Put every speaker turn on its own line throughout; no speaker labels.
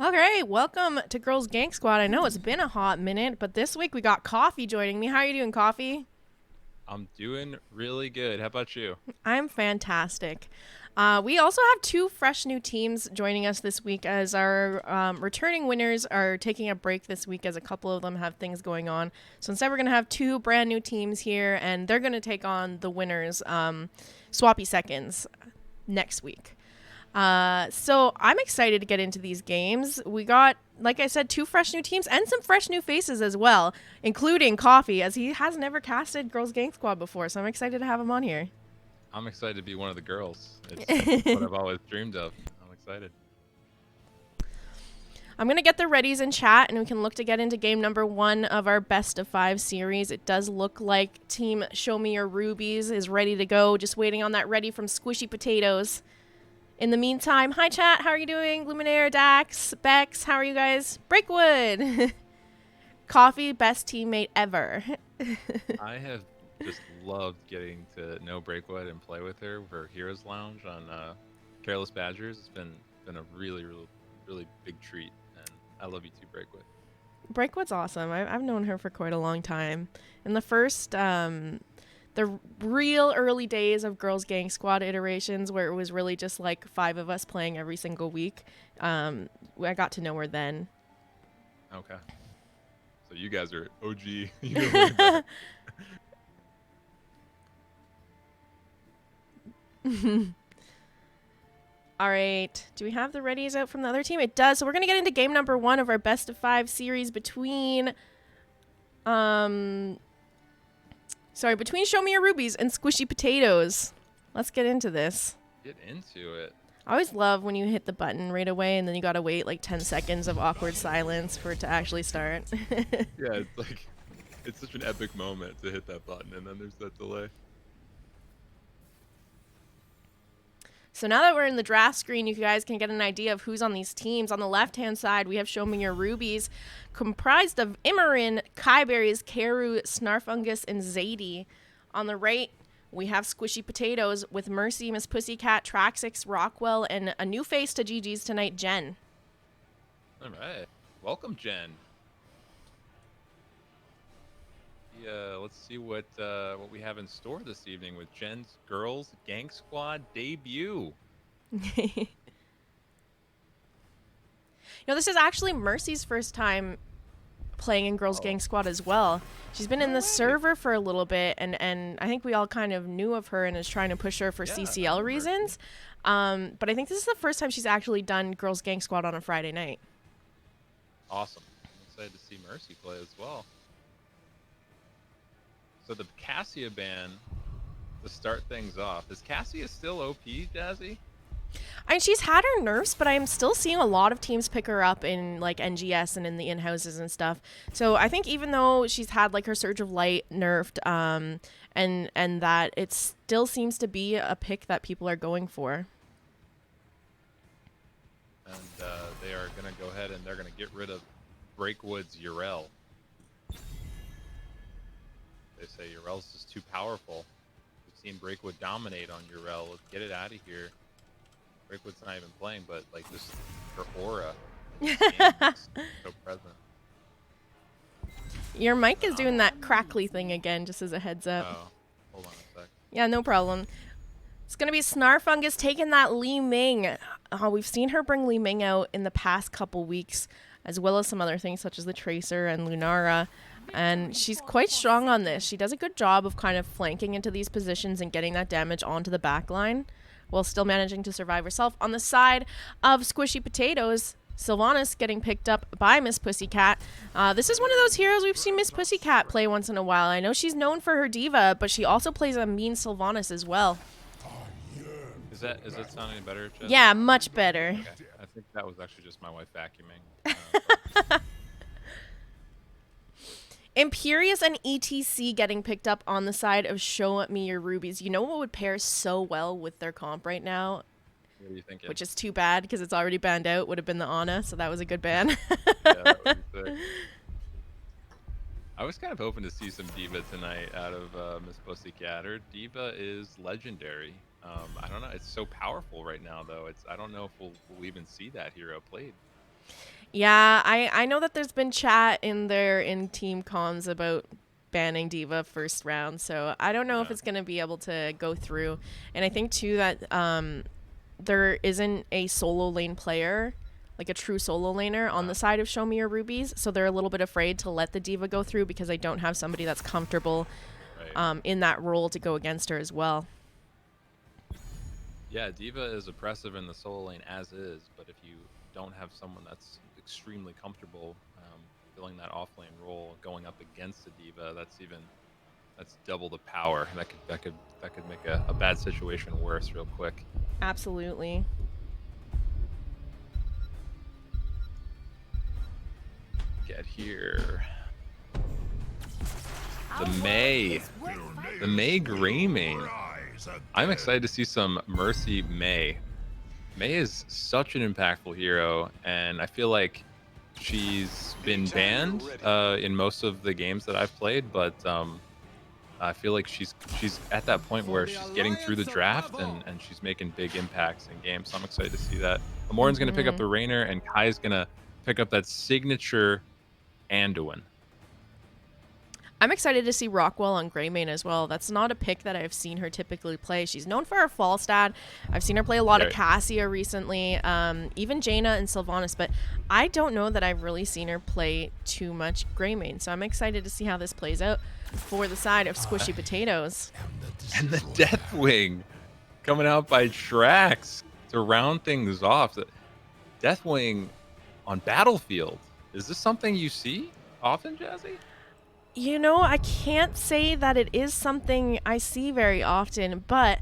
Okay, welcome to Girls Gank Squad. I know it's been a hot minute, but this week we got Coffee joining me. How are you doing, Coffee?
I'm doing really good. How about you?
I'm fantastic. We also have two fresh new teams joining us this week as our returning winners are taking a break this week as a couple of them have things going on. So instead, we're going to have two brand new teams here, and they're going to take on the winners, Swappy Seconds, next week. So I'm excited to get into these games. We got, like I said, two fresh new teams and some fresh new faces as well, including Coffee, as he has never casted Girls Gang Squad before. So I'm excited to have him on here.
I'm excited to be one of the girls. It's what I've always dreamed of. I'm excited.
I'm going to get the readies in chat, and we can look to get into game number 1 of our best of 5 series. It does look like Team Show Me Your Rubies is ready to go, just waiting on that ready from Squishy Potatoes. In the meantime, hi chat, how are you doing? Luminaire, Dax, Bex, how are you guys? Breakwood! Coffee, best teammate ever.
I have just loved getting to know Breakwood and play with her for Heroes Lounge on Careless Badgers. It's been a really big treat, and I love you too, Breakwood.
Breakwood's awesome. I've known her for quite a long time. In the first, the real early days of Girls Gang Squad iterations, where it was really just like 5 of us playing every single week, I got to know her then.
Okay. So you guys are OG. You know way back.
All right. Do we have the readies out from the other team? It does. So we're going to get into game number 1 of our best of 5 series between between Show Me Your Rubies and Squishy Potatoes. Let's get into this.
Get into it.
I always love when you hit the button right away and then you got to wait like 10 seconds of awkward silence for it to actually start.
Yeah, it's such an epic moment to hit that button, and then there's that delay.
So now that we're in the draft screen, you guys can get an idea of who's on these teams. On the left-hand side, we have Show Me Your Rubies, comprised of Imoryn, Kiyeberries, Snarfungus, and Xatiie. On the right, we have Squishy Potatoes with Mercy, Miss Pussycat, Traxex, Roqwell, and a new face to GG's tonight, Jen.
All right. Welcome, Jen. Let's see what we have in store this evening with Jen's Girls Gang Squad debut.
This is actually Mercy's first time playing in Girls Gang Squad as well. She's been in the server for a little bit, and I think we all kind of knew of her and is trying to push her for CCL reasons. But I think this is the first time she's actually done Girls Gang Squad on a Friday night.
Awesome. I'm excited to see Mercy play as well. So the Cassia ban to start things off. Is Cassia still OP, Jazzy?
I mean, she's had her nerfs, but I'm still seeing a lot of teams pick her up in like NGS and in the in-houses and stuff. So I think even though she's had like her Surge of Light nerfed, and that it still seems to be a pick that people are going for.
And they are going to go ahead and they're going to get rid of Breakwood's Urel. They say Urel's just too powerful. We've seen Breakwood dominate on Urel. Let's get it out of here. Breakwood's not even playing, but like just her aura is so present.
Your mic is doing that crackly thing again, just as a heads up.
Oh, hold on a sec.
Yeah, no problem. It's going to be Snarfungus taking that Li Ming. We've seen her bring Li Ming out in the past couple weeks, as well as some other things such as the Tracer and Lunara. And she's quite strong on this. She does a good job of kind of flanking into these positions and getting that damage onto the back line while still managing to survive herself. On the side of Squishy Potatoes, Sylvanas getting picked up by Miss Pussycat. This is one of those heroes we've seen Miss Pussycat play once in a while. I know she's known for her diva, but she also plays a mean Sylvanas as well.
Is that sounding better, Jess?
Yeah, much better.
Okay. I think that was actually just my wife vacuuming.
Imperious and ETC getting picked up on the side of Show Me Your Rubies. You know what would pair so well with their comp right now?
What are you thinking?
Which is too bad because it's already banned out. Would have been the Ana, so that was a good ban.
Yeah, that would be sick. I was kind of hoping to see some Diva tonight out of Miss Pussycat. Her Diva is legendary. I don't know. It's so powerful right now, though. I don't know if we'll even see that hero played.
Yeah, I know that there's been chat in there in team comms about banning D.Va first round, so I don't know if it's going to be able to go through. And I think too that there isn't a solo lane player, like a true solo laner on the side of Show Me Your Rubies, so they're a little bit afraid to let the D.Va go through because they don't have somebody that's comfortable in that role to go against her as well.
Yeah, D.Va is oppressive in the solo lane as is, but if you don't have someone that's extremely comfortable filling that offlane role, going up against a D.Va, that's double the power. That could make a bad situation worse real quick.
Absolutely.
Get here. The Mei Gray main. I'm excited to see some Mercy Mei. Mei is such an impactful hero, and I feel like she's been banned in most of the games that I've played, but I feel like she's at that point where she's getting through the draft and she's making big impacts in games. So I'm excited to see that. Imoryn's going to pick up the Rainer, and Kai's going to pick up that signature Anduin.
I'm excited to see Roqwell on Greymane as well. That's not a pick that I've seen her typically play. She's known for her fall stat. I've seen her play a lot of Cassia recently, even Jaina and Sylvanas, but I don't know that I've really seen her play too much Greymane. So I'm excited to see how this plays out for the side of Squishy Potatoes.
And the Deathwing coming out by Trax to round things off. The Deathwing on Battlefield. Is this something you see often, Jazzalene?
You know, I can't say that it is something I see very often, but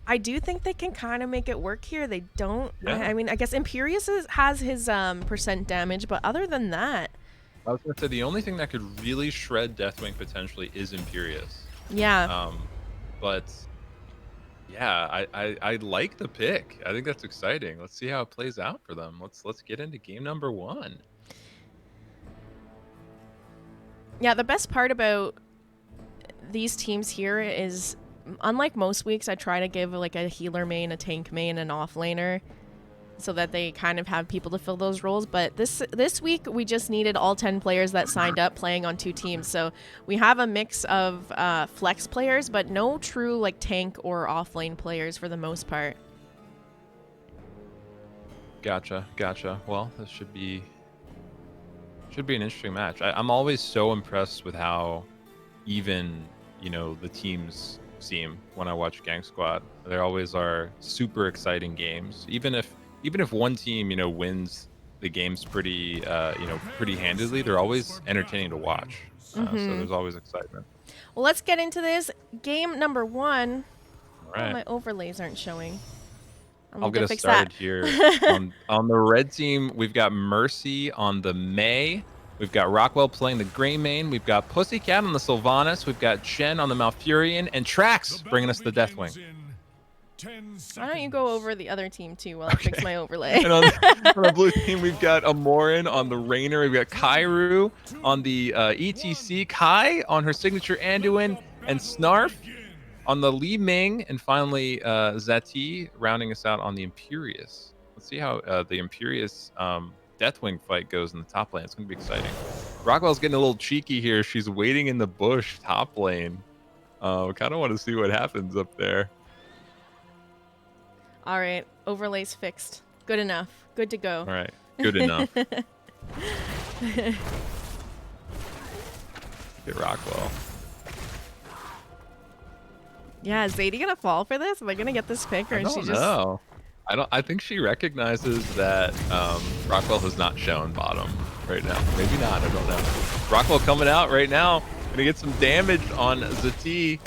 I do think they can kind of make it work here. They don't. Yeah. I mean, I guess Imperius has his percent damage, but other than that,
I was going to say the only thing that could really shred Deathwing potentially is Imperius.
Yeah.
But yeah, I like the pick. I think that's exciting. Let's see how it plays out for them. Let's get into game number 1.
Yeah, the best part about these teams here is, unlike most weeks, I try to give like a healer main, a tank main, an offlaner, so that they kind of have people to fill those roles. But this week, we just needed all 10 players that signed up playing on 2 teams. So we have a mix of flex players, but no true like tank or offlane players for the most part.
Gotcha. Well, this should be an interesting match. I'm always so impressed with how even, the teams seem when I watch Gank Squad. There always are super exciting games. Even if one team, wins the games pretty handedly, they're always entertaining to watch. So there's always excitement.
Well, let's get into this. Game number 1.
All right.
Oh, my overlays aren't showing.
I'll get us started here. on the red team, we've got Mercy on the Mei. We've got Roqwell playing the Greymane. We've got Pussycat on the Sylvanas. We've got Chen on the Malfurion. And Trax bringing us the Deathwing.
Why don't you go over the other team, too, while I fix my overlay?
And on the blue team, we've got Imoryn on the Rainer. We've got Kairu on the ETC. Kai on her signature Anduin. And Snarf on the Li Ming, and finally Xatiie rounding us out on the Imperius. Let's see how the Imperius Deathwing fight goes in the top lane. It's going to be exciting. Roqwell's getting a little cheeky here. She's waiting in the bush top lane. Kind of want to see what happens up there.
All right, overlays fixed. Good enough. Good to go.
All right, good enough. Get Roqwell.
Yeah, is Xatiie gonna fall for this? Am I gonna get this pick, or is she just?
No, I think she recognizes that Roqwell has not shown bottom right now. Maybe not. I don't know. Roqwell coming out right now, gonna get some damage on Xatiie.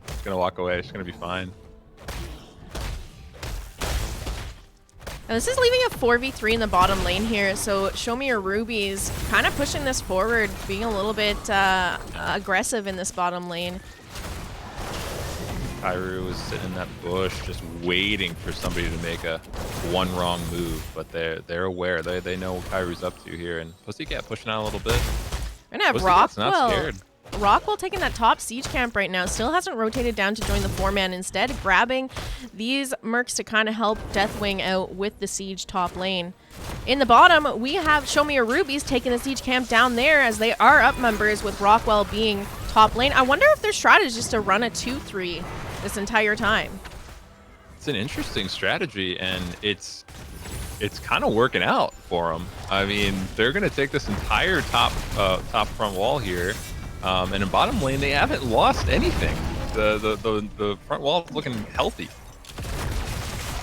She's gonna walk away. She's gonna be fine.
Now, this is leaving a 4v3 in the bottom lane here, so Show Me Your Rubies kind of pushing this forward, being a little bit aggressive in this bottom lane.
Kairu is sitting in that bush, just waiting for somebody to make one wrong move, but they're aware. They know what Kairu's up to here, and Pussycat pushing out a little bit.
We're gonna have
Pussycat's not
Roqwell.
scared.
Roqwell taking that top siege camp right now. Still hasn't rotated down to join the 4-man. Instead, grabbing these mercs to kind of help Deathwing out with the siege top lane. In the bottom, we have Show Me Your Rubies taking the siege camp down there as they are up members with Roqwell being top lane. I wonder if their strategy is just to run a 2-3 this entire time.
It's an interesting strategy, and it's kind of working out for them. I mean, they're going to take this entire top front wall here, and in bottom lane they haven't lost anything. The front wall is looking healthy.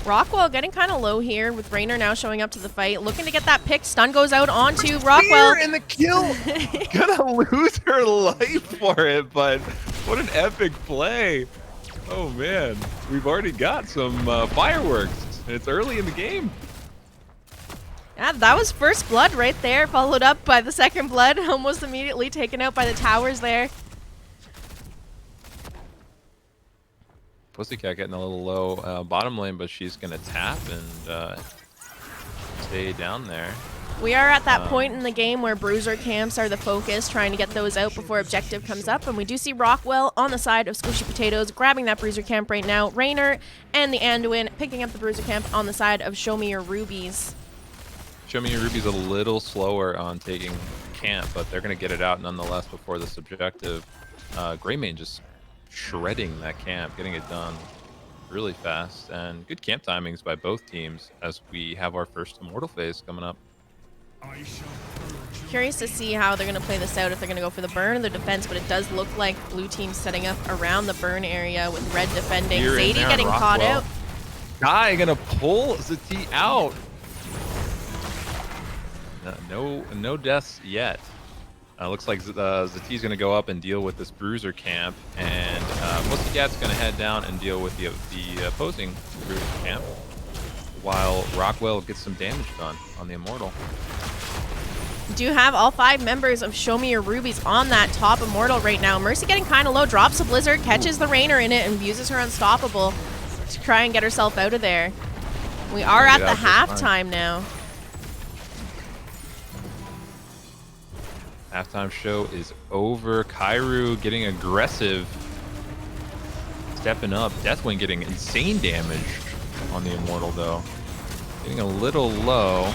Roqwell getting kind of low here with Raynor now showing up to the fight, looking to get that pick. Stun goes out onto Roqwell.
And the kill! Gonna lose her life for it, but what an epic play. Oh man, we've already got some fireworks. It's early in the game.
Yeah, that was first blood right there, followed up by the second blood, almost immediately taken out by the towers there.
Pussycat getting a little low bottom lane, but she's going to tap and stay down there.
We are at that point in the game where bruiser camps are the focus, trying to get those out before objective comes up. And we do see Roqwell on the side of Squishy Potatoes grabbing that bruiser camp right now. Raynor and the Anduin picking up the bruiser camp on the side of Show Me Your Rubies.
Show Me Your Rubies a little slower on taking camp, but they're going to get it out nonetheless before this objective. Greymane just shredding that camp, getting it done really fast, and good camp timings by both teams as we have our first Immortal phase coming up.
Curious to see how they're going to play this out, if they're going to go for the burn or the defense, but it does look like blue team setting up around the burn area with red defending. Xatiie getting caught out.
Guy gonna pull Xatiie out. No deaths yet. Looks like Xatie's going to go up and deal with this bruiser camp, and Pussycat's going to head down and deal with the opposing bruiser camp, while Roqwell gets some damage done on the Immortal.
Do have all 5 members of Show Me Your Rubies on that top Immortal right now. Mercy getting kind of low, drops a Blizzard, catches the Raynor in it, and uses her Unstoppable to try and get herself out of there. We are at the halftime now.
Halftime show is over. Kairu getting aggressive, stepping up. Deathwing getting insane damage on the Immortal though. Getting a little low.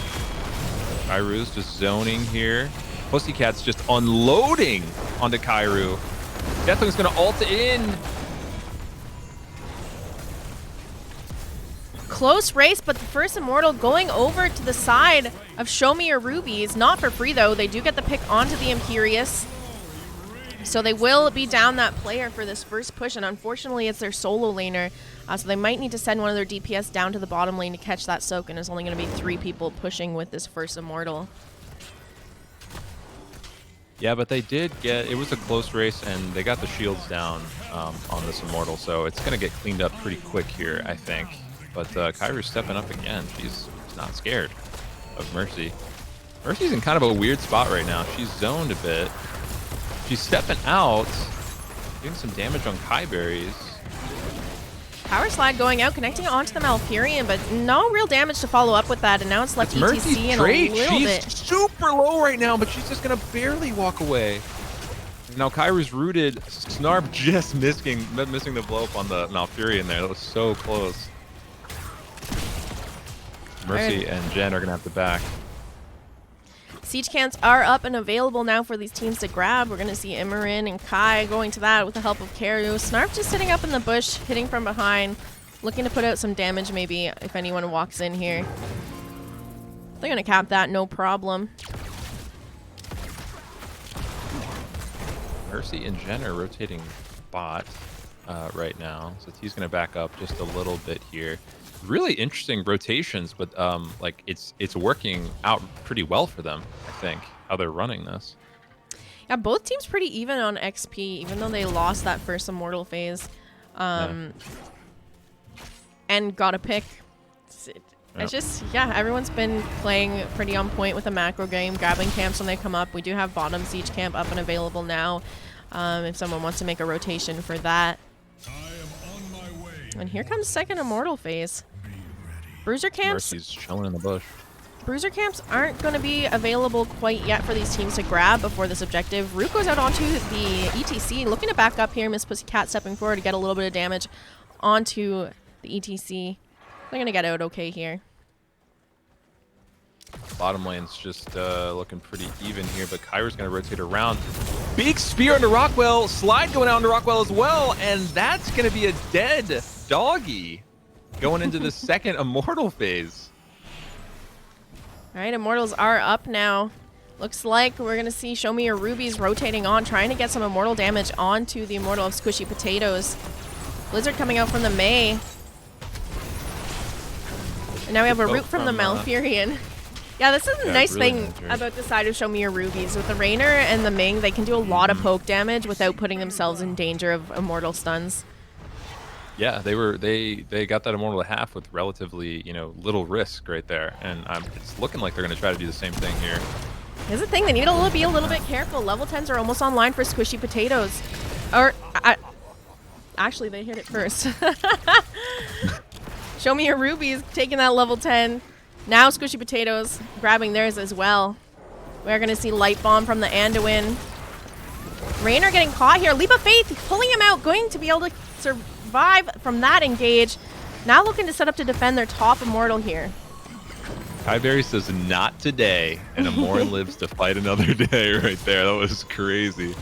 Kairu's just zoning here. Pussycat's just unloading onto Kairu. Deathwing's gonna ult in.
Close race, but the first Immortal going over to the side of Show Me Your Rubies. Not for free, though. They do get the pick onto the Imperious. So they will be down that player for this first push, and unfortunately it's their solo laner. So they might need to send one of their DPS down to the bottom lane to catch that soak, and there's only going to be 3 people pushing with this first Immortal.
Yeah, but they did get, it was a close race, and they got the shields down on this Immortal, so it's going to get cleaned up pretty quick here, I think. But Kairu's stepping up again. She's not scared of Mercy. Mercy's in kind of a weird spot right now. She's zoned a bit. She's stepping out, doing some damage on Kiyeberries.
Power Slide going out, connecting onto the Malfurion, but no real damage to follow up with that. And now it's left ETC in a little bit.
She's super low right now, but she's just going to barely walk away. Now Kairu's rooted. Snarf just missing the blow up on the Malfurion there. That was so close. Mercy and Jen are going to have to back.
Siege camps are up and available now for these teams to grab. We're going to see Imoryn and Kai going to that with the help of Cairu. Snarf just sitting up in the bush, hitting from behind, looking to put out some damage maybe if anyone walks in here. They're going to cap that, no problem.
Mercy and Jen are rotating bot right now. So he's going to back up just a little bit here. Really interesting rotations, but like it's working out pretty well for them, I think, how they're running this.
Yeah, both teams pretty even on XP, even though they lost that first Immortal phase. And got a pick. It's just, yeah, everyone's been playing pretty on point with the macro game, grabbing camps when they come up. We do have bottom siege camp up and available now if someone wants to make a rotation for that. And here comes second Immortal phase. Bruiser camps.
Mercy's chilling in the bush.
Bruiser camps aren't going to be available quite yet for these teams to grab before this objective. Root goes out onto the ETC, looking to back up here. Miss Pussycat stepping forward to get a little bit of damage onto the ETC. They're going to get out okay here.
Bottom lane's just looking pretty even here, but Kyra's going to rotate around. Big spear into Roqwell. Slide going out into Roqwell as well, and that's going to be a dead doggy going into the second Immortal phase.
All right, Immortals are up now. Looks like we're going to see Show Me Your Rubies rotating on, trying to get some Immortal damage onto the Immortal of Squishy Potatoes. Blizzard coming out from the Mei. And now we have a root from the Malfurion. Yeah, this is a nice thing about the side of Show Me Your Rubies. With the Rainer and the Ming, they can do a lot of poke damage without putting themselves in danger of Immortal stuns.
Yeah, they got that Immortal to half with relatively, little risk right there, and it's looking like they're going to try to do the same thing here.
Here's the thing, they need to be a little bit careful. Level 10s are almost online for Squishy Potatoes. Or, actually, they hit it first. Show Me Your Rubies taking that level 10. Now Squishy Potatoes grabbing theirs as well. We're going to see Light Bomb from the Anduin. Rainer getting caught here. Leap of Faith pulling him out, going to be able to survive from that engage. Now looking to set up to defend their top Immortal here.
Kiyeberries says not today, and Imoryn lives to fight another day right there. That was crazy.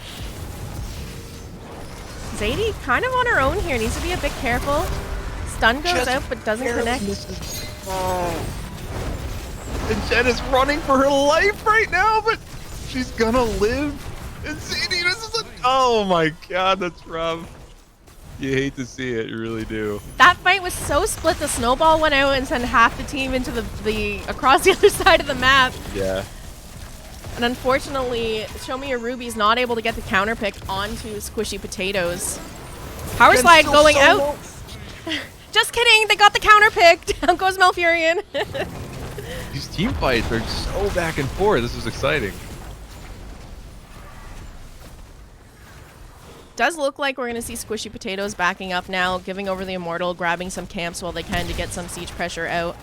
Xatiie kind of on her own here. Needs to be a bit careful. Stun goes out but doesn't connect.
And Jen is running for her life right now, but she's gonna live. And Xatiie, oh my god, that's rough. You hate to see it, you really do.
That fight was so split. The snowball went out and sent half the team into the across the other side of the map.
Yeah.
And unfortunately, Show Me Your Ruby's not able to get the counter pick onto Squishy Potatoes. Power slide going out. Just kidding, they got the counter pick. Down goes Malfurion.
These team fights are so back and forth. This is exciting.
Does look like we're going to see Squishy Potatoes backing up now, giving over the Immortal, grabbing some camps while they can to get some siege pressure out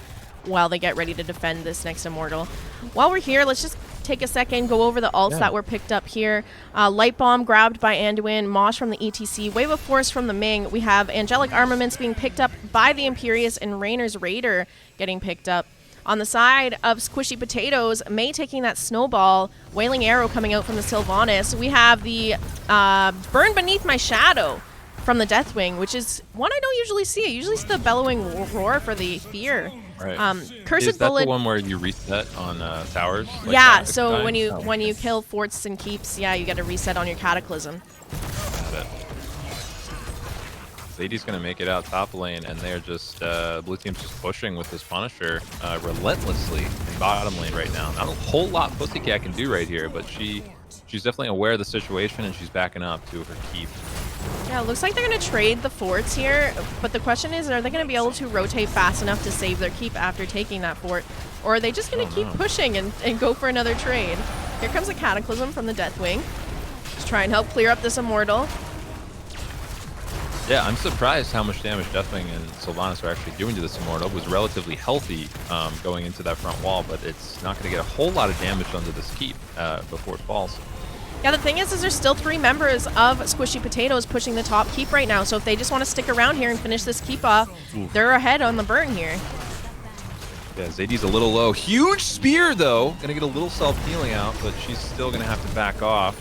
while they get ready to defend this next Immortal. While we're here, let's just take a second, go over the ults that were picked up here. Light Bomb grabbed by Anduin, Mosh from the ETC, Wave of Force from the Ming. We have Angelic Armaments being picked up by the Imperious, and Rainer's Raider getting picked up. On the side of Squishy Potatoes, Mei taking that snowball, Wailing Arrow coming out from the Sylvanas. We have the Burn Beneath My Shadow from the Deathwing, which is one I don't usually see. I usually see the Bellowing Roar for the Fear.
Right.
Cursed
Is that
Bullet.
the one where you reset on towers? Like
Yeah, so when you kill forts and keeps, yeah, you get a reset on your Cataclysm.
Got it. Xatie's going to make it out top lane, and they're just, blue team's just pushing with this Punisher relentlessly in bottom lane right now. Not a whole lot Pussycat can do right here, but she's definitely aware of the situation, and she's backing up to her keep.
Yeah, it looks like they're going to trade the forts here, but the question is, are they going to be able to rotate fast enough to save their keep after taking that fort? Or are they just going to keep pushing and go for another trade? Here comes a Cataclysm from the Deathwing. Just try and help clear up this Immortal.
Yeah, I'm surprised how much damage Deathwing and Sylvanas are actually doing to this Immortal. It was relatively healthy going into that front wall, but it's not going to get a whole lot of damage onto this keep before it falls.
Yeah, the thing is there's still 3 members of Squishy Potatoes pushing the top keep right now, so if they just want to stick around here and finish this keep off, they're ahead on the burn here.
Yeah, Xatie's a little low. Huge spear, though. Going to get a little self-healing out, but she's still going to have to back off.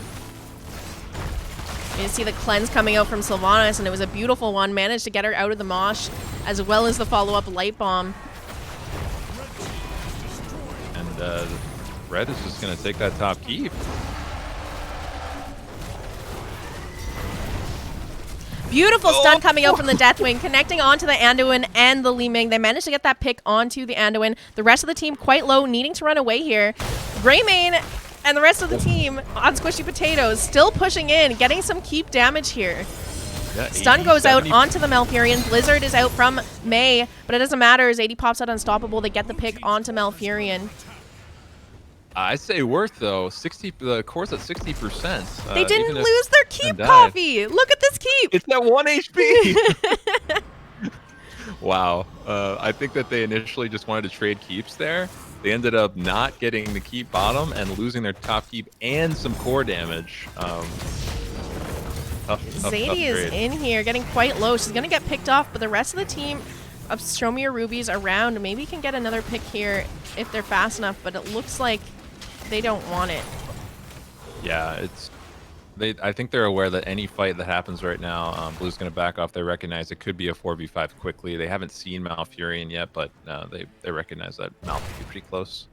You see the cleanse coming out from Sylvanas, and it was a beautiful one. Managed to get her out of the mosh, as well as the follow-up Light Bomb.
And Red is just going to take that top keep.
Beautiful stun coming out from the Deathwing, connecting onto the Anduin and the Li Ming. They managed to get that pick onto the Anduin. The rest of the team quite low, needing to run away here. Greymane and the rest of the team on Squishy Potatoes still pushing in, getting some keep damage here. Yeah, stun goes out onto the Malfurion. Blizzard is out from Mei, but it doesn't matter as Xatiie pops out unstoppable. They get the pick onto Malfurion.
I'd say worth though. The core's at 60%.
They didn't lose their keep, Coffee. Look at this keep.
It's at 1 HP. Wow. I think that they initially just wanted to trade keeps there, They ended up not getting to keep bottom and losing their top keep and some core damage.
Xatiie is in here, getting quite low. She's going to get picked off, but the rest of the team of Show Me Your Rubies around maybe can get another pick here if they're fast enough, but it looks like they don't want it.
Yeah, I think they're aware that any fight that happens right now, Blue's going to back off. They recognize it could be a 4v5 quickly. They haven't seen Malfurion yet, but they recognize that Mal could be pretty close.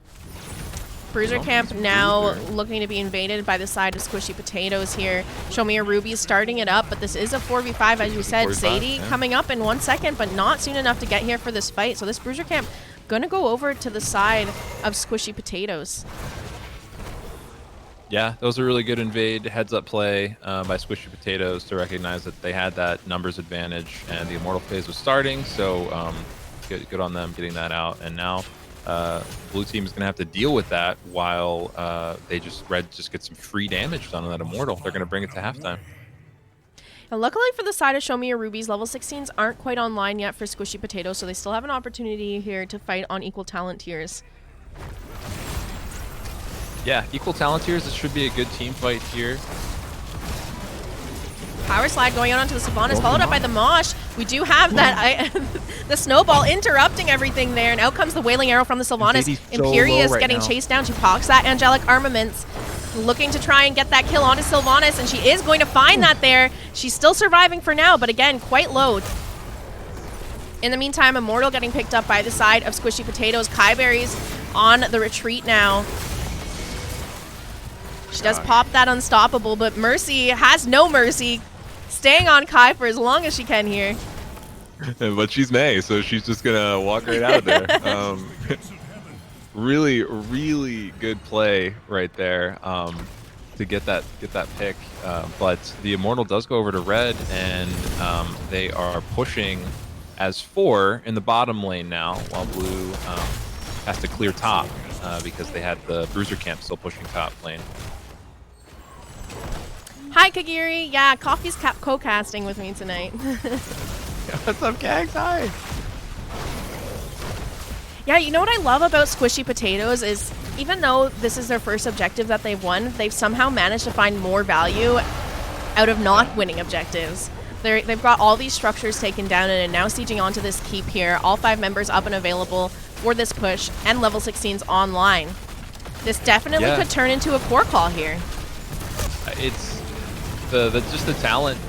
Bruiser Camp now looking to be invaded by the side of Squishy Potatoes here. Show Me Your Rubies starting it up, but this is a 4v5, as you said. Xatiie coming up in 1 second, but not soon enough to get here for this fight. So this Bruiser Camp going to go over to the side of Squishy Potatoes.
Yeah, those are really good invade heads-up play by Squishy Potatoes to recognize that they had that numbers advantage and the Immortal phase was starting. So good on them getting that out. And now Blue team is going to have to deal with that while Red just gets some free damage done on that Immortal. They're going to bring it to halftime.
Now, luckily for the side of Show Me Your Rubies, level 16s aren't quite online yet for Squishy Potatoes, so they still have an opportunity here to fight on equal talent tiers.
Yeah, equal talent tiers. This should be a good team fight here.
Power slide going out onto the Sylvanas, followed up by the Mosh. We do have that the snowball interrupting everything there, and out comes the Wailing Arrow from the Sylvanas. Imperious getting chased down. She pox that Angelic Armaments, looking to try and get that kill onto Sylvanas, and she is going to find that there. She's still surviving for now, but again, quite low. In the meantime, Immortal getting picked up by the side of Squishy Potatoes. Kiyeberries on the retreat now. She does pop that Unstoppable, but Mercy has no mercy, staying on Kai for as long as she can here.
But she's May, so she's just gonna walk right out of there. Really, really good play right there to get that pick. But the Immortal does go over to Red, and they are pushing as 4 in the bottom lane now, while Blue has to clear top because they had the Bruiser Camp still pushing top lane.
Hi, Kagiri. Yeah, Coffee's co-casting with me tonight.
What's up, Gank? Hi.
Yeah, you know what I love about Squishy Potatoes is even though this is their first objective that they've won, they've somehow managed to find more value out of not winning objectives. They've got all these structures taken down and are now sieging onto this keep here. All 5 members up and available for this push, and level 16s online. This definitely could turn into a core call here.
It's just the talent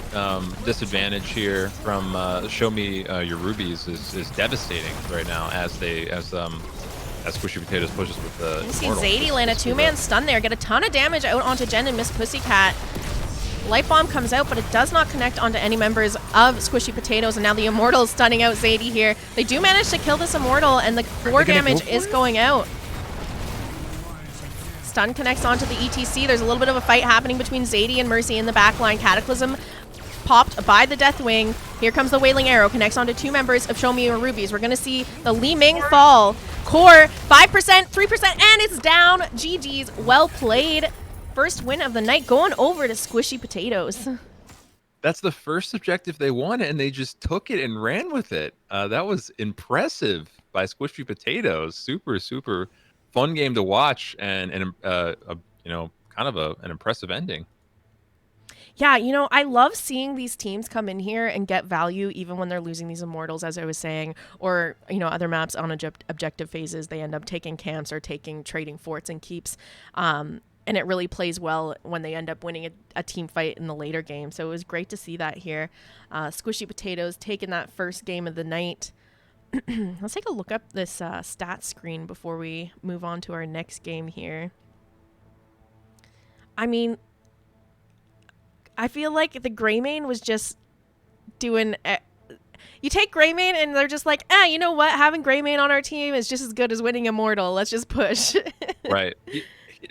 disadvantage here from Show Me Your Rubies is devastating right now as Squishy Potatoes pushes with the
You see Xatiie land a 2-man stun there, get a ton of damage out onto Jen and Miss Pussycat. Light Bomb comes out, but it does not connect onto any members of Squishy Potatoes, and now the Immortal is stunning out Xatiie here. They do manage to kill this Immortal, and the core damage is going out. Stun connects onto the ETC. There's a little bit of a fight happening between Xatiie and Mercy in the backline. Cataclysm popped by the Deathwing. Here comes the Wailing Arrow. Connects onto 2 members of Show Me Your Rubies. We're going to see the Li Ming fall. Core, 5%, 3%, and it's down. GG's. Well played. First win of the night going over to Squishy Potatoes.
That's the first objective they won, and they just took it and ran with it. That was impressive by Squishy Potatoes. Super, super fun game to watch, and you know, kind of an impressive ending.
Yeah, you know, I love seeing these teams come in here and get value even when they're losing these Immortals, as I was saying, or, you know, other maps on objective phases, they end up taking camps or trading forts and keeps. And it really plays well when they end up winning a team fight in the later game. So it was great to see that here. Squishy Potatoes taking that first game of the night. Let's take a look up this stats screen before we move on to our next game here. I mean, I feel like the Greymane was just doing... You take Greymane and they're just like, you know what? Having Greymane on our team is just as good as winning Immortal. Let's just push.
Right.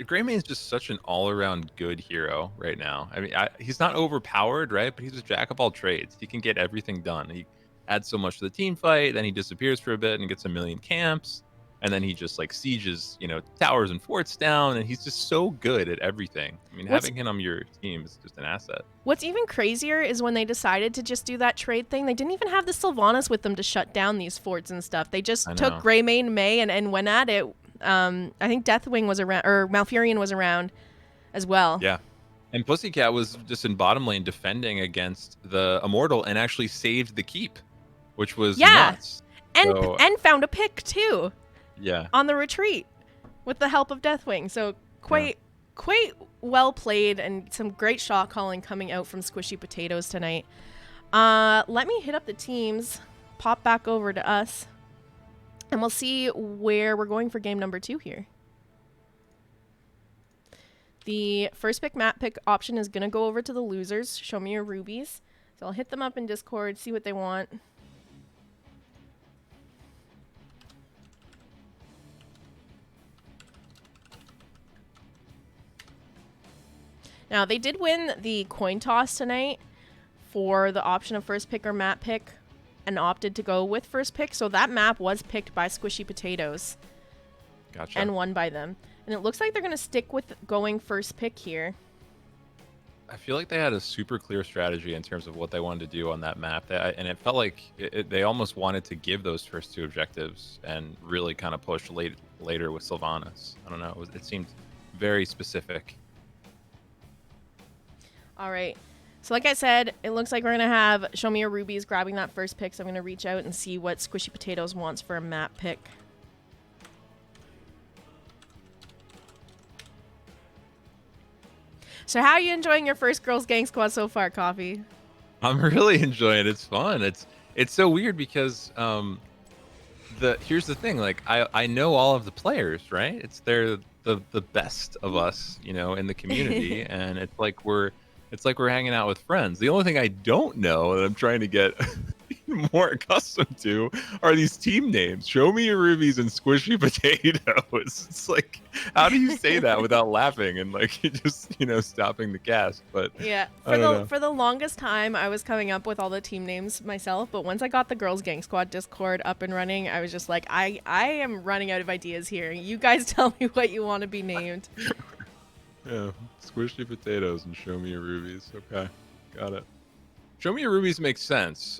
Greymane is just such an all-around good hero right now. I mean, he's not overpowered, right? But he's a jack of all trades. He can get everything done. He adds so much to the team fight, then he disappears for a bit and gets a million camps, and then he just like sieges, you know, towers and forts down, and he's just so good at everything. I mean, having him on your team is just an asset. What's
even crazier is when they decided to just do that trade thing, they didn't even have the Sylvanas with them to shut down these forts and stuff. They just took Greymane May and went at it I think Deathwing was around, or Malfurion was around as well.
Yeah. And Pussycat was just in bottom lane defending against the Immortal and actually saved the keep, which was nuts.
And found a pick too.
Yeah.
On the retreat with the help of Deathwing. So quite well played, and some great shot calling coming out from Squishy Potatoes tonight. Let me hit up the teams, pop back over to us, and we'll see where we're going for game number 2 here. The first pick map pick option is going to go over to the losers. Show me your Rubies. So I'll hit them up in Discord, see what they want. Now, they did win the coin toss tonight for the option of first pick or map pick and opted to go with first pick. So that map was picked by Squishy Potatoes.
Gotcha.
And won by them. And it looks like they're going to stick with going first pick here.
I feel like they had a super clear strategy in terms of what they wanted to do on that map. And it felt like they almost wanted to give those first 2 objectives and really kind of push later with Sylvanas. I don't know. It seemed very specific.
All right. So like I said, it looks like we're going to have Show Me Your Rubies grabbing that first pick. So I'm going to reach out and see what Squishy Potatoes wants for a map pick. So how are you enjoying your first Girls Gang Squad so far, Coffee?
I'm really enjoying it. It's fun. It's so weird because here's the thing. Like I know all of the players, right? They're the best of us, in the community, and it's like we're hanging out with friends. The only thing I don't know that I'm trying to get more accustomed to are these team names. Show Me Your Rubies and Squishy Potatoes. It's like, how do you say that without laughing and like just stopping the cast? But
yeah, for the longest time I was coming up with all the team names myself, but once I got the Girls Gang Squad Discord up and running, I was just like, I am running out of ideas here. You guys tell me what you want to be named.
Yeah, Squishy Potatoes and Show Me Your Rubies. Okay, got it. Show Me Your Rubies makes sense.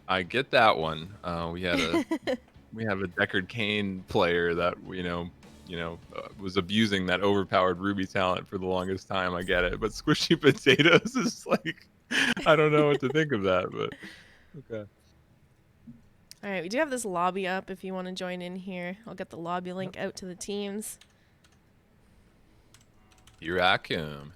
I get that one. We have a Deckard Cain player that was abusing that overpowered Ruby talent for the longest time. I get it, but Squishy Potatoes is like, I don't know what to think of that, but okay.
All right, we do have this lobby up if you want to join in here. I'll get the lobby link out to the teams.
Here I come.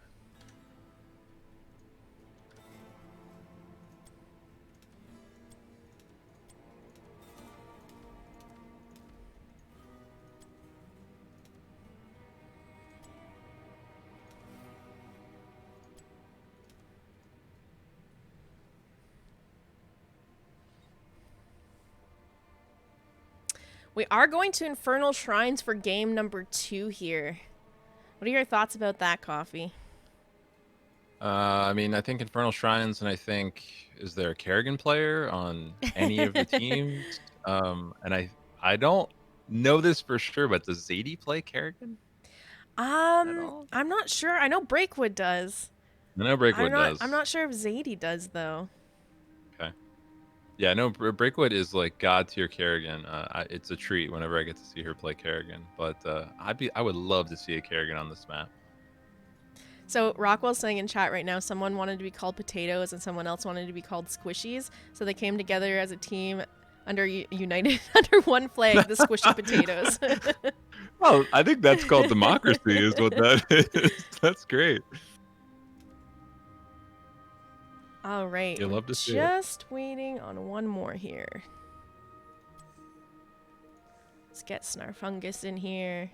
We are going to Infernal Shrines for game number 2 here. What are your thoughts about that, Coffee?
I mean, I think Infernal Shrines, and I think, is there a CairuCan player on any of the teams? And I don't know this for sure, but does Xatiie play CairuCan?
I'm not sure. I know Breakwood does.
I know Breakwood does.
I'm not sure if Xatiie does, though.
Okay. Yeah, no, Breakwood is like god tier CairuCan. It's a treat whenever I get to see her play CairuCan. But I would love to see a CairuCan on this map.
So Roqwell's saying in chat right now, someone wanted to be called Potatoes and someone else wanted to be called Squishies. So they came together as a team united under one flag, the Squishy Potatoes.
Well, I think that's called democracy, is what that is. That's great.
All right.
You'll love to see
just waiting on one more here. Let's get Snarfungus in here.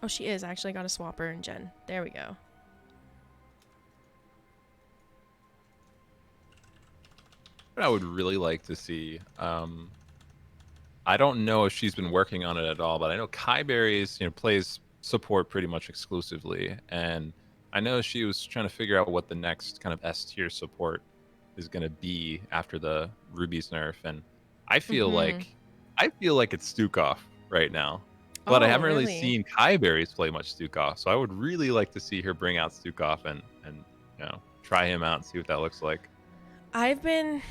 Oh, she is. I actually got to swap her and Jen. There we go.
What I would really like to see, I don't know if she's been working on it at all, but I know Kiyeberries, plays support pretty much exclusively, and I know she was trying to figure out what the next kind of S tier support is going to be after the Rubies nerf, and I feel like it's Stukov right now, but I haven't really seen Kiyeberries play much Stukov, so I would really like to see her bring out Stukov and try him out and see what that looks like.
I've been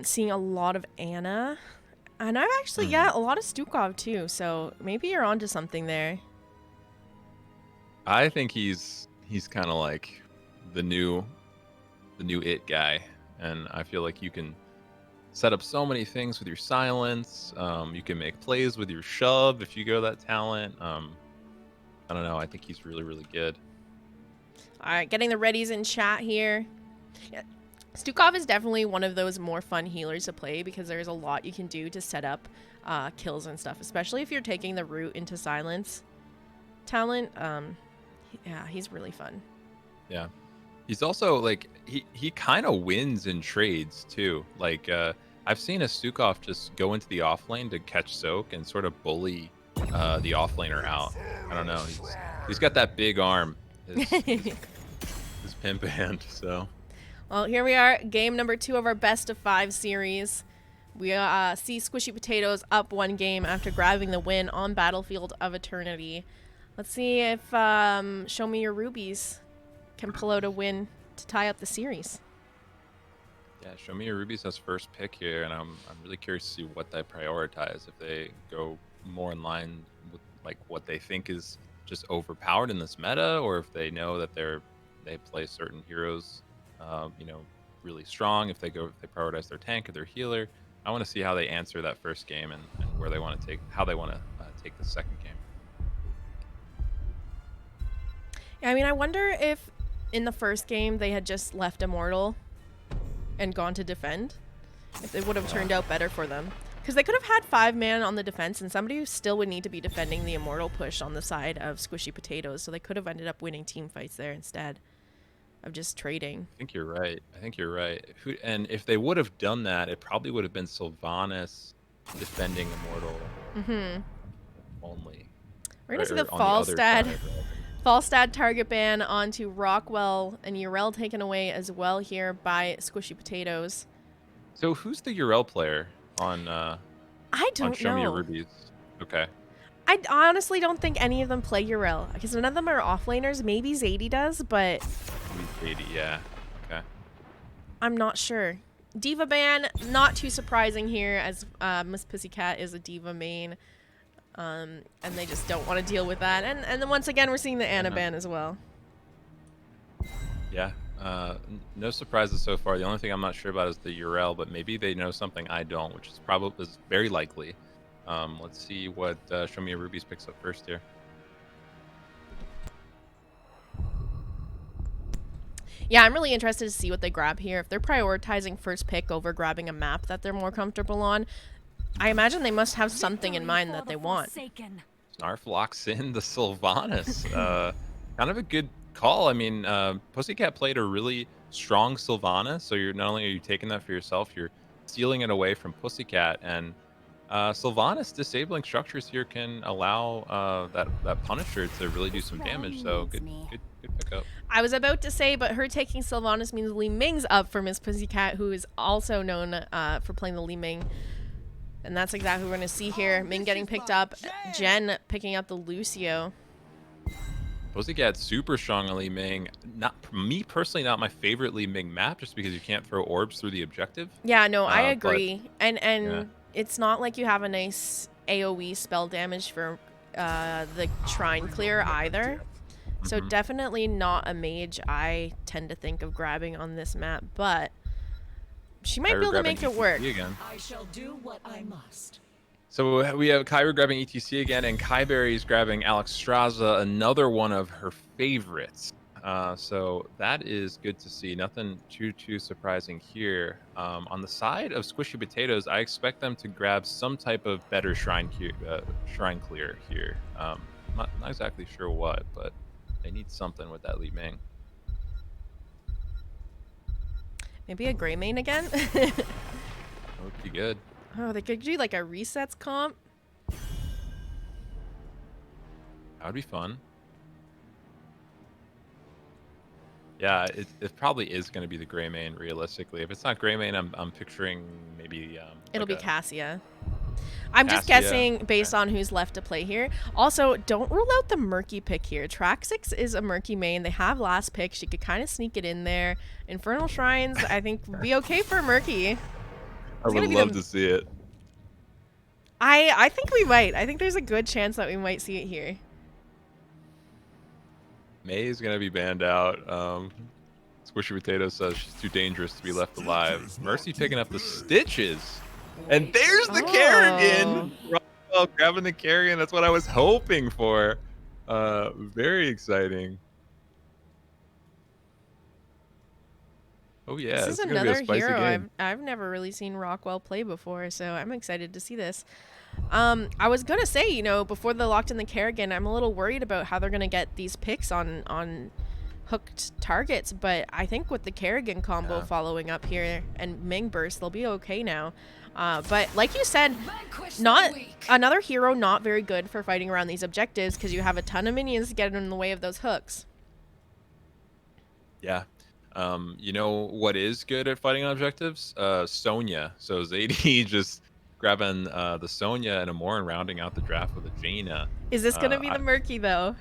seeing a lot of Anna And I've actually, yeah, a lot of Stukov too. So maybe you're onto something there.
I think he's kind of like the new it guy, and I feel like you can set up so many things with your silence. You can make plays with your shove if you go that talent. I don't know. I think he's really, really good.
All right, getting the readies in chat here. Yeah. Stukov is definitely one of those more fun healers to play because there's a lot you can do to set up kills and stuff, especially if you're taking the route into silence talent. Yeah, he's really fun.
Yeah. He's also like he kind of wins in trades too. Like I've seen a Stukov just go into the off lane to catch soak and sort of bully the off laner out. I don't know. He's got that big arm. His pimp hand. So.
Well, here we are, game number 2 of our best of 5 series. We see Squishy Potatoes up 1 game after grabbing the win on Battlefield of Eternity. Let's see if Show Me Your Rubies can pull out a win to tie up the series.
Yeah, Show Me Your Rubies has first pick here, and I'm really curious to see what they prioritize. If they go more in line with like what they think is just overpowered in this meta, or if they know that they play certain heroes, really strong. If they prioritize their tank or their healer. I want to see how they answer that first game and where they want to how they want to take the second game.
Yeah, I mean, I wonder if in the first game they had just left Immortal and gone to defend, if it would have turned out better for them. Because they could have had 5-man on the defense, and somebody still would need to be defending the Immortal push on the side of Squishy Potatoes, so they could have ended up winning team fights there instead of just trading.
I think you're right. And if they would have done that, it probably would have been Sylvanas defending Immortal only.
We're going to see the Falstad target ban onto Roqwell, and Urel taken away as well here by Squishy Potatoes.
So who's the Urel player on
I don't
Show Me Your
know.
Rubies? Okay.
I honestly don't think any of them play Urel, because none of them are offlaners. Maybe Xatiie does, but...
Xatiie, yeah. Okay.
I'm not sure. Diva ban, not too surprising here, as Miss Pussycat is a Diva main. And they just don't want to deal with that. And then once again, we're seeing the Ana ban as well.
Yeah. No surprises so far. The only thing I'm not sure about is the Urel, but maybe they know something I don't, which is very likely. Let's see what Show Me Your Rubies picks up first here.
Yeah, I'm really interested to see what they grab here. If they're prioritizing first pick over grabbing a map that they're more comfortable on, I imagine they must have something in mind that they want.
Snarf locks in the Sylvanas. Kind of a good call. I mean, Pussycat played a really strong Sylvanas, so you're not only are you taking that for yourself, you're stealing it away from Pussycat, and Sylvanas disabling structures here can allow that Punisher to really do some damage. So good pickup.
I was about to say, but her taking Sylvanas means Li Ming's up for Miss Pussycat, who is also known for playing the Li Ming. And that's exactly what we're going to see here. Ming getting picked up. Jen picking up the Lucio.
Pussycat super strong on Li Ming. Not me personally, not my favorite Li Ming map, just because you can't throw orbs through the objective.
Yeah, no, I agree. And yeah. It's not like you have a nice AoE spell damage for the Shrine Clear either. So definitely not a mage I tend to think of grabbing on this map, but she might be able to make it work.
Again.
I shall do what I must.
So we have Kairu grabbing ETC again, and Kiyeberries grabbing Alex Straza, another one of her favorites. So that is good to see. Nothing too surprising here. On the side of Squishy Potatoes, I expect them to grab some type of better shrine clear here. Not exactly sure what, but they need something with that Li Ming.
Maybe a gray main again?
That would be good.
Oh, they could do like a resets comp.
That would be fun. Yeah, it probably is going to be the gray main, realistically. If it's not gray main, I'm picturing maybe...
It'll be Cassia. I'm just guessing based on who's left to play here. Also, don't rule out the Murky pick here. Traxex is a Murky main. They have last pick. She could kind of sneak it in there. Infernal Shrines, I think, would be okay for Murky.
I would love to see it.
I think we might. I think there's a good chance that we might see it here.
May is gonna be banned out. Squishy Potato says she's too dangerous to be left alive. Mercy picking up the stitches. And there's the Carrigan! Roqwell grabbing the Carrigan. That's what I was hoping for. Very exciting. Oh yeah,
This is
gonna be a
another
spicy
hero
game.
I've never really seen Roqwell play before, so I'm excited to see this. I was gonna say, you know, before they locked in the Carrigan, I'm a little worried about how they're gonna get these picks on hooked targets, but I think with the Carrigan combo following up here and Ming burst, they'll be okay now. But like you said, not another hero not very good for fighting around these objectives because you have a ton of minions to get in the way of those hooks.
Yeah. You know what is good at fighting on objectives? Sonya. So Xatiie just grabbing the Sonya and Imoryn rounding out the draft with a Jaina.
Is this gonna be the Murky though?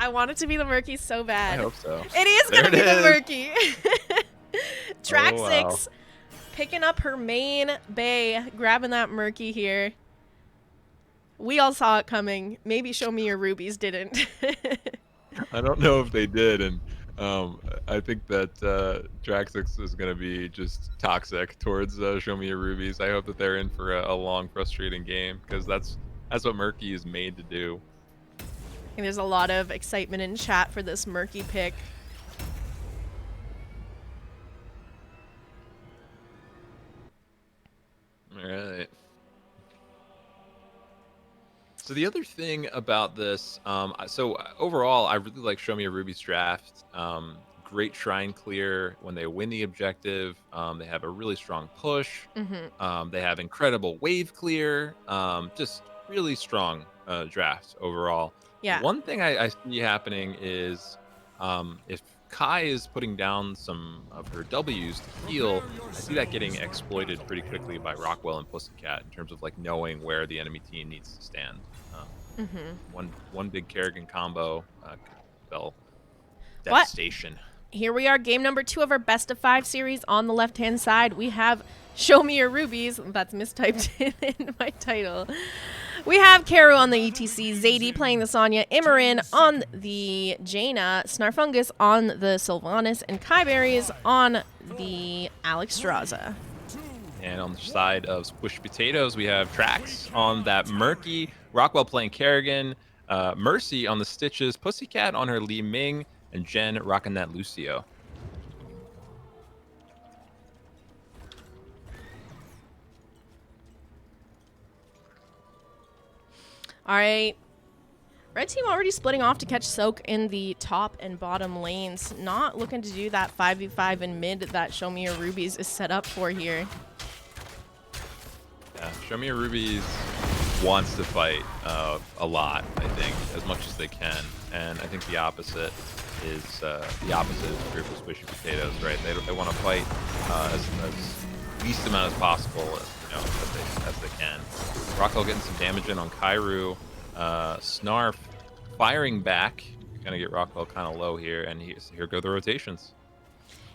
I want it to be the Murky so bad.
I hope so.
It is
There
gonna
it
be the
is.
Murky. Traxex
wow.
picking up her main bay, grabbing that Murky here. We all saw it coming. Maybe Show Me Your Rubies didn't.
I don't know if they did, and I think that Traxex is going to be just toxic towards Show Me Your Rubies. I hope that they're in for a long, frustrating game because that's what Murky is made to do.
And there's a lot of excitement in chat for this Murky pick.
All right. So the other thing about this, so overall, I really like Show Me Your Rubies draft. Great shrine clear when they win the objective. They have a really strong push. They have incredible wave clear. Just really strong draft overall.
Yeah.
One thing I see happening is if Kai is putting down some of her W's to heal, I see that getting exploited pretty quickly by Roqwell and Pussycat in terms of like knowing where the enemy team needs to stand. One big Carrigan combo could spell devastation.
Here we are, game number 2 of our best of 5 series. On the left-hand side, we have Show Me Your Rubies. That's mistyped in my title. We have Cairu on the ETC, Xatiie playing the Sonya, Imoryn on the Jaina, Snarfungus on the Sylvanas, and Kiyeberries on the Alexstrasza.
And on the side of Squish Potatoes, we have Trax on that Murky, Roqwell playing Carrigan, Mercy on the Stitches, Pussycat on her Li Ming, and Jen rocking that Lucio.
All right. Red team already splitting off to catch Soak in the top and bottom lanes. Not looking to do that 5v5 in mid that Show Me Your Rubies is set up for here.
Yeah, Show Me Your Rubies wants to fight a lot, I think, as much as they can. And I think the opposite is true for Squishy Potatoes, right? They want to fight as least amount as possible, as they can. Roqwell getting some damage in on Cairu. Snarf firing back. Gonna get Roqwell kind of low here, and here go the rotations.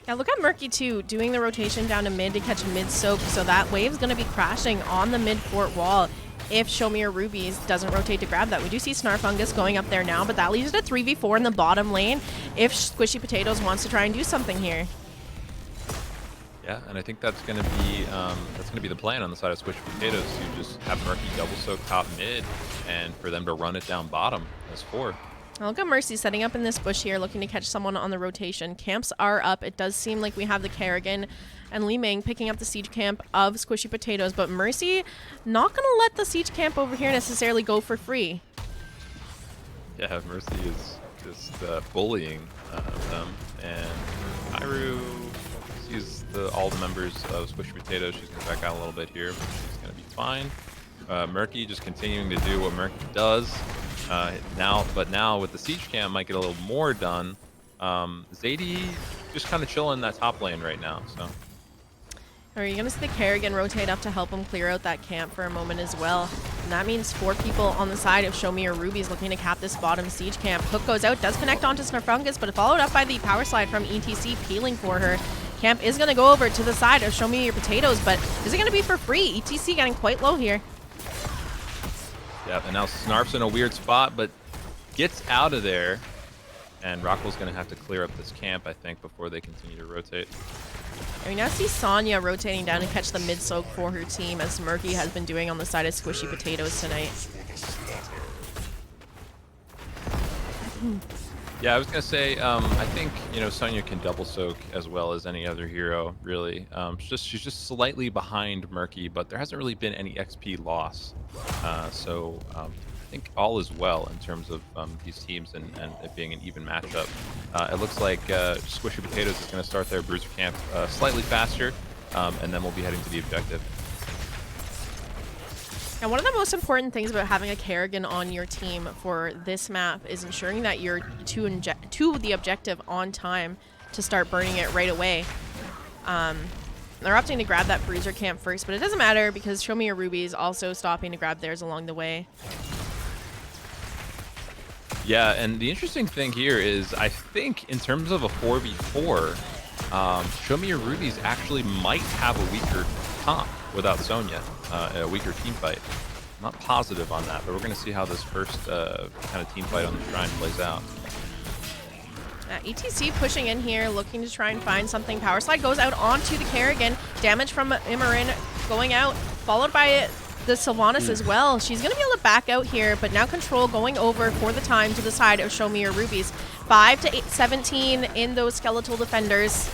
Yeah, look at Murky too, doing the rotation down to mid to catch a mid Soak, so that wave's going to be crashing on the mid fort wall if Show Me Your Rubies doesn't rotate to grab that. We do see Snarfungus going up there now, but that leaves it at 3v4 in the bottom lane if Squishy Potatoes wants to try and do something here.
Yeah, and I think that's gonna be the plan on the side of Squishy Potatoes to just have Murky double soak top mid, and for them to run it down bottom as 4.
Now look at Mercy setting up in this bush here, looking to catch someone on the rotation. Camps are up. It does seem like we have the Carrigan and Li Ming picking up the siege camp of Squishy Potatoes, but Mercy not going to let the siege camp over here necessarily go for free.
Yeah, Mercy is just bullying them, and Cairu sees all the members of Squishy Potatoes. She's going to back out a little bit here, but she's going to be fine. Murky just continuing to do what Murky does. Now with the siege camp might get a little more done. Xatiie just kind of chilling in that top lane right now. So,
are you going to see the Carrigan rotate up to help him clear out that camp for a moment as well? And that means 4 people on the side of Show Me Your Rubies looking to cap this bottom siege camp. Hook goes out, does connect onto Snarfungus, but followed up by the power slide from ETC peeling for her. Camp is going to go over to the side of Show Me Your Potatoes, but is it going to be for free? ETC getting quite low here.
Yeah, and now Snarf's in a weird spot, but gets out of there. And Roqwell's going to have to clear up this camp, I think, before they continue to rotate.
And we now see Sonya rotating down to catch the mid-soak for her team, as Murky has been doing on the side of Squishy Potatoes tonight.
Yeah, I was going to say, I think, you know, Sonya can double soak as well as any other hero, really. She's just slightly behind Murky, but there hasn't really been any XP loss. So I think all is well in terms of these teams and it being an even matchup. It looks like Squishy Potatoes is going to start their Bruiser camp slightly faster, and then we'll be heading to the objective.
And one of the most important things about having a CairuCan on your team for this map is ensuring that you're to the objective on time to start burning it right away. They're opting to grab that Bruiser camp first, but it doesn't matter because Show Me Your Rubies also stopping to grab theirs along the way.
Yeah, and the interesting thing here is I think in terms of a 4v4, Show Me Your Rubies actually might have a weaker comp without Sonya, a weaker team fight. I'm not positive on that, but we're going to see how this first kind of team fight on the Shrine plays out.
ETC pushing in here, looking to try and find something. Power Slide goes out onto the CairuCan. Damage from Imoryn going out, followed by the Sylvanas as well. She's going to be able to back out here, but now Control going over for the time to the side of Show Me Your Rubies. 5 to 17 in those skeletal defenders.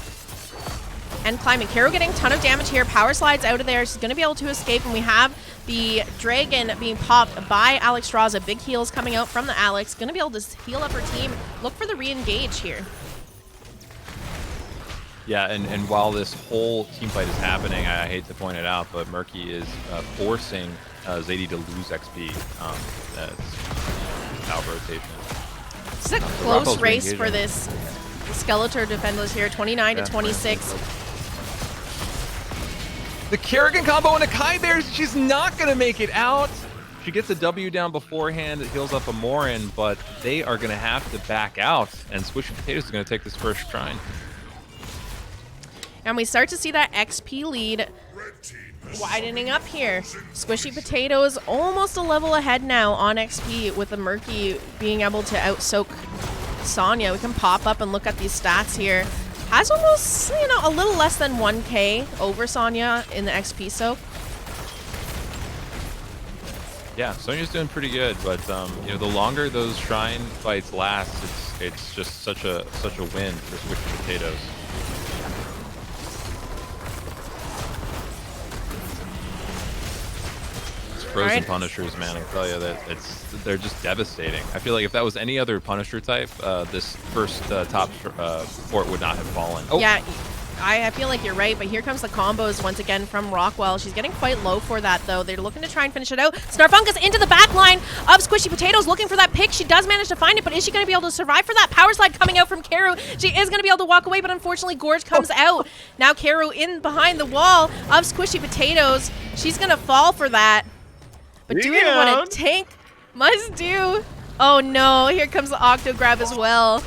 And climbing. Cairu getting a ton of damage here. Power Slides out of there. She's going to be able to escape, and we have the Dragon being popped by Alexstrasza. Big heals coming out from the Alex. Going to be able to heal up her team. Look for the re-engage here.
Yeah, and while this whole team fight is happening, I hate to point it out, but Murky is forcing Xatiie to lose XP. That's out rotation.
It's a close race for this Skeletor defenders here. 29 to 26.
The CairuCan combo and a Kiyeberries, she's not going to make it out. She gets a W down beforehand. It heals up Imoryn, but they are going to have to back out, and Squishy Potatoes is going to take this first shrine.
And we start to see that XP lead widening up here. Squishy Potatoes almost a level ahead now on XP, with the Murky being able to out-soak Sonya. We can pop up and look at these stats here. Has almost, you know, a little less than 1k over Sonya in the XP soak.
Yeah, Sonya's doing pretty good, but you know, the longer those shrine fights last, it's just such a win for Squishy Potatoes. Frozen Punishers, man, I tell you that they're just devastating. I feel like if that was any other Punisher type, this first top fort would not have fallen. Oh.
Yeah, I feel like you're right, but here comes the combos once again from Roqwell. She's getting quite low for that, though. They're looking to try and finish it out. Snarfungus into the back line of Squishy Potatoes, looking for that pick. She does manage to find it, but is she going to be able to survive for that? Power Slide coming out from Cairu. She is going to be able to walk away, but unfortunately Gorge comes out. Now Cairu in behind the wall of Squishy Potatoes. She's going to fall for that. But doing what a tank must do. Oh no, here comes the Octo Grab as well.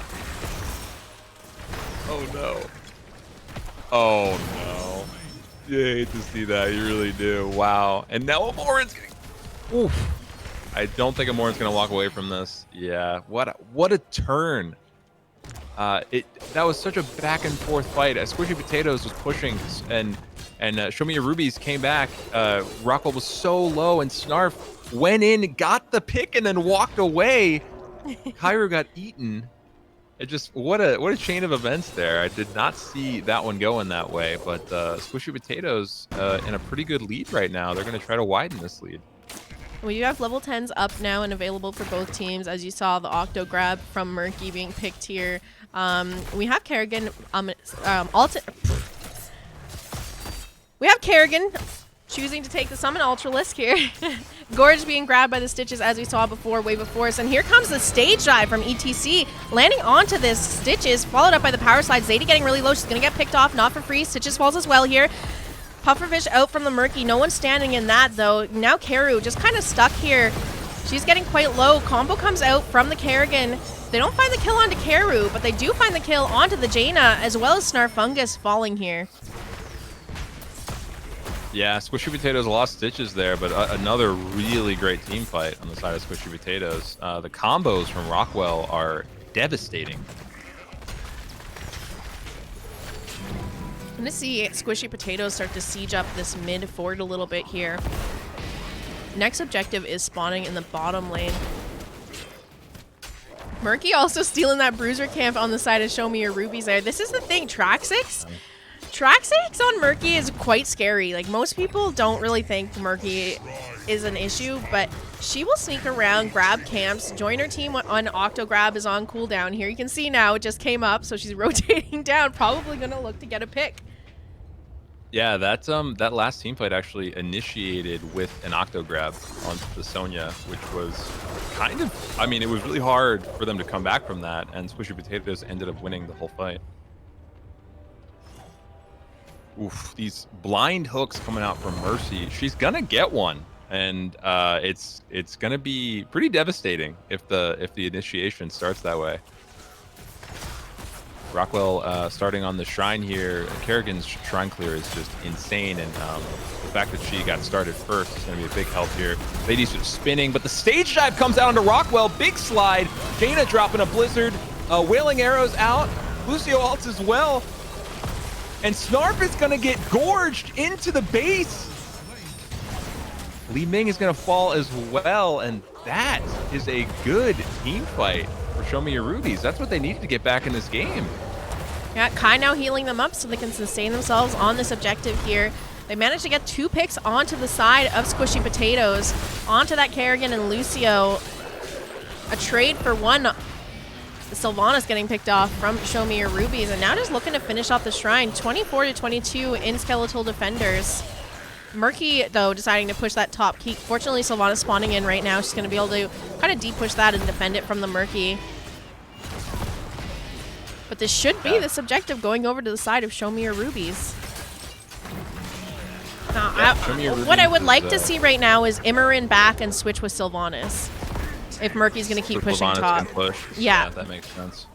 Oh no. Oh no. You hate to see that, you really do. Wow. And now Imoryn's getting... Oof. I don't think Imoryn's going to walk away from this. Yeah, what a turn. That was such a back and forth fight. As Squishy Potatoes was pushing and Show Me Your Rubies came back. Roqwell was so low, and Snarf went in, got the pick, and then walked away. Cairu got eaten. It just what a chain of events there. I did not see that one going that way, but Squishy Potatoes in a pretty good lead right now. They're going to try to widen this lead.
We do have level 10s up now and available for both teams. As you saw, the Octo Grab from Murky being picked here. We have CairuCan we have CairuCan choosing to take the Summon Ultralisk here. Gorge being grabbed by the Stitches as we saw before, Wave of Force. And here comes the stage dive from ETC, landing onto this Stitches, followed up by the Power Slide. Xatiie getting really low. She's going to get picked off, not for free. Stitches falls as well here. Pufferfish out from the Murky. No one standing in that, though. Now Cairu just kind of stuck here. She's getting quite low. Combo comes out from the CairuCan. They don't find the kill onto Cairu, but they do find the kill onto the Jaina, as well as Snarfungus falling here.
Yeah, Squishy Potatoes lost Stitches there, but another really great team fight on the side of Squishy Potatoes. The combos from Roqwell are devastating.
I'm going to see Squishy Potatoes start to siege up this mid fort a little bit here. Next objective is spawning in the bottom lane. Murky also stealing that bruiser camp on the side of Show Me Your Rubies there. This is the thing, Traxex on Murky is quite scary. Like, most people don't really think Murky is an issue, but she will sneak around, grab camps, join her team on Octograb is on cooldown here. You can see now it just came up, so she's rotating down, probably going to look to get a pick.
Yeah, that last team fight actually initiated with an Octograb onto the Sonya, which was kind of, I mean, it was really hard for them to come back from that, and Squishy Potatoes ended up winning the whole fight. Oof, these blind hooks coming out from Mercy. She's gonna get one, and it's gonna be pretty devastating if the initiation starts that way. Roqwell starting on the shrine here. Kerrigan's shrine clear is just insane, and the fact that she got started first is going to be a big help here. Lady's just spinning, but the stage dive comes out onto Roqwell. Big slide. Jaina dropping a blizzard. Wailing arrows out. Lucio ults as well. And Snarf is going to get gorged into the base. Li Ming is going to fall as well, and that is a good team fight for Show Me Your Rubies. That's what they needed to get back in this game.
Yeah, Kai now healing them up so they can sustain themselves on this objective here. They managed to get 2 picks onto the side of Squishy Potatoes, onto that Kerrigan and Lucio. A trade for one. Sylvanas getting picked off from Show Me Your Rubies, and now just looking to finish off the shrine. 24-22 in Skeletal Defenders. Murky, though, deciding to push that top keep. Fortunately, Sylvanas spawning in right now. She's going to be able to kind of deep push that and defend it from the Murky. But this should be this objective going over to the side of Show Me Your Rubies. Now, what I would like to see right now is Imoryn back and switch with Sylvanas. If Murky's going to keep pushing
Sylvanas
top.
can push. Yeah, that makes sense.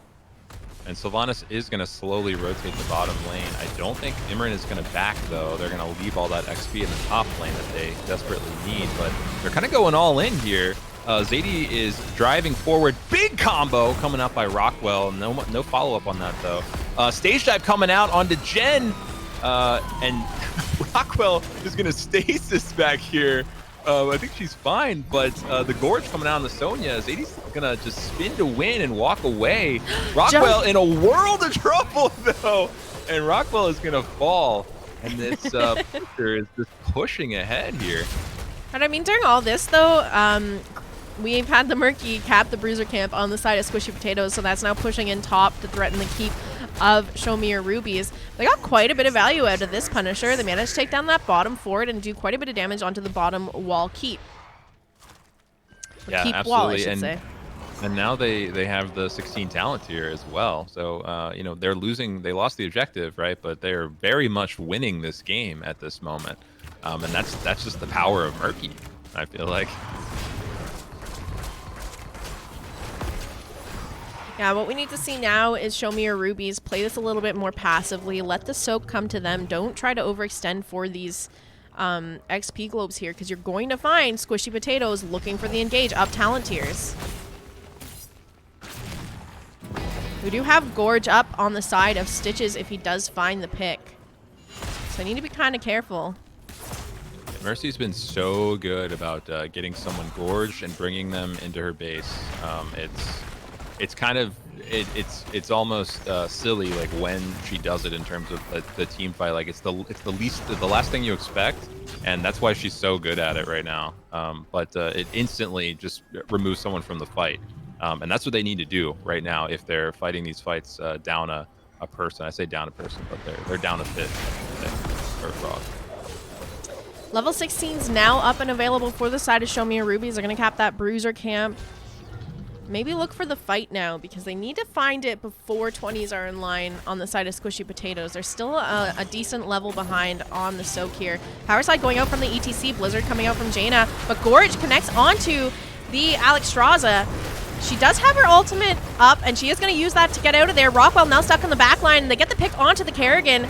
And Sylvanas is going to slowly rotate the bottom lane. I don't think Imoryn is going to back, though. They're going to leave all that XP in the top lane that they desperately need. But they're kind of going all in here. Xatiie is driving forward. Big combo coming out by Roqwell. No follow-up on that, though. Stage dive coming out onto Jen. And Roqwell is going to stasis back here. I think she's fine, but the Gorge coming out on the Sonya, Xatie's gonna just spin to win and walk away. Roqwell in a world of trouble, though, and Roqwell is gonna fall. And this Pusher is just pushing ahead here.
And I mean, during all this, though, we've had the Murky cap the Bruiser camp on the side of Squishy Potatoes, so that's now pushing in top to threaten the keep of Show Me Your Rubies. They got quite a bit of value out of this Punisher. They managed to take down that bottom fort and do quite a bit of damage onto the bottom wall keep.
Yeah,
keep
absolutely.
Wall, I should say.
And now they have the 16 talent tier as well. So, you know, they're losing. They lost the objective, right? But they're very much winning this game at this moment. And that's just the power of Murky, I feel like.
Yeah, what we need to see now is Show Me Your Rubies play this a little bit more passively. Let the soak come to them. Don't try to overextend for these XP globes here, because you're going to find Squishy Potatoes looking for the engage up talent tiers. We do have Gorge up on the side of Stitches if he does find the pick. So I need to be kind of careful.
Mercy's been so good about getting someone gorged and bringing them into her base. It's kind of it's almost silly, like, when she does it in terms of the team fight. Like, it's the last thing you expect, and that's why she's so good at it right now. But it instantly just removes someone from the fight, and that's what they need to do right now if they're fighting these fights down a person. I say down a person, but they're down a fish or a frog.
Level 16's now up and available for the side of Show Me Your Rubies. They're going to cap that Bruiser camp. Maybe look for the fight now, because they need to find it before 20s are in line on the side of Squishy Potatoes. They're still a decent level behind on the soak here. Power slide going out from the ETC. Blizzard coming out from Jaina. But Gorge connects onto the Alexstrasza. She does have her ultimate up, and she is going to use that to get out of there. Roqwell now stuck in the back line, and they get the pick onto the Kerrigan.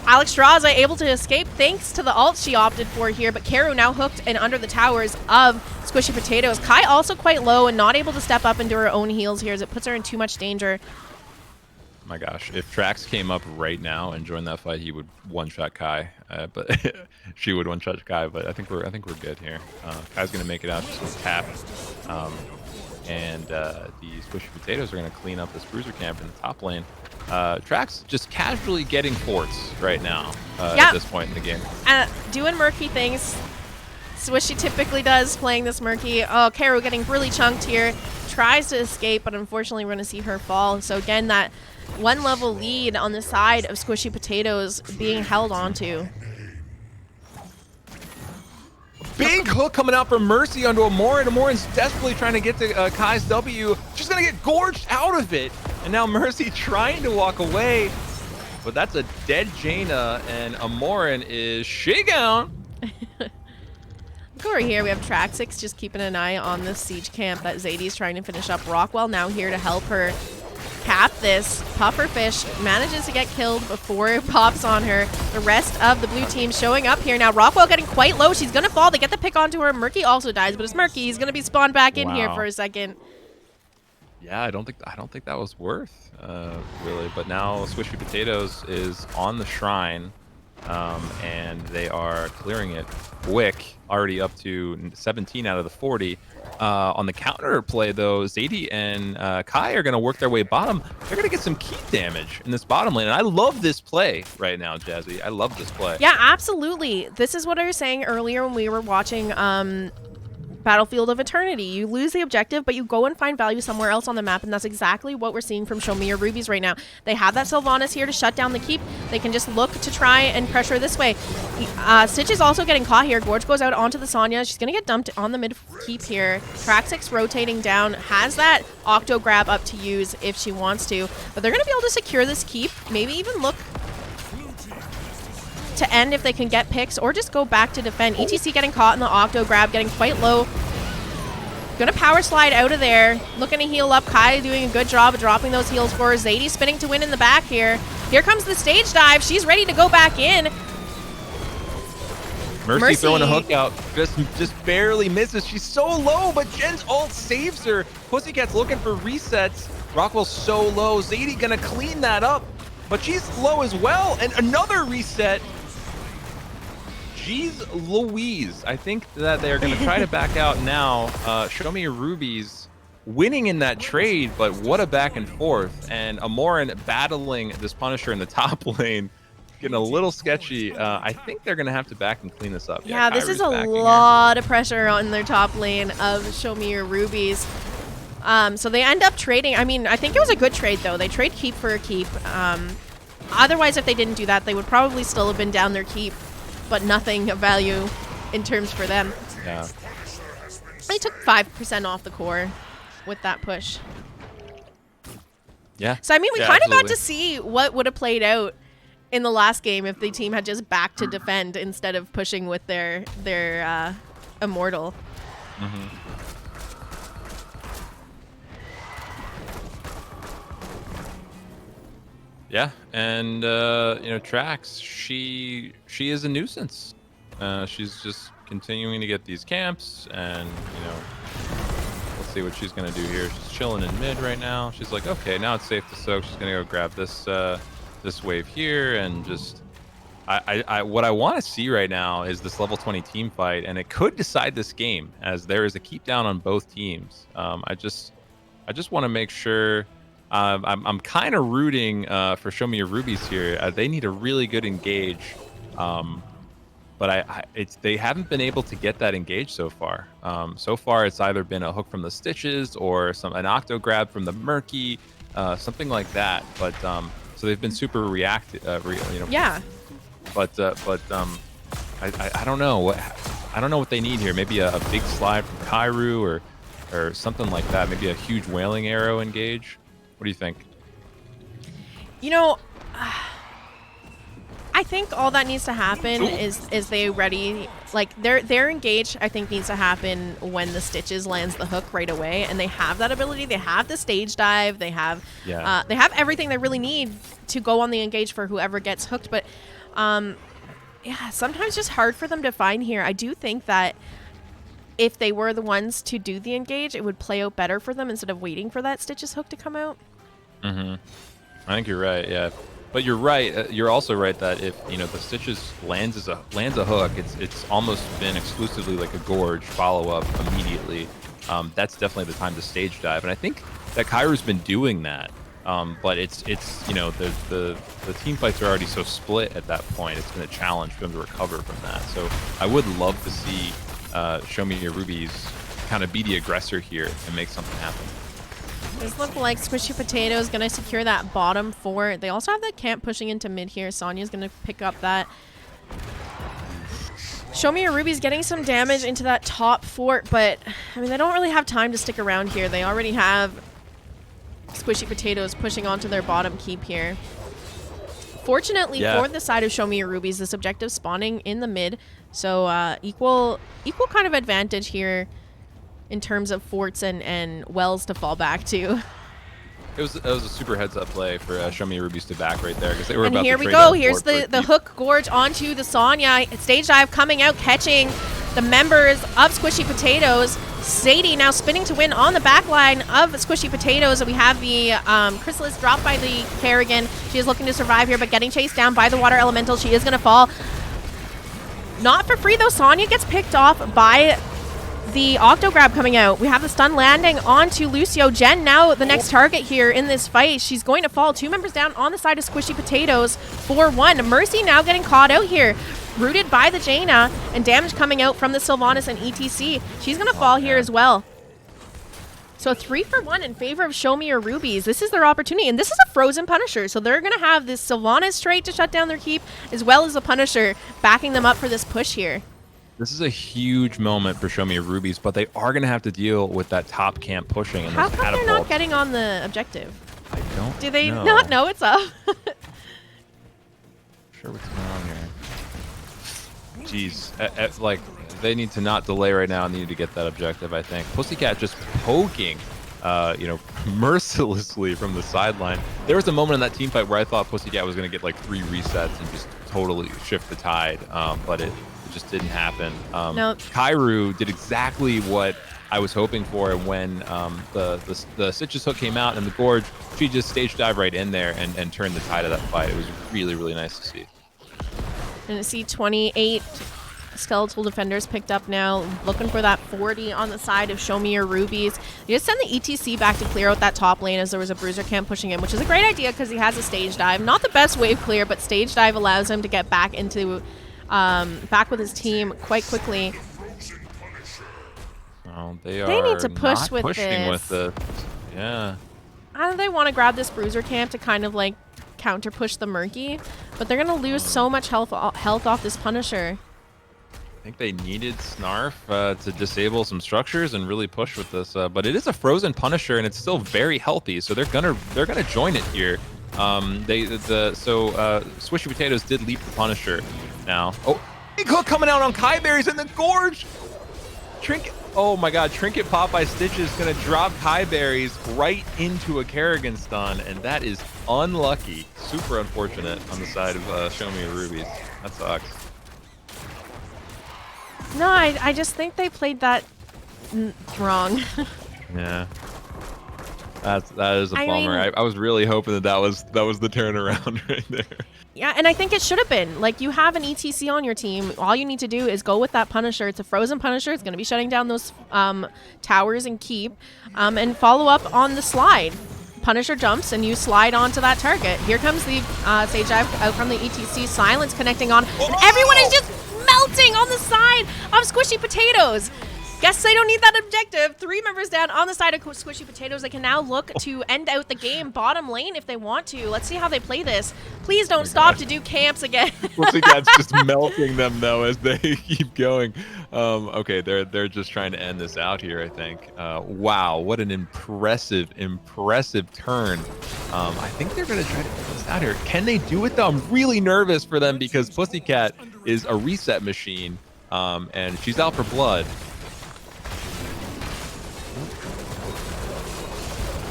Alexstrasza able to escape thanks to the ult she opted for here, but Cairo now hooked and under the towers of Squishy Potatoes. Kai also quite low and not able to step up into her own heals here as it puts her in too much danger.
Oh my gosh, if Trax came up right now and joined that fight, he would one-shot Kai, but she would one-shot Kai. But I think we're good here. Kai's gonna make it out just with tap, and the Squishy Potatoes are gonna clean up this bruiser camp in the top lane. Trax just casually getting forts right now at this point in the game.
Doing murky things. Swishy typically does, playing this murky. Oh, Cairo getting really chunked here. Tries to escape, but unfortunately we're going to see her fall. So again, that one level lead on the side of Squishy Potatoes being held onto.
Big hook coming out from Mercy onto Imoryn. Imoryn's desperately trying to get to Kai's W. She's going to get gorged out of it. And now Mercy trying to walk away. But that's a dead Jaina, and Imoryn is shakedown.
Look over here, we have Traxex just keeping an eye on this siege camp that Xatie's trying to finish up. Roqwell now here to help her cap this. Pufferfish manages to get killed before it pops on her. The rest of the blue team showing up here now. Roqwell getting quite low. She's going to fall. They get the pick onto her. Murky also dies, but it's Murky. He's going to be spawned back in here for a second.
Yeah, I don't think that was worth really. But now Squishy Potatoes is on the shrine, and they are clearing it quick. Already up to 17 out of the 40. On the counter play though, Xatiie and Kai are going to work their way bottom. They're going to get some keep damage in this bottom lane, and I love this play right now, Jazzy. I love this play.
Yeah, absolutely. This is what I was saying earlier when we were watching Battlefield of Eternity. You lose the objective, but you go and find value somewhere else on the map, and that's exactly what we're seeing from Show Me Your Rubies right now. They have that Sylvanas here to shut down the keep. They can just look to try and pressure this way. Stitch is also getting caught here. Gorge goes out onto the Sonya. She's going to get dumped on the mid keep here. Traxex rotating down, has that Octo grab up to use if she wants to, but they're going to be able to secure this keep, maybe even look to end if they can get picks, or just go back to defend. ETC getting caught in the Octo grab, getting quite low. Gonna power slide out of there. Looking to heal up. Kai doing a good job of dropping those heals for her. Xatiie spinning to win in the back here. Here comes the stage dive. She's ready to go back in.
Mercy throwing a hook out. Just barely misses. She's so low, but Jen's ult saves her. Pussycat's looking for resets. Roqwell's so low. Xatiie gonna clean that up, but she's low as well. And another reset. Jeez Louise. I think that they're going to try to back out now. Show Me Your Rubies winning in that trade, but what a back and forth. And Imoryn battling this Punisher in the top lane, getting a little sketchy. I think they're going to have to back and clean this up.
Yeah, this is a lot of pressure on their top lane of Show Me Your Rubies. So they end up trading. I mean, I think it was a good trade, though. They trade keep for a keep. Otherwise, if they didn't do that, they would probably still have been down their keep, but nothing of value in terms for them.
Yeah.
They took 5% off the core with that push.
Yeah.
So, I mean, we kind of
absolutely
got to see what would have played out in the last game if the team had just backed to defend instead of pushing with their Immortal.
Mm-hmm. Yeah, and you know, Trax, she is a nuisance. She's just continuing to get these camps, and you know, let's see what she's gonna do here. She's chilling in mid right now. She's like, okay, now it's safe to soak. She's gonna go grab this this wave here, and just what I want to see right now is this level 20 team fight, and it could decide this game, as there is a keep down on both teams. I just want to make sure. I'm kind of rooting for Show Me Your Rubies here. They need a really good engage, but they haven't been able to get that engage so far. So far, it's either been a hook from the Stitches or an Octo grab from the Murky, something like that. But so they've been super reactive, you know.
Yeah.
But I don't know I don't know what they need here. Maybe a big slide from Cairu or something like that. Maybe a huge wailing arrow engage. What do you think?
You know, I think all that needs to happen is they ready, like their engage, I think needs to happen when the Stitches lands the hook right away, and they have that ability. They have the stage dive. They have everything they really need to go on the engage for whoever gets hooked. But yeah, sometimes just hard for them to find here. I do think that if they were the ones to do the engage, it would play out better for them instead of waiting for that Stitches hook to come out.
I think you're right. Yeah. But you're right. You're also right that if the Stitches lands a hook, it's almost been exclusively like a gorge follow up immediately. That's definitely the time to stage dive, and I think that Cairu's been doing that. But it's the team fights are already so split at that point. It's been a challenge for them to recover from that. So I would love to see Show Me Your Rubies kind of be the aggressor here and make something happen.
This look like Squishy Potato is going to secure that bottom fort. They also have that camp pushing into mid here. Sonya's going to pick up that. Show Me Your Rubies getting some damage into that top fort, but I mean, they don't really have time to stick around here. They already have Squishy Potatoes pushing onto their bottom keep here. Fortunately for the side of Show Me Your Rubies, this objective spawning in the mid, so equal kind of advantage here in terms of forts and wells to fall back to. It
was a super heads up play for Show Me Your Rubies to back right there because they were about to
here
trade
we go.
that
Here's
fort
the hook gorge onto the Sonya. Stage dive coming out, catching the members of Squishy Potatoes. Xatiie now spinning to win on the back line of Squishy Potatoes. We have the Chrysalis dropped by the Kerrigan. She is looking to survive here, but getting chased down by the Water Elemental. She is going to fall. Not for free, though. Sonya gets picked off by the Octo Grab coming out. We have the stun landing onto Lucio. Jen now the next target here in this fight. She's going to fall. 2 members down on the side of Squishy Potatoes. 4-1. Mercy now getting caught out here. Rooted by the Jaina, and damage coming out from the Sylvanas and ETC. She's going to fall here as well. So 3-for-1 in favor of Show Me Your Rubies. This is their opportunity, and this is a frozen Punisher. So they're going to have this Sylvanas trait to shut down their keep, as well as the Punisher backing them up for this push here.
This is a huge moment for Show Me Your Rubies, but they are going to have to deal with that top camp pushing. And
how come they're not getting on the objective?
I don't
Do they not know it's up?
Sure what's going on here. Jeez, like they need to not delay right now and need to get that objective, I think. Pussycat just poking, mercilessly from the sideline. There was a moment in that team fight where I thought Pussycat was going to get like 3 resets and just totally shift the tide, but it just didn't happen.
No.
Cairu did exactly what I was hoping for, and when the Stitches hook came out in the gorge, she just stage dive right in there and turned the tide of that fight. It was really, really nice to see.
And see 28 skeletal defenders picked up now, looking for that 40 on the side of Show Me Your Rubies. You just send the ETC back to clear out that top lane as there was a bruiser camp pushing in, which is a great idea because he has a stage dive. Not the best wave clear, but stage dive allows him to get back into back with his team quite quickly.
Oh, they
need to push
not
with
pushing
this.
with the, yeah.
I don't know, they want to grab this bruiser camp to kind of like counter push the Murky, but they're going to lose so much health off this Punisher.
I think they needed Snarf to disable some structures and really push with this, but it is a frozen Punisher and it's still very healthy, so they're gonna join it here. Squishy Potatoes did leap the Punisher now. Oh, big hook coming out on Kiyeberries in the gorge. Trinket. Oh my God, Trinket pop by Stitches gonna drop Kiyeberries right into a Kerrigan stun, and that is unlucky. Super unfortunate on the side of Show Me Your Rubies. That sucks.
No, I just think they played that wrong.
Yeah. That is a bummer.
mean,
I was really hoping that was the turnaround right there.
Yeah, and I think it should have been. Like, you have an ETC on your team. All you need to do is go with that Punisher. It's a frozen Punisher. It's going to be shutting down those towers and keep, and follow up on the slide. Punisher jumps, and you slide onto that target. Here comes the Sage Dive out from the ETC. Silence connecting on. And everyone is just melting on the side of Squishy Potatoes. Guess they don't need that objective. 3 members down on the side of Squishy Potatoes. They can now look to end out the game bottom lane if they want to. Let's see how they play this. Please don't stop to do camps again.
Pussycat's just melting them though as they keep going. Okay, they're just trying to end this out here, I think. Wow, what an impressive turn. I think they're gonna try to end this out here. Can they do it though? I'm really nervous for them because Pussycat is a reset machine, and she's out for blood.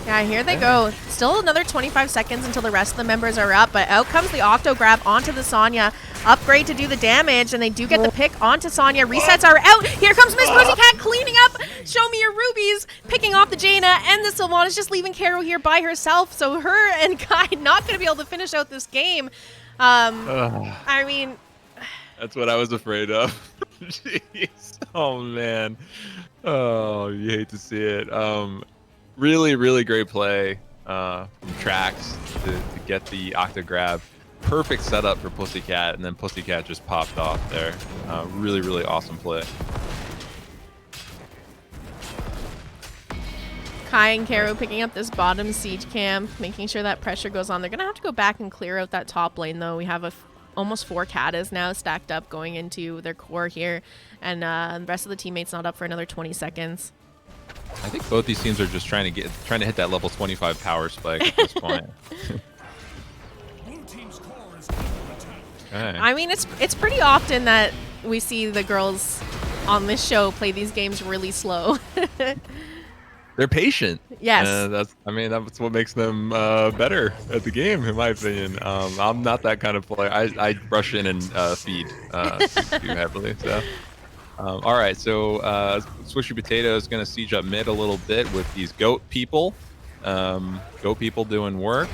Yeah, here they go. Still another 25 seconds until the rest of the members are up, but out comes the Octo Grab onto the Sonya. Upgrade to do the damage, and they do get the pick onto Sonya. Resets are out. Here comes Miss Pussycat cleaning up. Show me your Rubies, picking off the Jaina, and the Sylvanas just leaving Cairu here by herself. So her and Kai not going to be able to finish out this game. I mean...
That's what I was afraid of. Jeez. Oh, man. Oh, you hate to see it. Really great play from Trax to get the Octo Grab. Perfect setup for Pussycat, and then Pussycat just popped off there. Really awesome play.
Kai and Cairu picking up this bottom siege camp, making sure that pressure goes on. They're going to have to go back and clear out that top lane, though. We have almost 4 katas now stacked up going into their core here, and the rest of the teammates not up for another 20 seconds.
I think both these teams are just trying to hit that level 25 power spike at this point. Okay.
I mean, it's pretty often that we see the girls on this show play these games really slow.
They're patient.
Yes.
That's what makes them better at the game, in my opinion. I'm not that kind of player. I rush in and feed too heavily. So. All right, so Squishy Potato is going to siege up mid a little bit with these goat people. Goat people doing work.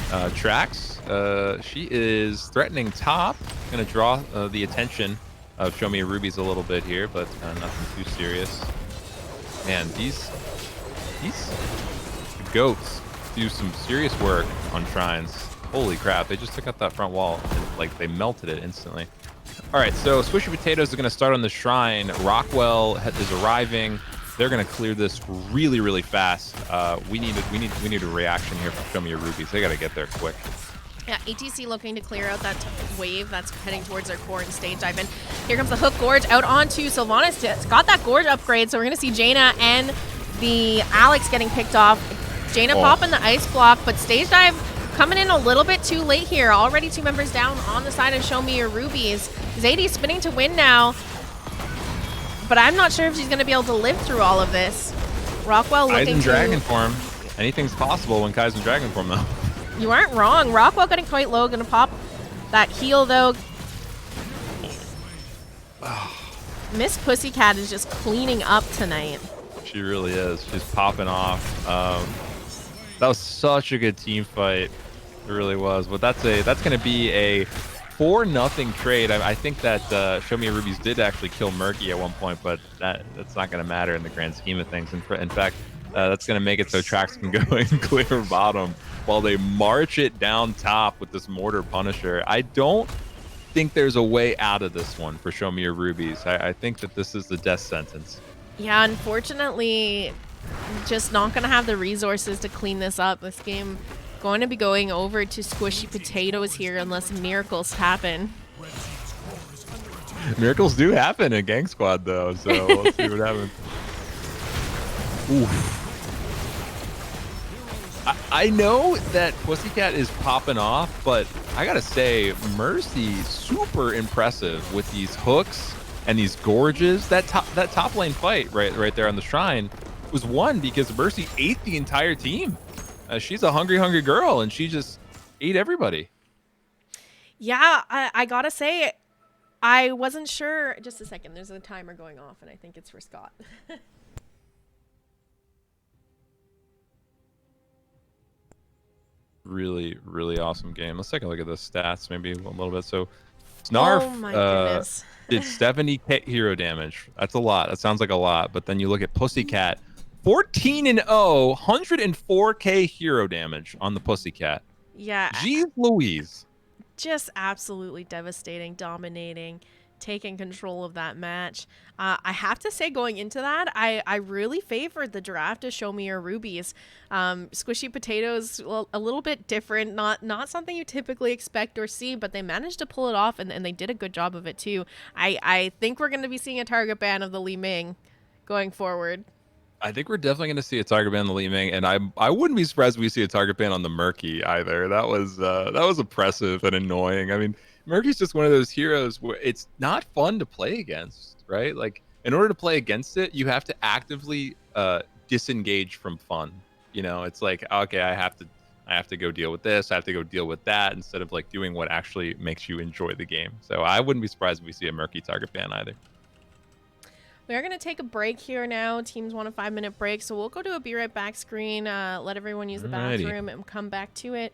Trax, she is threatening top. Going to draw the attention of Show Me Your Rubies a little bit here, but nothing too serious. Man, these goats do some serious work on shrines. Holy crap, they just took out that front wall and like they melted it instantly. All right, so Squishy Potatoes are going to start on the shrine. Roqwell is arriving. They're going to clear this really fast. We need a reaction here from Show Me Your Rubies. They got to get there quick.
Yeah, ATC looking to clear out that wave that's heading towards their core and stage dive in. Here comes the Hook Gorge out onto Sylvanas. It's got that Gorge upgrade, so we're going to see Jaina and the Alex getting picked off. Jaina popping the ice block, but stage dive coming in a little bit too late here. Already 2 members down on the side of Show Me Your Rubies. Xatiie spinning to win now, but I'm not sure if she's going to be able to live through all of this. Roqwell looking
Kai's in dragon form. Anything's possible when Kai's in dragon form, though.
You aren't wrong. Roqwell getting quite low. Going to pop that heal, though. Miss Pussycat is just cleaning up tonight.
She really is. She's popping off. That was such a good team fight. It really was. But that's going to be a 4-0 trade. I think that Show Me Your Rubies did actually kill Murky at one point, but that's not going to matter in the grand scheme of things. In fact, that's going to make it so Trax can go and clear bottom while they march it down top with this Mortar Punisher. I don't think there's a way out of this one for Show Me Your Rubies. I think that this is the death sentence.
Yeah, unfortunately, just not going to have the resources to clean this up. This game going to be going over to Squishy Potatoes here unless miracles happen.
Miracles do happen in Gank Squad, though, so we'll see what happens. Oof. I know that Pussycat is popping off, but I gotta say, Mercy super impressive with these hooks and these gorges. That top lane fight right there on the shrine was won because Mercy ate the entire team. She's a hungry girl, and she just ate everybody.
Yeah, I gotta say, I wasn't sure. Just a second, there's a timer going off, and I think it's for Scott.
Really awesome game. Let's take a look at the stats maybe a little bit. So Snarf
oh my goodness.
did 70k hero damage. That's a lot. That sounds like a lot. But then you look at Pussycat, 14-0, 104k hero damage on the Pussycat.
Yeah.
Jeez Louise.
Just absolutely devastating, dominating. taking control of that match. I have to say, going into that, I really favored the draft to show me or Rubies. Squishy potatoes, well, a little bit different, not something you typically expect or see, but they managed to pull it off, and they did a good job of it too. I think we're going to be seeing a target ban of the Li Ming going forward.
I think we're definitely going to see a target ban on the Li Ming, and I wouldn't be surprised if we see a target ban on the Murky either. That was oppressive and annoying. I mean, Murky's just one of those heroes where it's not fun to play against, right? Like, in order to play against it, you have to actively disengage from fun. You know, it's like, okay, I have to go deal with this, I have to go deal with that, instead of like doing what actually makes you enjoy the game. So I wouldn't be surprised if we see a Murky target ban either.
We are going to take a break here now. Teams want a 5-minute break, so we'll go to a be right back screen, let everyone use the bathroom, and come back to it.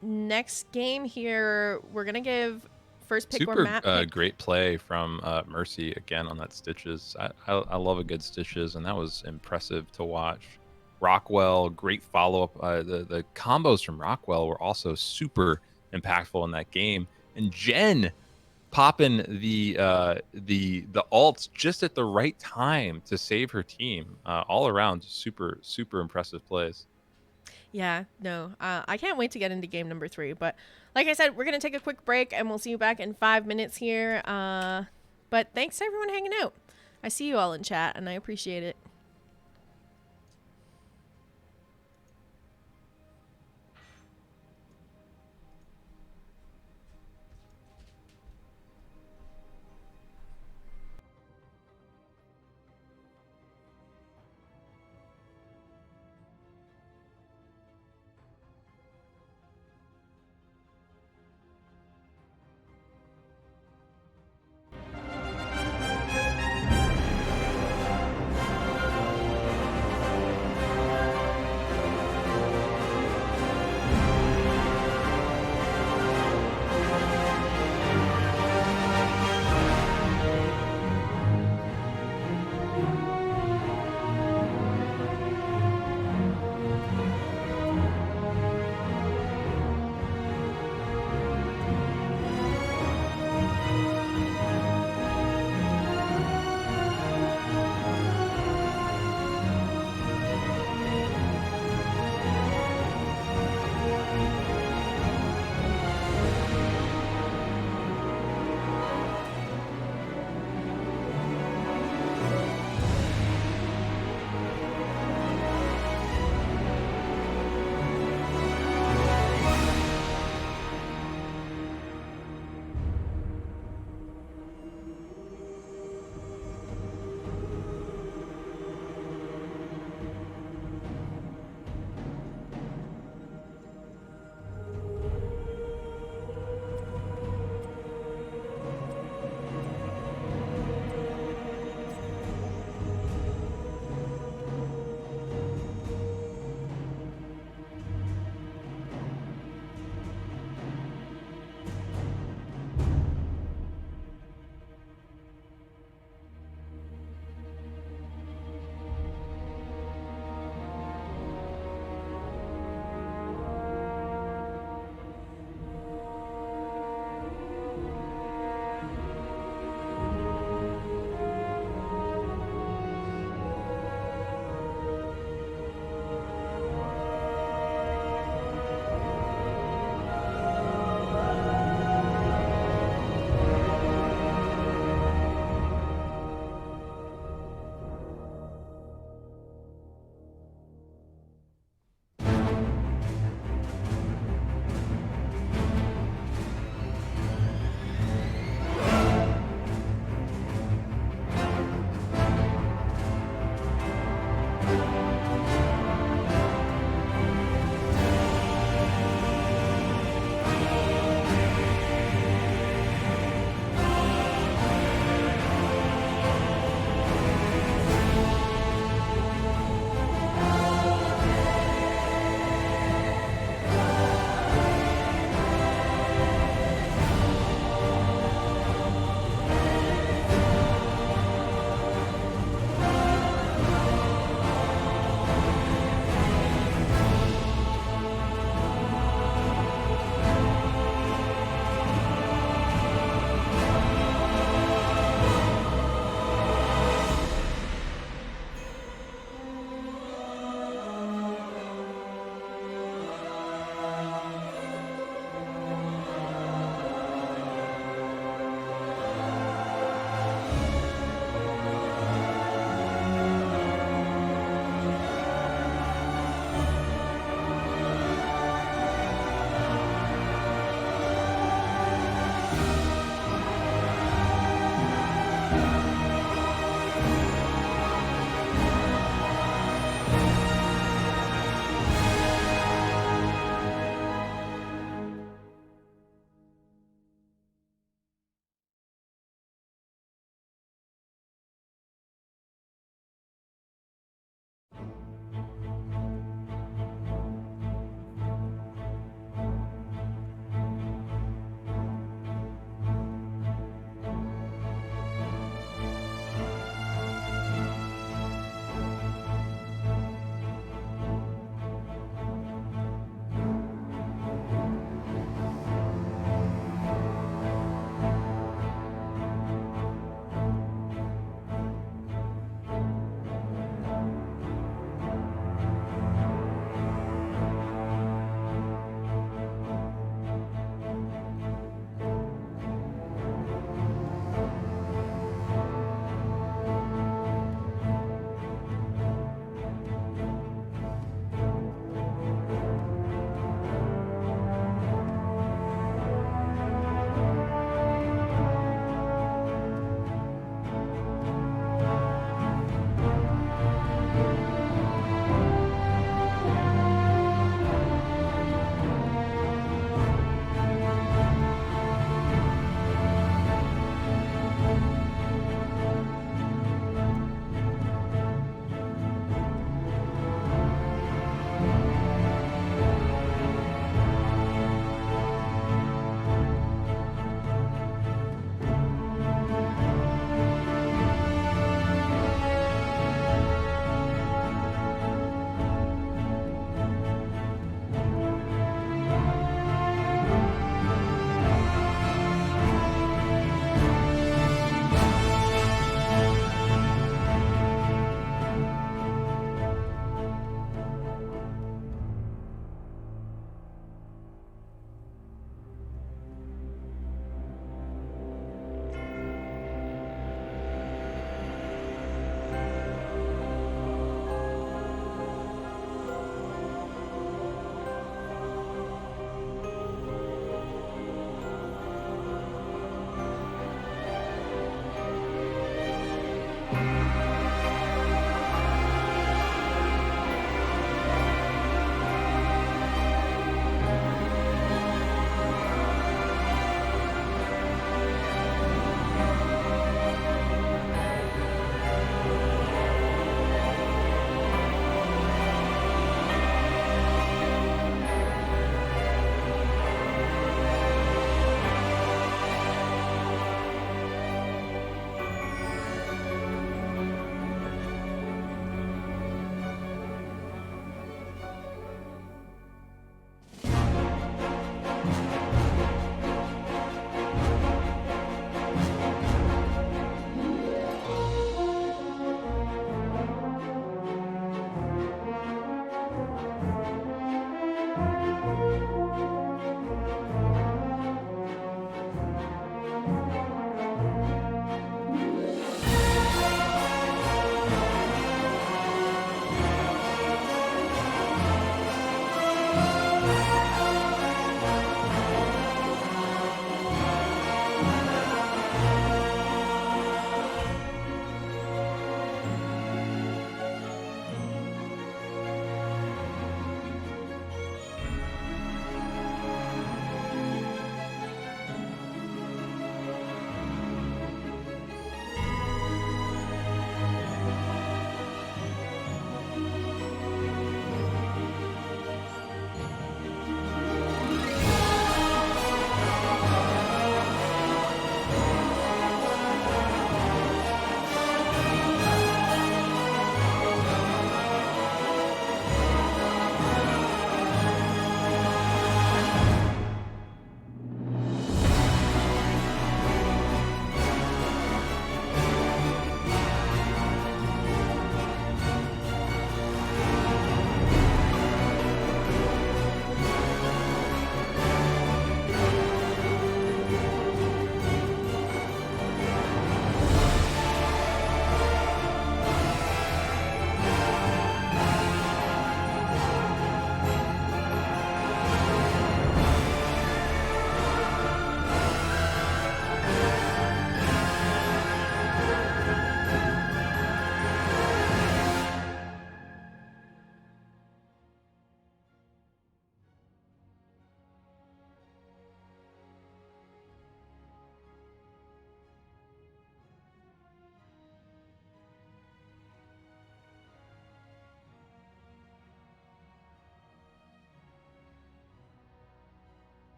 Next game here, we're going to give first pick or map pick.
Great play from Mercy again on that Stitches. I love a good Stitches, and that was impressive to watch. Roqwell, great follow-up. The combos from Roqwell were also super impactful in that game. And Jen popping the ults just at the right time to save her team. All around, super impressive plays.
Yeah, no, I can't wait to get into game number 3. But like I said, we're gonna take a quick break, and we'll see you back in 5 minutes here. But thanks to everyone hanging out. I see you all in chat, and I appreciate it.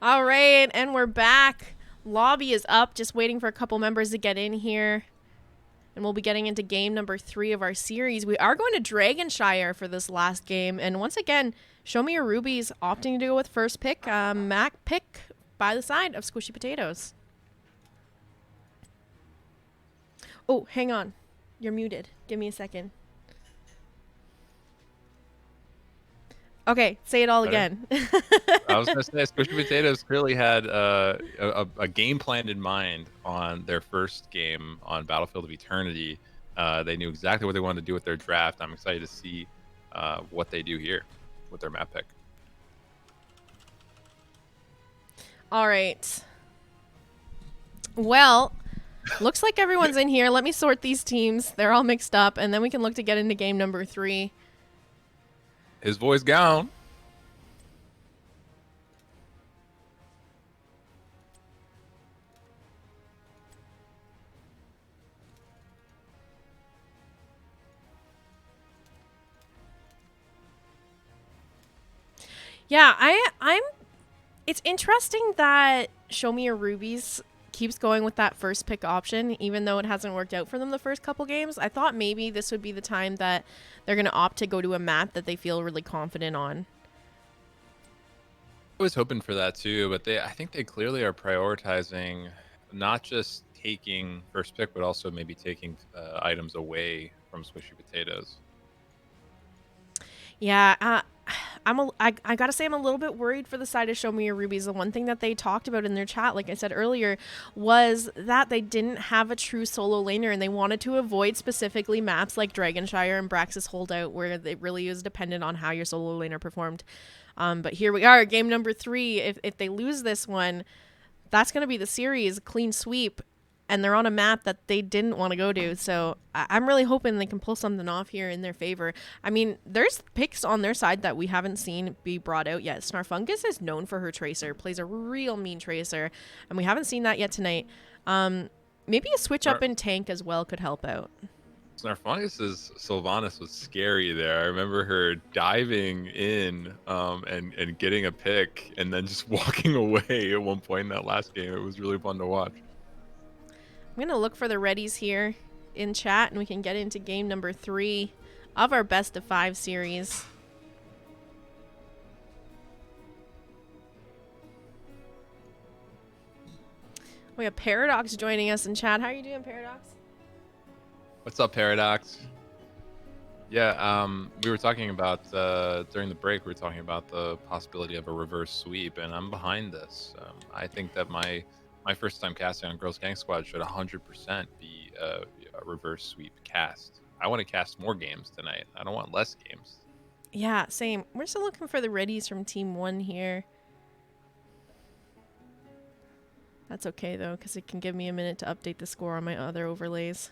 All right, and we're back. Lobby is up, just waiting for a couple members to get in here. And we'll be getting into game number 3 of our series. We are going to Dragonshire for this last game. And once again, Show Me Your Rubies opting to go with first pick. Mac pick by the side of Squishy Potatoes. Oh, hang on. You're muted. Give me a second. Okay, say it all again.
I was going to say, Squishy Potatoes clearly had a game plan in mind on their first game on Battlefield of Eternity. They knew exactly what they wanted to do with their draft. I'm excited to see what they do here with their map pick.
All right. Well, looks like everyone's in here. Let me sort these teams. They're all mixed up, and then we can look to get into game number 3.
His voice gone.
Yeah, I'm it's interesting that Show Me Your Rubies keeps going with that first pick option, even though it hasn't worked out for them the first couple games. I thought maybe this would be the time that they're going to opt to go to a map that they feel really confident on.
I was hoping for that too, but I think they clearly are prioritizing not just taking first pick, but also maybe taking items away from Squishy Potatoes.
Yeah, I gotta say I'm a little bit worried for the side of Show Me Your Rubies. The one thing that they talked about in their chat, like I said earlier, was that they didn't have a true solo laner, and they wanted to avoid specifically maps like Dragonshire and Braxis Holdout, where it really is dependent on how your solo laner performed. But here we are, game number 3. If they lose this one, that's gonna be the series clean sweep, and they're on a map that they didn't want to go to. So I'm really hoping they can pull something off here in their favor. I mean, there's picks on their side that we haven't seen be brought out yet. Snarfungus is known for her Tracer, plays a real mean Tracer, and we haven't seen that yet tonight. Maybe a switch up in tank as well could help out.
Snarfungus's Sylvanas was scary there. I remember her diving in and getting a pick and then just walking away at one point in that last game. It was really fun to watch.
I'm going to look for the readies here in chat, and we can get into game number 3 of our best of 5 series. We have Paradox joining us in chat. How are you doing, Paradox?
What's up, Paradox? Yeah, we were talking about, during the break, we were talking about the possibility of a reverse sweep, and I'm behind this. I think that my first time casting on Girls Gang Squad should 100% be a reverse sweep cast. I want to cast more games tonight. I don't want less games.
Yeah, same. We're still looking for the readies from Team 1 here. That's okay, though, because it can give me a minute to update the score on my other overlays.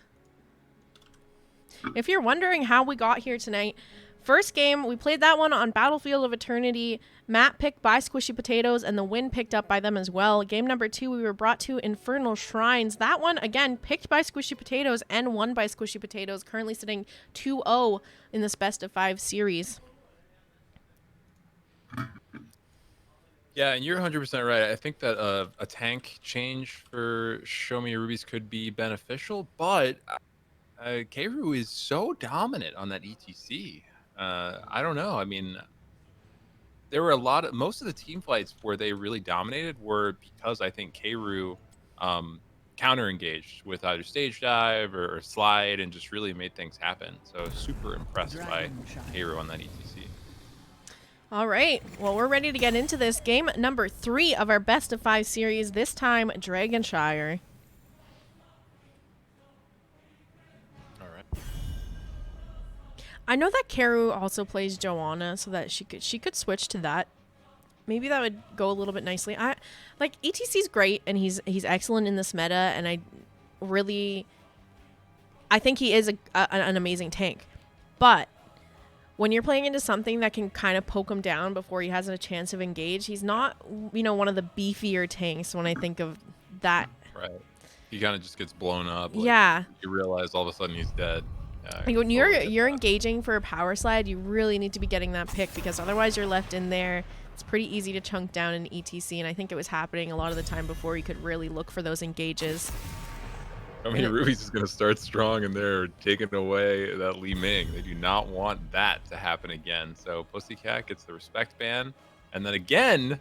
If you're wondering how we got here tonight, first game, we played that one on Battlefield of Eternity. Map picked by Squishy Potatoes, and the win picked up by them as well. Game number 2, we were brought to Infernal Shrines. That one, again, picked by Squishy Potatoes and won by Squishy Potatoes, currently sitting 2-0 in this best of 5 series.
Yeah, and you're 100% right. I think that a tank change for Show Me Your Rubies could be beneficial, but Cairu is so dominant on that ETC. I don't know. I mean, there were most of the team fights where they really dominated were because I think Cairu counter engaged with either stage dive or slide and just really made things happen. So super impressed by Cairu on that ETC.
All right, well, we're ready to get into this. Game number 3 of our best of 5 series, this time Dragonshire.
All right.
I know that Cairu also plays Joanna, so that she could switch to that. Maybe that would go a little bit nicely. ETC's great, and he's excellent in this meta, and I think he is an amazing tank. But when you're playing into something that can kind of poke him down before he has a chance of engage, he's not, one of the beefier tanks when I think of that.
Right. He kind of just gets blown up.
Yeah.
You realize all of a sudden he's dead.
When you're engaging for a power slide, you really need to be getting that pick, because otherwise you're left in there It's pretty easy to chunk down in ETC, and I think it was happening a lot of the time before he could really look for those engages.
I mean, Rubies is going to start strong, and they're taking away that Li Ming. They do not want that to happen again. So Pussycat gets the respect ban. And then again,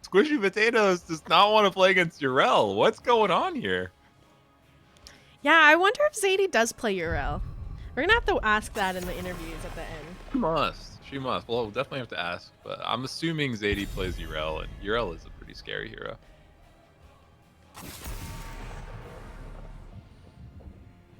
Squishy Potatoes does not want to play against Urel. What's going on here?
Yeah, I wonder if Xatiie does play Urel. We're going to have to ask that in the interviews at the end.
She must. She must. Well, we'll definitely have to ask. But I'm assuming Xatiie plays Urel, and Urel is a pretty scary hero.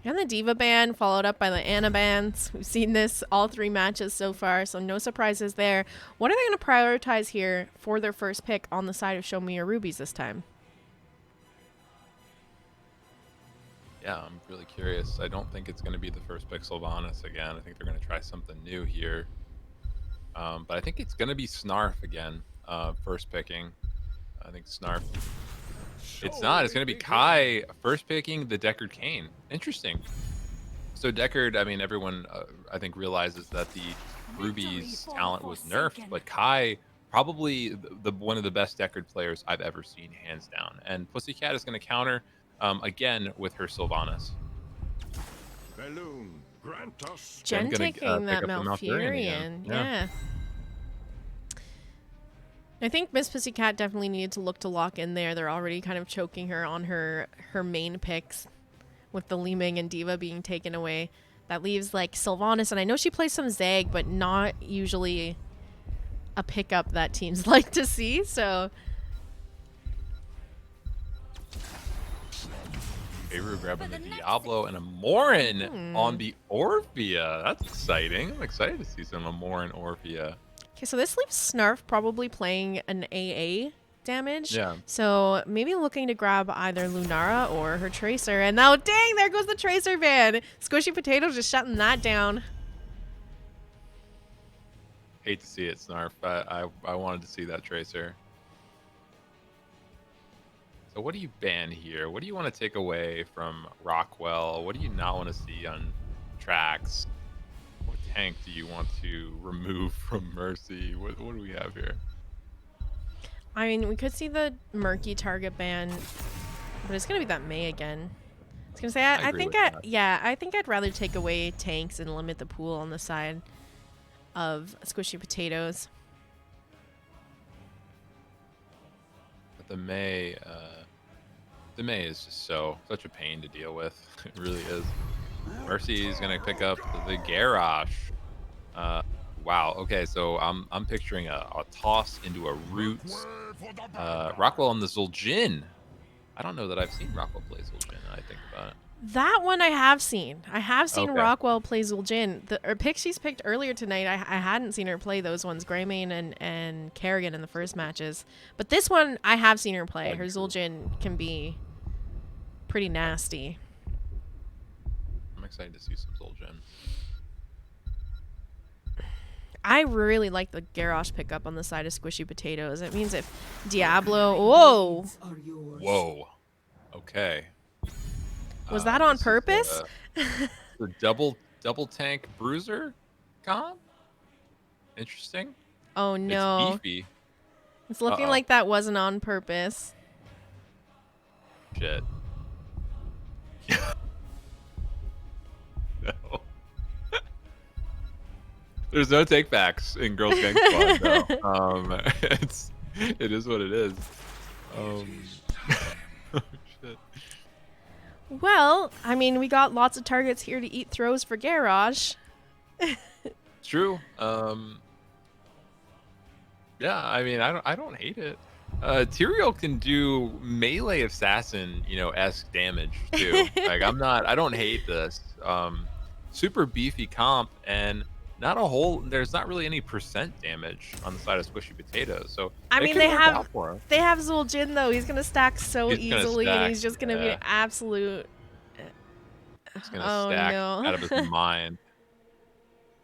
And the Diva ban followed up by the Ana bans. We've seen this all 3 matches so far, so no surprises there. What are they going to prioritize here for their first pick on the side of Show Me Your Rubies this time?
Yeah, I'm really curious. I don't think it's going to be the first pick Sylvanas again. I think they're going to try something new here. But I think it's going to be Snarf again, first picking. I think Snarf. It's not. It's going to be Kai first picking the Deckard Kane. Interesting. So Deckard, I mean, everyone, I think, realizes that the Rubies talent was nerfed, but Kai, probably one of the best Deckard players I've ever seen, hands down. And Pussycat is going to counter again with her Sylvanas.
Jen
gonna,
taking that
pick up the
Malfurion.
Yeah.
Yeah. I think Miss Pussycat definitely needed to look to lock in there. They're already kind of choking her on her main picks with the Li Ming and Diva being taken away. That leaves like Sylvanas, and I know she plays some Zag, but not usually a pickup that teams like to see. So
Cairu grabbing the Diablo and Imoryn on the Orphea. That's exciting. I'm excited to see some Imoryn Orphea.
okay, so this leaves Snarf probably playing an AA damage.
Yeah.
So maybe looking to grab either Lunara or her Tracer. And now, dang, there goes the Tracer ban. Squishy Potato just shutting that down.
Hate to see it, Snarf. I wanted to see that Tracer. So what do you ban here? What do you want to take away from Roqwell? What do you not want to see on Trax? What tank do you want to remove from Mercy? What do we have here?
I mean, we could see the Murky target ban, but it's going to be that Mei again. I was going to say, I
agree
think
with that.
I think I'd rather take away tanks and limit the pool on the side of Squishy Potatoes.
But the Mei is just such a pain to deal with. It really is. Mercy is gonna pick up the Garrosh. Wow. Okay, so I'm picturing a toss into a Roots. Roqwell on the Zul'jin. I don't know that I've seen Roqwell play Zul'jin. I think about it.
That one I have seen. I have seen
Okay.
Roqwell play Zul'jin. The pick she's picked earlier tonight, I hadn't seen her play those ones, Greymane and Kerrigan in the first matches. But this one, I have seen her play. Her Zul'jin can be pretty nasty.
I'm excited to see some Zul'jin.
I really like the Garrosh pickup on the side of Squishy Potatoes. It means if Diablo... Whoa!
Are yours.
Whoa. Okay.
Was that on
This is,
purpose?
the double tank bruiser comp? Interesting.
Oh, no.
It's beefy.
It's looking
Uh-oh.
like that wasn't on purpose.
Shit. No. There's no take backs in Girls Gang Squad. No. It is what it is. Oh, shit.
Well, I mean, we got lots of targets here to eat throws for Garrosh.
True. Yeah, I mean, I don't hate it. Tyrael can do melee assassin, esque damage too. Like I don't hate this. Super beefy comp and there's not really any percent damage on the side of Squishy Potatoes. So
I
it
mean,
can
they
work
have
out for him.
Zul'jin though. He's gonna stack so
He's gonna
easily,
stack,
and he's just gonna be
yeah.
an absolute.
He's gonna
Oh,
stack
no.
out of his mind.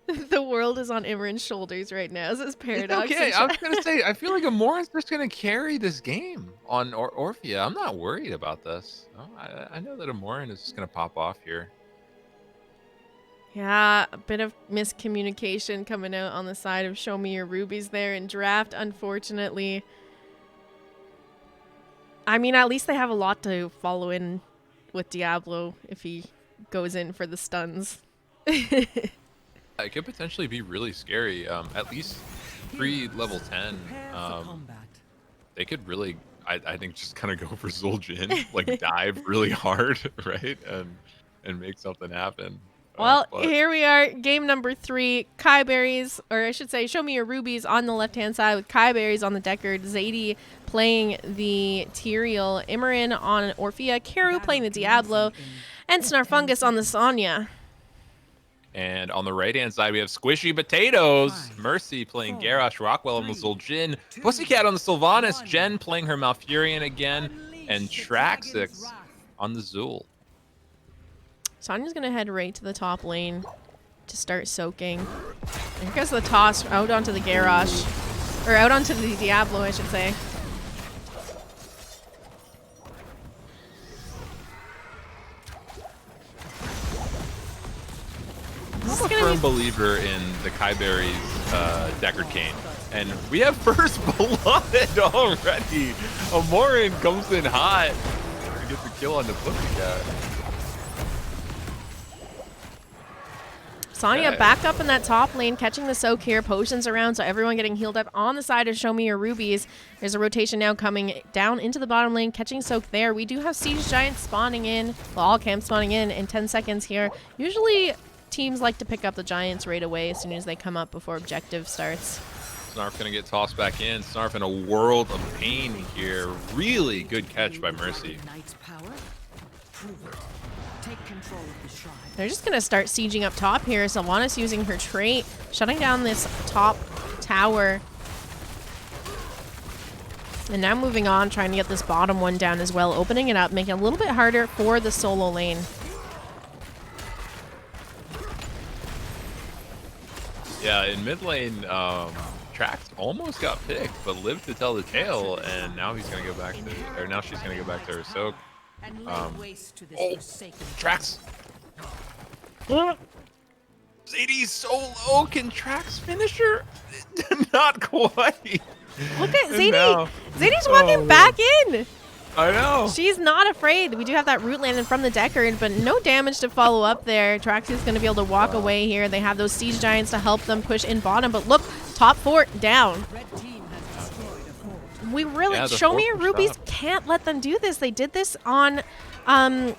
The world is on Imoryn's shoulders right now. This is paradox.
Okay,
in
I was
chat.
gonna say I feel like Imoryn's just gonna carry this game on Orphea. I'm not worried about this. No, I know that Imoryn is just gonna pop off here.
Yeah, a bit of miscommunication coming out on the side of Show Me Your Rubies there in draft, unfortunately. I mean, at least they have a lot to follow in with Diablo if he goes in for the stuns.
It could potentially be really scary. At least pre-level 10, they could really, I think, just kind of go for Zul'jin, like dive really hard, right, and make something happen.
Well, here we are, game number 3. Kiyeberries, or I should say, Show Me Your Rubies on the left-hand side with Kiyeberries on the Deckard, Xatiie playing the Tyrael, Imoryn on Orphea, Cairu playing the Diablo, and Snarfungus on the Sonya.
And on the right-hand side, we have Squishy Potatoes, Mercy playing Garrosh, Roqwell on the Zul'jin, Pussycat on the Sylvanas, Jen playing her Malfurion again, and Traxex on the Zul.
Sonya's going to head right to the top lane to start soaking. And here goes the toss out onto the Garrosh. Or out onto the Diablo, I should say.
I'm a firm believer in the Kiyeberries Deckard Cane. And we have first blood already. Imoryn comes in hot and gets the kill on the Pussycat.
Sonya back up in that top lane, catching the soak here. Potions around, so everyone getting healed up on the side of Show Me Your Rubies. There's a rotation now coming down into the bottom lane, catching soak there. We do have Siege Giants spawning in, well, all camps spawning in 10 seconds here. Usually teams like to pick up the Giants right away as soon as they come up before objective starts.
Snarf gonna get tossed back in. Snarf in a world of pain here. Really good catch by Mercy.
They're just going to start sieging up top here. Sylvanas using her trait, shutting down this top tower. And now moving on, trying to get this bottom one down as well, opening it up, making it a little bit harder for the solo lane.
Yeah, in mid lane, Trax almost got picked, but lived to tell the tale, and now he's gonna go back to, or now she's gonna go back to her soak. Trax. Xatie's so low. Can Trax finish her? Not quite.
Look at Xatie. Xatie's walking back in.
I know.
She's not afraid. We do have that root landing from the Deckard, but no damage to follow up there. Trax is going to be able to walk away here. They have those Siege Giants to help them push in bottom, but look, top fort down. We really, Show Me Your Rubies can't let them do this. They did this on, the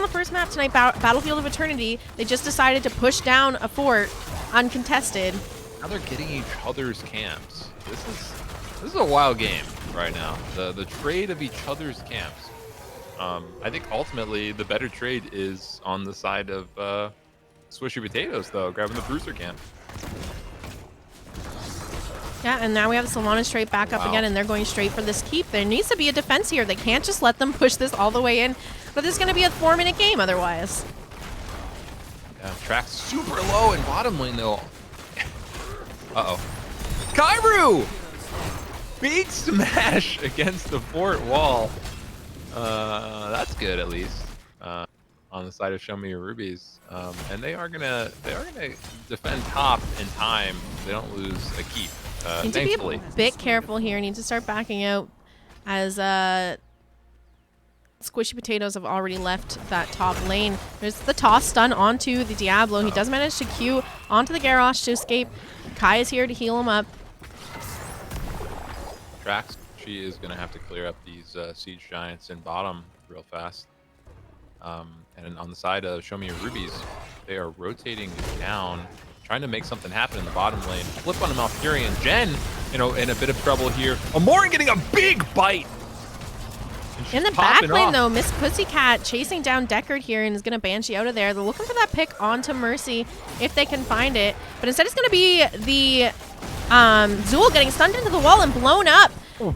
first map tonight, Battlefield of Eternity. They just decided to push down a fort uncontested.
Now they're getting each other's camps. This is a wild game right now. The trade of each other's camps. I think ultimately the better trade is on the side of Squishy Potatoes, though, grabbing the Bruiser camp.
Yeah, and now we have the Sylvanas straight back up again, and they're going straight for this keep. There needs to be a defense here. They can't just let them push this all the way in, but this is going to be a 4-minute game otherwise.
Yeah, Trax super low in bottom lane, though. Uh-oh. Cairu! Big smash against the fort wall. That's good, at least. On the side of Show Me Your Rubies. And they are gonna defend top in time. They don't lose a keep.
Need to be a bit careful here. Need to start backing out as Squishy Potatoes have already left that top lane. There's the toss stun onto the Diablo. He does manage to Q onto the Garrosh to escape. Kai is here to heal him up.
Trax, she is going to have to clear up these Siege Giants in bottom real fast. And on the side of Show Me Your Rubies, they are rotating down, trying to make something happen in the bottom lane. Flip on a Malfurion. Jen, in a bit of trouble here. Imoryn getting a big bite.
In the back lane, though, Miss Pussycat chasing down Deckard here and is going to Banshee out of there. They're looking for that pick onto Mercy if they can find it. But instead it's going to be the Zul getting stunned into the wall and blown up. Oh.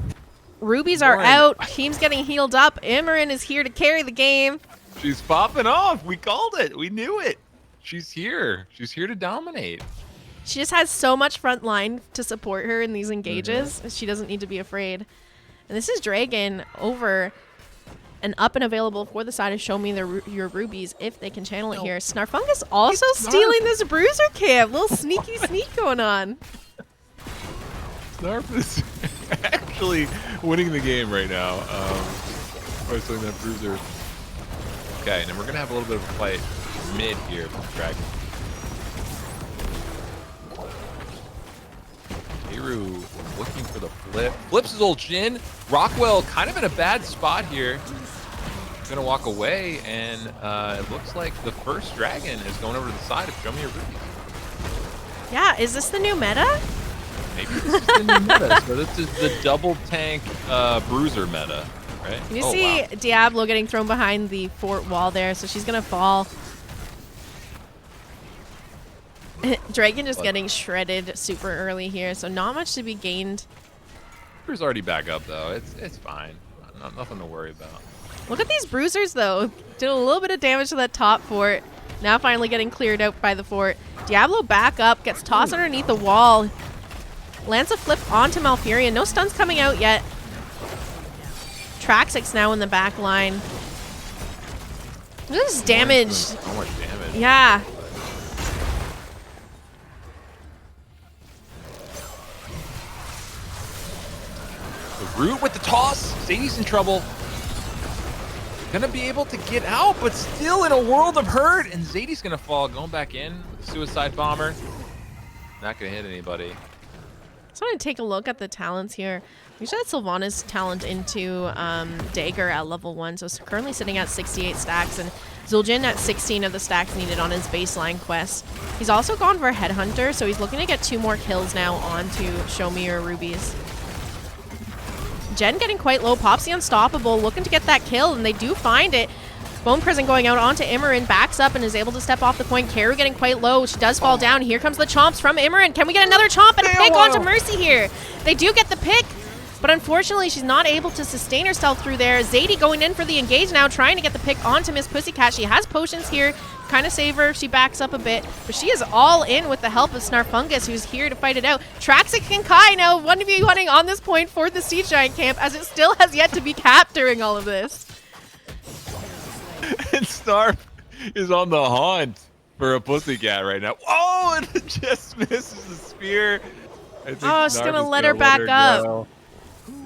Rubies are out. Team's getting healed up. Imoryn is here to carry the game.
She's popping off. We called it. We knew it. She's here. She's here to dominate.
She just has so much front line to support her in these engages. She doesn't need to be afraid. And this is Dragon over. and up and available for the side of Show Me Your Rubies if they can channel it here. Snarfungus also stealing this bruiser camp. Little sneaky sneak going on.
Snarf is actually winning the game right now. By stealing that bruiser. Okay, and then we're going to have a little bit of a fight mid here from the Dragon. Kiru looking for the flip. Flips his old Jhin. Roqwell kind of in a bad spot here. Gonna walk away, and it looks like the first dragon is going over to the side of Show Me Your Rubies.
Yeah, is this the new meta?
Maybe this is the new meta. So this is the double tank bruiser meta, right?
You see Diablo getting thrown behind the fort wall there, so she's gonna fall. Dragon just getting shredded super early here, so not much to be gained.
Bruiser's already back up though. It's fine. Nothing to worry about.
Look at these bruisers though. Did a little bit of damage to that top fort. Now finally getting cleared out by the fort. Diablo back up, gets tossed underneath the wall. Lands a flip onto Malfurion. No stuns coming out yet. Traxex now in the back line. This is damage.
So much damage.
Yeah.
Root with the toss. Xatie's in trouble. Gonna be able to get out, but still in a world of hurt. And Xatie's gonna fall, going back in with the suicide bomber. Not gonna hit anybody.
Just want to take a look at the talents here. We should add Sylvanas' talent into Dagger at level 1. So it's currently sitting at 68 stacks, and Zul'jin at 16 of the stacks needed on his baseline quest. He's also gone for a Headhunter, so he's looking to get 2 more kills now onto Show Me Your Rubies. Jen getting quite low. Pops the Unstoppable, looking to get that kill, and they do find it. Bone Prison going out onto Imoryn, backs up and is able to step off the point. Cairu getting quite low. She does fall down. Here comes the chomps from Imoryn. Can we get another chomp and a pick onto Mercy here? They do get the pick, but unfortunately she's not able to sustain herself through there. Xatiie going in for the engage now, trying to get the pick onto Miss Pussycat. She has potions here, kind of save her if she backs up a bit, but she is all in with the help of Snarfungus, who's here to fight it out. Traxex and Kai now 1v1ing on this point for the Siege Giant camp, as it still has yet to be capped during all of this.
And Snarf is on the hunt for a Pussycat right now. Oh, and it just misses the spear. I think
Oh, she's gonna let her back up.
go.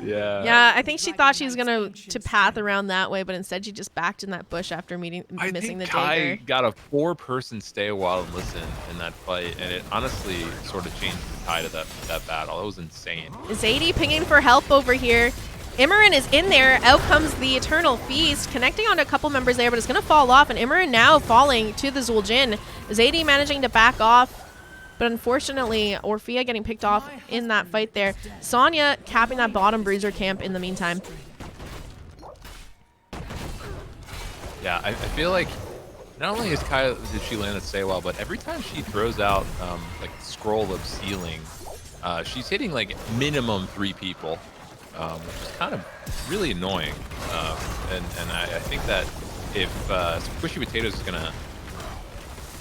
Yeah.
Yeah, I think she thought she was gonna path around that way, but instead she just backed in that bush after missing the
Kai
dagger.
got a 4-person stay a while and listen in that fight, and it honestly sort of changed the tide of that battle. It was insane.
Xatiie pinging for help over here. Imoryn is in there. Out comes the Eternal Feast, connecting onto a couple members there, but it's going to fall off, and Imoryn now falling to the Zul'jin. Xatiie managing to back off, but unfortunately, Orphea getting picked off in that fight there. Sonya capping that bottom bruiser camp in the meantime.
Yeah, I feel like not only is Kai did she land a stay well, but every time she throws out like Scroll of Sealing, she's hitting like minimum 3 people. Which is kind of really annoying. And I think that if Squishy Potatoes is going to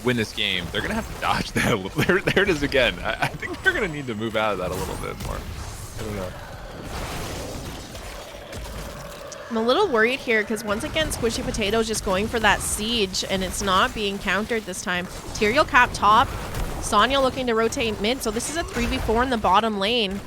win this game, they're going to have to dodge that a little. There it is again. I think they're going to need to move out of that a little bit more. I don't know.
I'm a little worried here because once again, Squishy Potatoes just going for that siege, and it's not being countered this time. Tyrael cap top. Sonya looking to rotate mid, so this is a 3v4 in the bottom lane.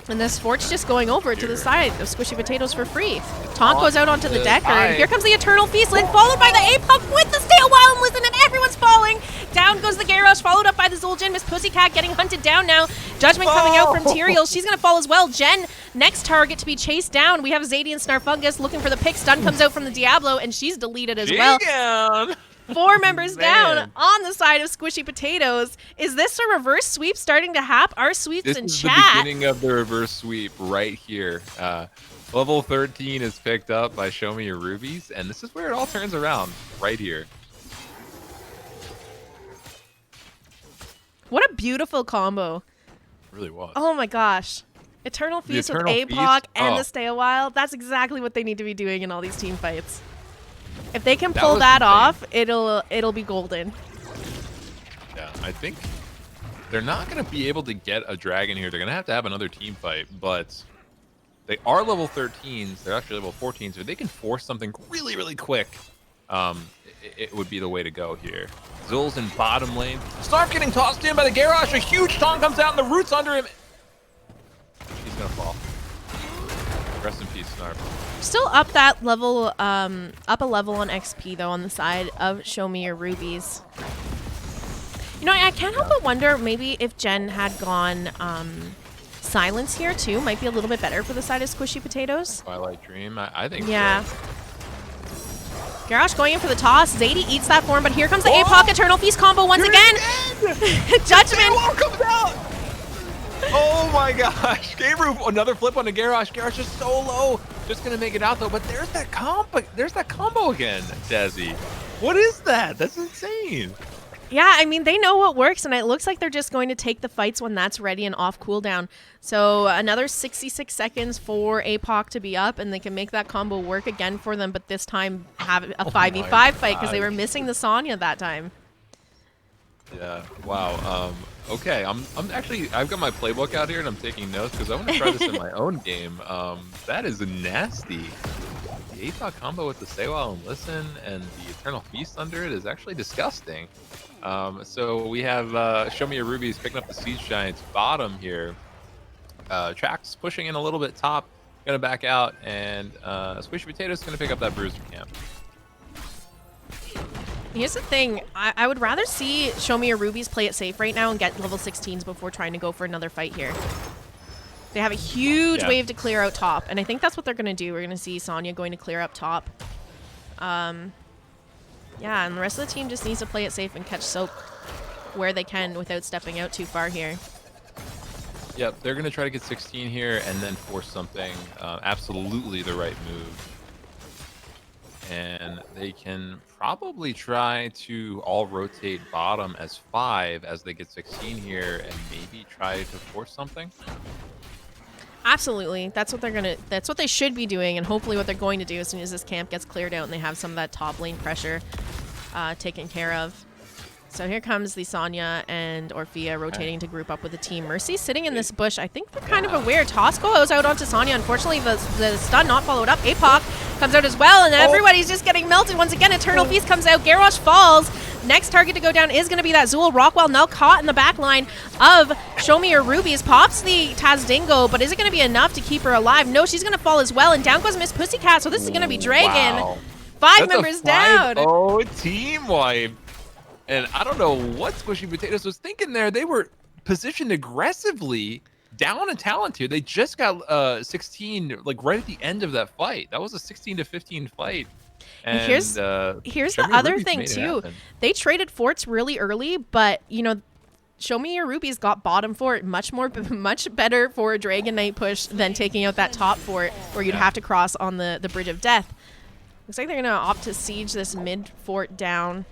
And this fort's just going over to the side of Squishy Potatoes for free. Taunt goes out onto the decker. And here comes the Eternal Feast, followed by the A-Pump with the Stay a While and Listen, and everyone's falling. Down goes the Garrosh, followed up by the Zul'jin. Miss Pussycat getting hunted down now. Judgment coming out from Tyrael. She's going to fall as well. Jen, next target to be chased down. We have Xatiie and Snarfungus looking for the pick. Stun comes out from the Diablo, and she's deleted as well.
Down.
4 members down on the side of Squishy Potatoes. Is this a reverse sweep starting to happen? Our sweeps in
This is
chat.
the beginning of the reverse sweep right here. Level 13 is picked up by Show Me Your Rubies, and this is where it all turns around, right here.
What a beautiful combo.
It really was.
Oh my gosh. Eternal Feast with
Eternal
APOC
Feast?
and
Oh.
the Stay a While. That's exactly what they need to be doing in all these team fights. If they can
That
pull
was
that
insane.
off, it'll be golden.
Yeah, I think they're not going to be able to get a dragon here. They're going to have another team fight, but They are level 13s. They're actually level 14s, but they can force something really, really quick. It would be the way to go here. Zul's in bottom lane. Snarf getting tossed in by the Garrosh. A huge taunt comes out, and the roots under him. He's gonna fall. Rest in peace, Snarf.
Still up that level, up a level on XP though on the side of Show Me Your Rubies. You know, I can't help but wonder maybe if Jen had gone Silence here too, might be a little bit better for the side of Squishy Potatoes.
Twilight Dream, I think
yeah.
so.
Garrosh going in for the toss. Xatiie eats that form, but here comes the APOC Eternal Feast combo once again. Judgment.
Comes out. Oh my gosh. Kayru, another flip on the Garrosh. Garrosh is so low. Just gonna make it out though, but there's that combo. There's that combo again, Desi. What is that? That's insane.
Yeah, I mean, they know what works, and it looks like they're just going to take the fights when that's ready and off cooldown. So another 66 seconds for APOC to be up, and they can make that combo work again for them, but this time have a 5v5 fight because they were missing the Sonya that time.
Yeah, wow. Okay, I've got my playbook out here, and I'm taking notes because I want to try this in my own game. That is nasty. The APOC combo with the Stay While and Listen and the Eternal Feast under it is actually disgusting. So we have Show Me Your Rubies picking up the Siege Giants bottom here. Trax pushing in a little bit top, gonna back out, and Squishy Potatoes gonna pick up that Bruiser camp.
Here's the thing, I would rather see Show Me Your Rubies play it safe right now and get level 16s before trying to go for another fight here. They have a huge wave to clear out top, and I think that's what they're gonna do. We're gonna see Sonya going to clear up top. Yeah, and the rest of the team just needs to play it safe and catch soak where they can without stepping out too far here.
Yep, they're going to try to get 16 here and then force something. Absolutely the right move. And they can probably try to all rotate bottom as 5 as they get 16 here and maybe try to force something.
Absolutely. That's what they should be doing, and hopefully what they're going to do as soon as this camp gets cleared out and they have some of that top lane pressure taken care of. So here comes the Sonya and Orphea rotating to group up with the team. Mercy sitting in this bush. I think they're kind of aware. Toss goes out onto Sonya. Unfortunately, the stun not followed up. APOC comes out as well, and everybody's just getting melted once again. Eternal Feast comes out. Garrosh falls. Next target to go down is going to be that Zul. Roqwell now caught in the back line of Show Me Your Rubies. Pops the Tazdingo, but is it going to be enough to keep her alive? No, she's going to fall as well, and down goes Miss Pussycat, so this is going to be Dragon.
Wow.
Five members down.
Oh, team wipe. And I don't know what Squishy Potatoes was thinking there. They were positioned aggressively down a talent here. They just got 16, like right at the end of that fight. That was a 16 to 15 fight. And
here's the other thing too. They traded forts really early, but you know, Show Me Your Rubies got bottom fort much better for a Dragon Knight push than taking out that top fort where you'd have to cross on the Bridge of Death. Looks like they're gonna opt to siege this mid fort down.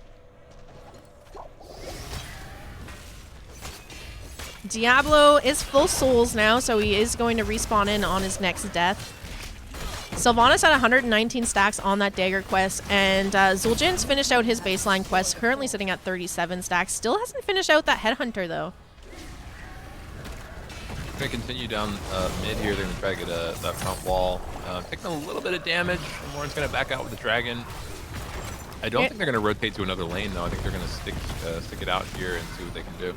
Diablo is full souls now, so he is going to respawn in on his next death. Sylvanas had 119 stacks on that dagger quest, and Zul'jin's finished out his baseline quest, currently sitting at 37 stacks. Still hasn't finished out that headhunter though.
Going to continue down mid here. They're going to try to get that front wall. Taking a little bit of damage. Imoryn's going to back out with the dragon. I don't think they're going to rotate to another lane though. I think they're going to stick it out here and see what they can do.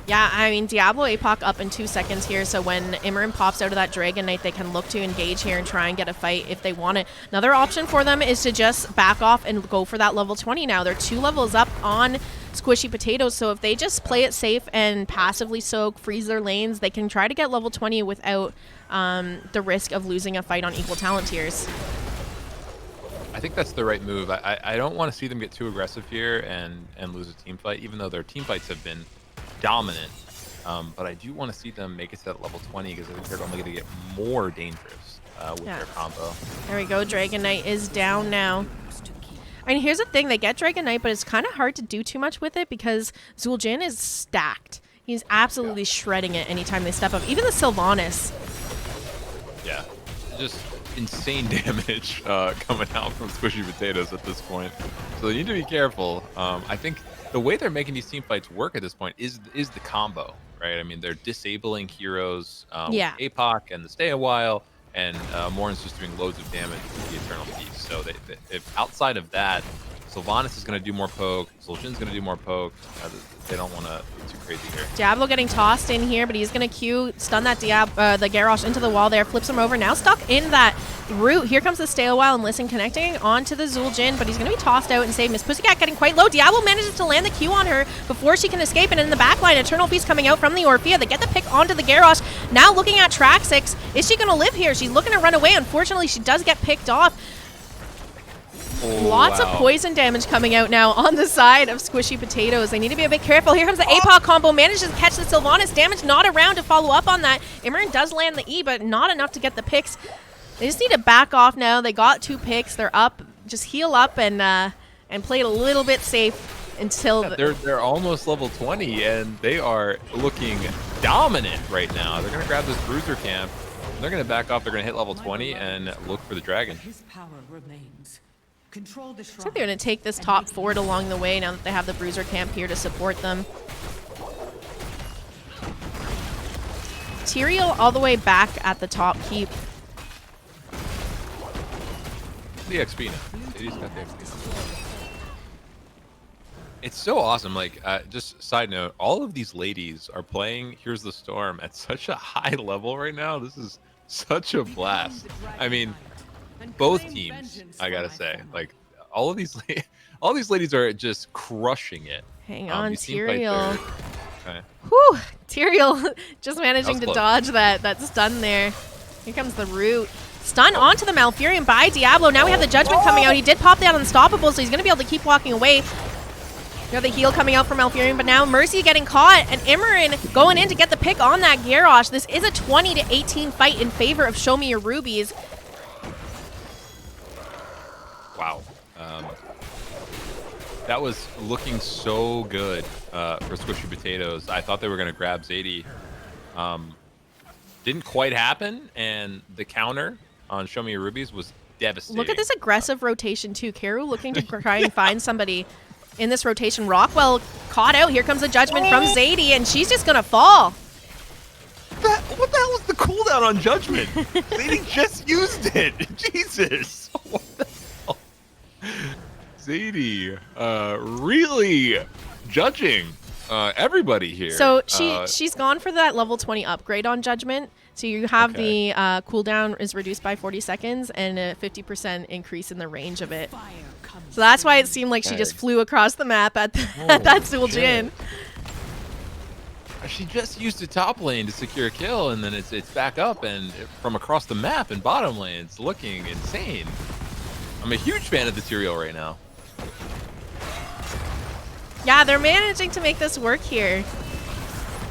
Yeah, I mean, Diablo APOC up in 2 seconds here, so when Imoryn pops out of that Dragon Knight, they can look to engage here and try and get a fight if they want it. Another option for them is to just back off and go for that level 20 now. They're 2 levels up on Squishy Potatoes, so if they just play it safe and passively soak, freeze their lanes, they can try to get level 20 without the risk of losing a fight on equal talent tiers.
I think that's the right move. I don't want to see them get too aggressive here and lose a team fight, even though their team fights have been dominant, but I do want to see them make it to that level 20 because I think they're only going to get more dangerous with their combo.
There we go. Dragon Knight is down now. I mean, here's the thing. They get Dragon Knight, but it's kind of hard to do too much with it because Zul'jin is stacked. He's absolutely shredding it anytime they step up. Even the Sylvanas.
Yeah, just insane damage coming out from Squishy Potatoes at this point. So they need to be careful. I think the way they're making these team fights work at this point is the combo, right? I mean, they're disabling heroes with APOC and the Stay a While, and Imoryn's just doing loads of damage with the Eternal Feast. So if outside of that, Sylvanas is going to do more poke, Zul'jin's going to do more poke. They don't want to be too crazy here.
Diablo getting tossed in here, but he's going to Q, stun that the Garrosh into the wall there, flips him over. Now stuck in that root. Here comes the Stay a While and Listen connecting onto the Zul'jin, but he's going to be tossed out and saved. Miss Pussycat getting quite low. Diablo manages to land the Q on her before she can escape, and in the backline, Eternal Feast coming out from the Orphea. They get the pick onto the Garrosh. Now looking at Traxex. Is she going to live here? She's looking to run away. Unfortunately, she does get picked off.
Oh,
Lots of poison damage coming out now on the side of Squishy Potatoes. They need to be a bit careful. Here comes the APOC combo. Manages to catch the Sylvanas. Damage not around to follow up on that. Imoryn does land the E, but not enough to get the picks. They just need to back off now. They got 2 picks. They're up. Just heal up and play it a little bit safe until...
They're almost level 20, and they are looking dominant right now. They're going to grab this Bruiser camp. They're going to back off. They're going to hit level 20 and look for the dragon.
His power remains. Control the
I think they're going to take this top forward along the way now that they have the Bruiser camp here to support them. Tyrael all the way back at the top keep.
The XP now. Xatie's got the XP now. It's so awesome. Like, just side note, all of these ladies are playing Here's the Storm at such a high level right now. This is such a blast. I mean, both teams, I gotta say, like all these ladies are just crushing it.
Hang on, Tyrael.
Okay.
Whew, Tyrael just managing to
close.
dodge that stun there. Here comes the root. Stun onto the Malfurion by Diablo. Now we have the Judgment coming out. He did pop that Unstoppable, so he's going to be able to keep walking away. We have the heal coming out from Malfurion, but now Mercy getting caught, and Imoryn going in to get the pick on that Garrosh. This is a 20-18 fight in favor of Show Me Your Rubies.
Wow. That was looking so good for Squishy Potatoes. I thought they were going to grab Xatiie. Didn't quite happen, and the counter on Show Me Your Rubies was devastating.
Look at this aggressive rotation, too. Cairu looking to try and find somebody in this rotation. Roqwell caught out. Here comes the Judgment from Xatiie, and she's just going to fall.
What the hell was the cooldown on Judgment? Xatiie just used it. Jesus. What the hell? Xatiie really judging everybody here.
So she's gone for that level 20 upgrade on Judgment. So you have the cooldown is reduced by 40 seconds and a 50% increase in the range of it. So that's why it seemed like she just flew across the map at that Zul'jin.
She just used the top lane to secure a kill, and then it's back up and from across the map in bottom lane. It's looking insane. I'm a huge fan of the Tyrael right now.
Yeah, they're managing to make this work here.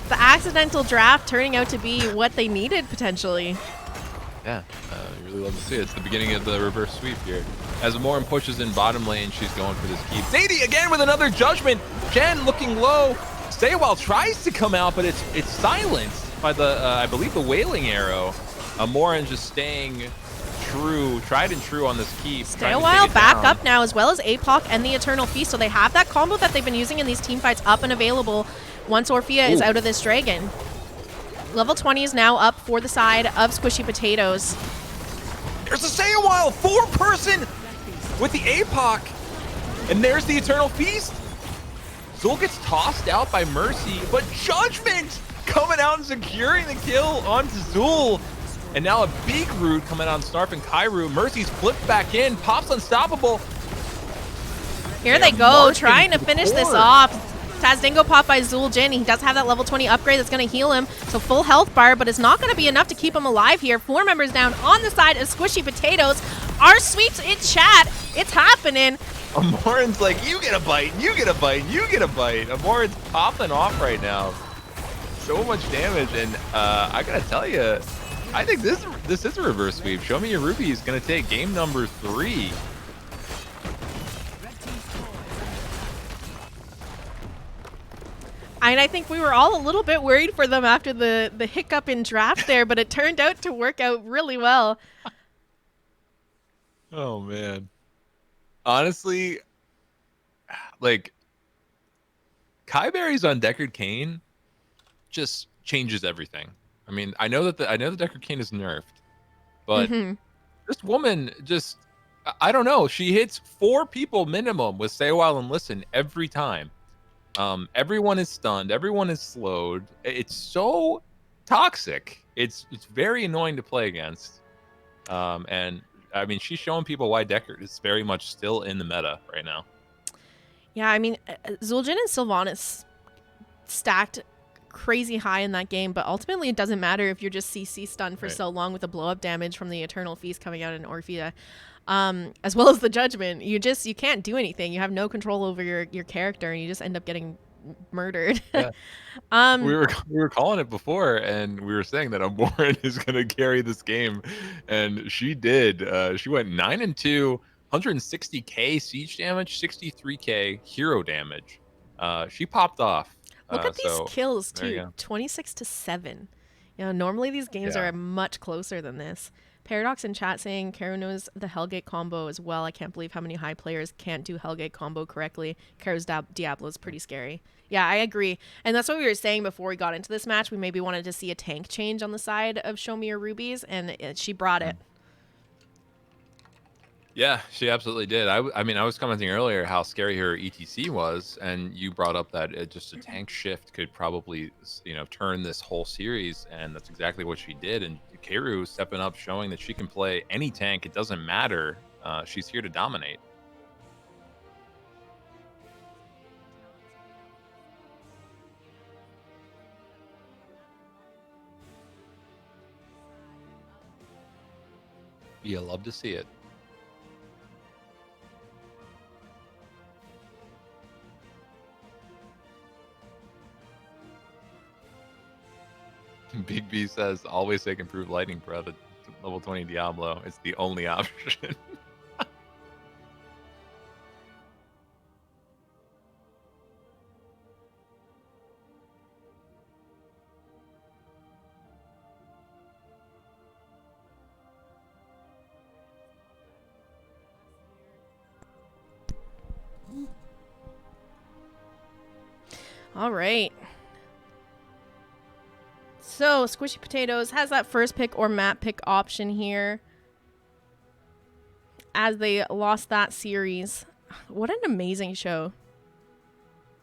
The accidental draft turning out to be what they needed potentially.
Yeah, you really love to see it. It's the beginning of the reverse sweep here. As Imoryn pushes in bottom lane, she's going for this keep. Xatiie again with another Judgment. Jen looking low. Stay a While tries to come out, but it's silenced by the, I believe, the Wailing Arrow. Imoryn just staying true, tried and true on this keep.
Stay a While back up now, as well as APOC and the Eternal Feast. So they have that combo that they've been using in these team fights up and available once Orphea is out of this dragon. Level 20 is now up for the side of Squishy Potatoes.
There's a Stay a While 4-person with the APOC. And there's the Eternal Feast. Zul gets tossed out by Mercy, but Judgment coming out and securing the kill onto Zul. And now a big root coming on Snarf and Kairu. Mercy's flipped back in, pops Unstoppable.
Here they go, trying to finish this off. Tazdingo popped by Zul'jin. He does have that level 20 upgrade that's going to heal him. So full health bar, but it's not going to be enough to keep him alive here. 4 members down on the side of Squishy Potatoes. Our sweeps in chat. It's happening.
Imoryn's like, you get a bite, you get a bite, you get a bite. Imoryn's popping off right now. So much damage, and I gotta tell you, I think this is a reverse sweep. Show Me Your Ruby is gonna take game number 3.
And I think we were all a little bit worried for them after the hiccup in draft there, but it turned out to work out really well.
Oh, man. Honestly, like, Kiyeberries on Deckard Cain just changes everything. I mean, I know that the Deckard Cain is nerfed, But this woman just, I don't know. She hits 4 people minimum with Stay a While and Listen every time. Everyone is stunned. Everyone is slowed. It's so toxic. It's very annoying to play against. And I mean, she's showing people why Deckard is very much still in the meta right now.
Yeah, I mean, Zul'jin and Sylvanas stacked crazy high in that game, but ultimately it doesn't matter if you're just CC stunned for so long with the blow-up damage from the Eternal Feast coming out in Orphea, as well as the Judgment. You can't do anything. You have no control over your character, and you just end up getting murdered.
Yeah. We were calling it before, and we were saying that Imoryn is going to carry this game, and she did. She went 9-2, 160k siege damage, 63k hero damage. She popped off.
Look at these kills too, 26-7. You know, normally these games are much closer than this. Paradox in chat saying Cairu knows the Hellgate combo as well. I can't believe how many high players can't do Hellgate combo correctly. Cairu's Diablo is pretty scary. Yeah, I agree. And that's what we were saying before we got into this match. We maybe wanted to see a tank change on the side of Show Me Your Rubies, and she brought it.
Yeah, she absolutely did. I mean, I was commenting earlier how scary her ETC was, and you brought up that just a tank shift could probably, turn this whole series, and that's exactly what she did. And Cairu stepping up, showing that she can play any tank. It doesn't matter. She's here to dominate. You love to see it. Big B says, always take improved lightning pro to level 20 Diablo. It's the only option.
All right. So, Squishy Potatoes has that first pick or map pick option here as they lost that series. What an amazing show.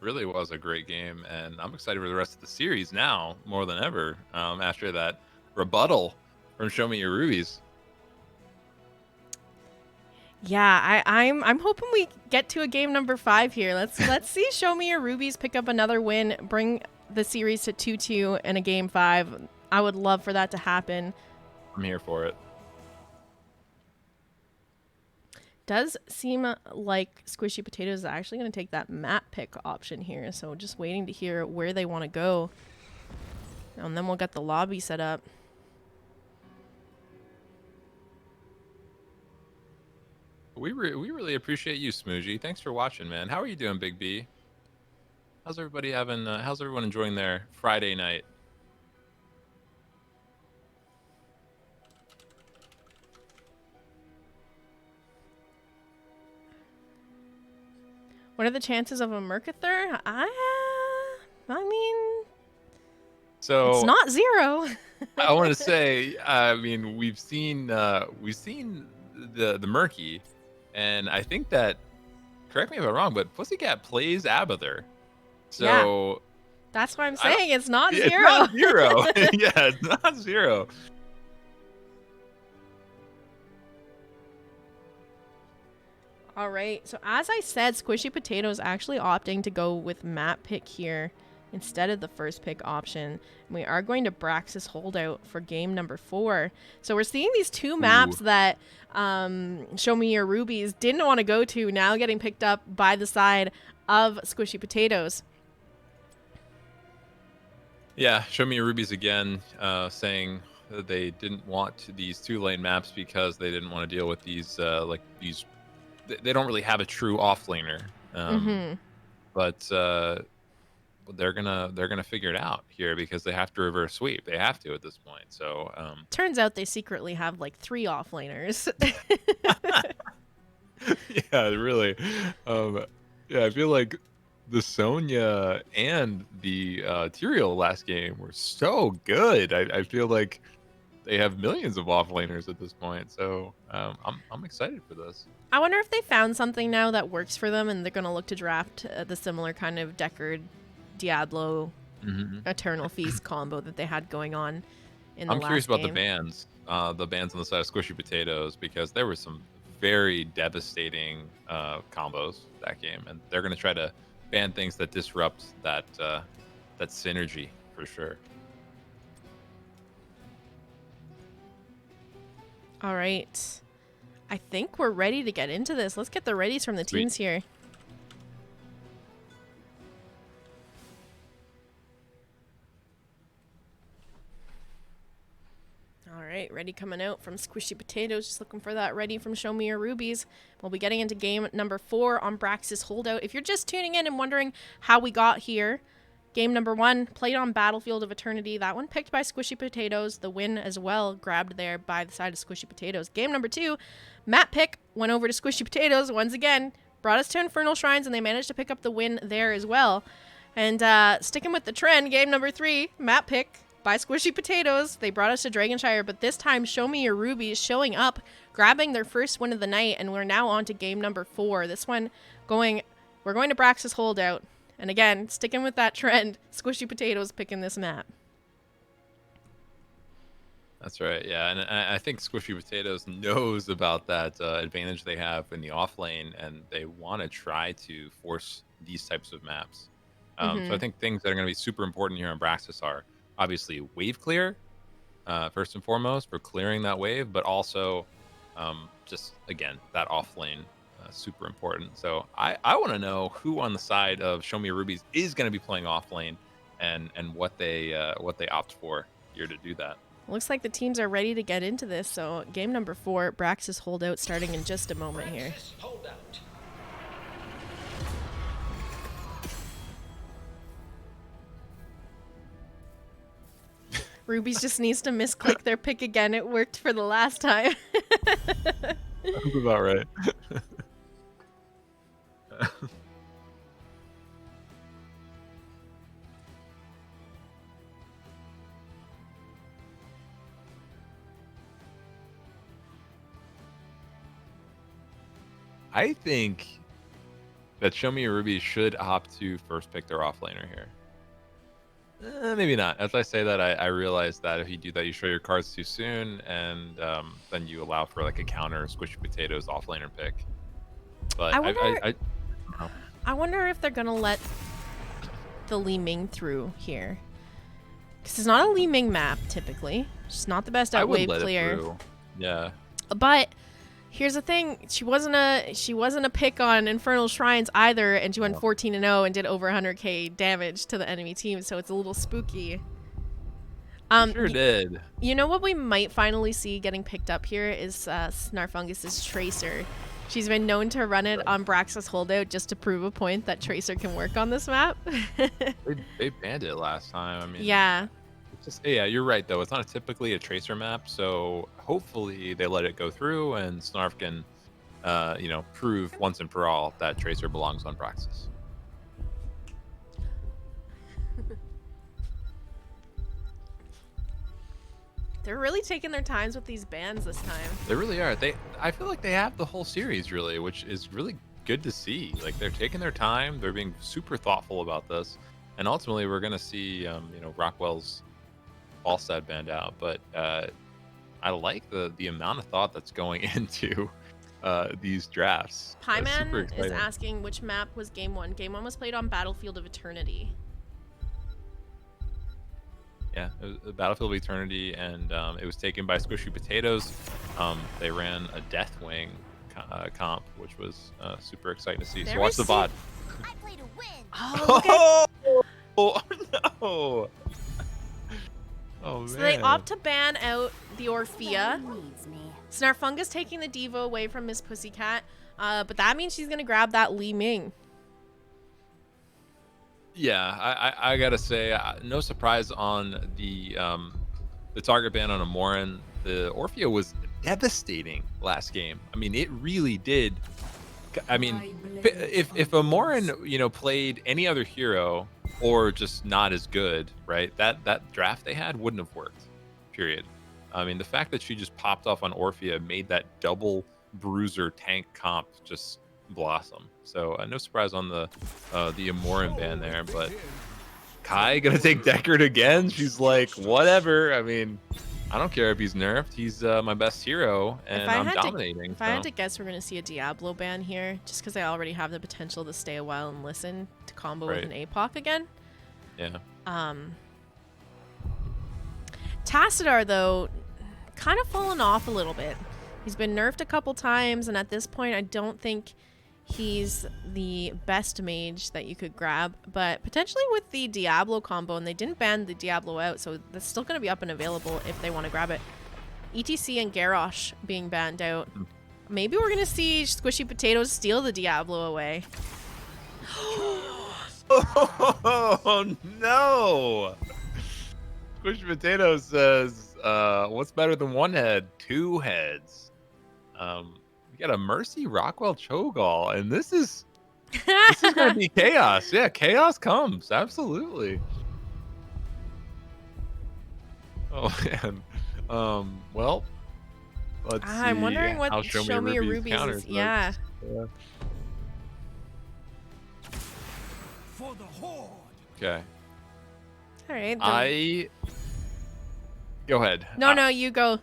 Really was a great game, and I'm excited for the rest of the series now more than ever after that rebuttal from Show Me Your Rubies.
Yeah, I'm hoping we get to a game number 5 here. Let's see Show Me Your Rubies pick up another win, bring the series to 2-2 in a game 5. I would love for that to happen.
I'm here for it.
Does seem like Squishy Potatoes is actually going to take that map pick option here. So just waiting to hear where they want to go. And then we'll get the lobby set up.
We really appreciate you, Smoogie. Thanks for watching, man. How are you doing, Big B? How's everybody having? How's everyone enjoying their Friday night?
What are the chances of a Mercathur? I mean,
so
it's not 0.
I want to say, I mean, we've seen the Murky, and I think that, correct me if I'm wrong, but Pussycat plays Abathur. So
yeah, that's what I'm saying. It's not 0.
It's not 0. Yeah, it's not 0.
All right. So as I said, Squishy Potatoes actually opting to go with map pick here instead of the first pick option. We are going to Braxis Holdout for game number 4. So we're seeing these 2 maps that Show Me Your Rubies didn't want to go to now getting picked up by the side of Squishy Potatoes.
Yeah, Show Me Your Rubies again, saying that they didn't want these 2-lane maps because they didn't want to deal with these they don't really have a true offlaner. But they're gonna figure it out here because they have to reverse sweep. They have to at this point. So
turns out they secretly have like 3 offlaners.
Yeah, really. Yeah, I feel like the Sonya and the Tyrael last game were so good. I feel like they have millions of offlaners at this point. So I'm excited for this.
I wonder if they found something now that works for them, and they're gonna look to draft the similar kind of Deckard, Diablo, Eternal Feast combo that they had going on in the
I'm
last
curious about
game.
the bans on the side of Squishy Potatoes, because there were some very devastating combos that game, and they're going to try to ban things that disrupt that that synergy for sure.
All right. I think we're ready to get into this. Let's get the readies from the
Sweet.
teams here. All right, ready coming out from Squishy Potatoes. Just looking for that ready from Show Me Your Rubies. We'll be getting into game number 4 on Brax's Holdout. If you're just tuning in and wondering how we got here, game number 1 played on Battlefield of Eternity. That one picked by Squishy Potatoes. The win as well grabbed there by the side of Squishy Potatoes. Game number 2, map pick went over to Squishy Potatoes once again. Brought us to Infernal Shrines, and they managed to pick up the win there as well. And sticking with the trend, game number 3, map pick by Squishy Potatoes. They brought us to Dragonshire, but this time Show Me Your Rubies showing up, grabbing their first win of the night, and we're now on to game number 4. This one we're going to Brax's Holdout. And again, sticking with that trend, Squishy Potatoes picking this map.
That's right, yeah, and I think Squishy Potatoes knows about that advantage they have in the off lane, and they want to try to force these types of maps. So I think things that are going to be super important here on Braxis are obviously wave clear, first and foremost, for clearing that wave, but also just, again, that off lane, super important. So I want to know who on the side of Show Me Your Rubies is going to be playing off lane, and what they opt for here to do that.
Looks like the teams are ready to get into this. So game number 4, Brax's Holdout, starting in just a moment here. Rubies just needs to misclick their pick again. It worked for the last time.
That's about right. I think that Show Me Your Rubies should opt to first pick their offlaner here. Maybe not. As I say that, I realize that if you do that, you show your cards too soon, and then you allow for like a counter Squishy Potatoes offlaner pick. But
I wonder if they're gonna let the Li Ming through here, because it's not a Li Ming map typically. It's not the best at wave clear.
Yeah.
But here's the thing: she wasn't a pick on Infernal Shrines either, and she went 14-0 and did over 100k damage to the enemy team. So it's a little spooky.
Sure did.
You know what we might finally see getting picked up here is Snarfungus's Tracer. She's been known to run it on Brax's Holdout just to prove a point that Tracer can work on this map.
they banned it last time. I mean,
yeah.
Yeah, you're right though. It's not typically a Tracer map, so hopefully they let it go through, and Snarf can, prove once and for all that Tracer belongs on Braxis.
They're really taking their times with these bans this time.
They really are. I feel like they have the whole series really, which is really good to see. Like, they're taking their time. They're being super thoughtful about this, and ultimately we're gonna see, Roqwell's Falstad banned out. But I like the amount of thought that's going into these drafts.
Pieman is asking which map was game 1. Game 1 was played on Battlefield of Eternity.
Yeah, it was a Battlefield of Eternity, and it was taken by Squishy Potatoes. They ran a Deathwing comp, which was super exciting to see. So watch the VOD.
I play to win.
Oh,
Oh no! Oh man.
so they opt to ban out the Orphea. Snarfungus taking the Diva away from Miss Pussycat, but that means she's gonna grab that Li Ming.
Yeah, I gotta say, no surprise on the target ban on Imoryn. The Orphea was devastating last game. I mean, it really did. I mean, if Imoryn, played any other hero or just not as good, right? That draft they had wouldn't have worked. Period. I mean, the fact that she just popped off on Orphea made that double bruiser tank comp just blossom. So no surprise on the Imoryn ban there, but Kai gonna take Deckard again? She's like, whatever. I mean, I don't care if he's nerfed. He's my best hero, and I'm dominating.
If I had to guess, we're going to see a Diablo ban here, just because I already have the potential to stay a while and listen to combo with an APOC again.
Yeah.
Tassadar, though, kind of fallen off a little bit. He's been nerfed a couple times, and at this point, I don't think he's the best mage that you could grab, but potentially with the Diablo combo, and they didn't ban the Diablo out, so that's still going to be up and available if they want to grab it. ETC and Garrosh being banned out. Maybe we're going to see Squishy Potatoes steal the Diablo away.
Oh, no! Squishy Potatoes says, what's better than one head? Two heads. We got a Mercy Roqwell Cho'Gall, and this is gonna be chaos. Yeah, chaos comes. Absolutely. Oh man. Well, let's see.
I'm wondering what Show Me Your Rubies
counters,
is. Yeah.
For the horde.
Okay.
All right.
Go ahead.
No, you go.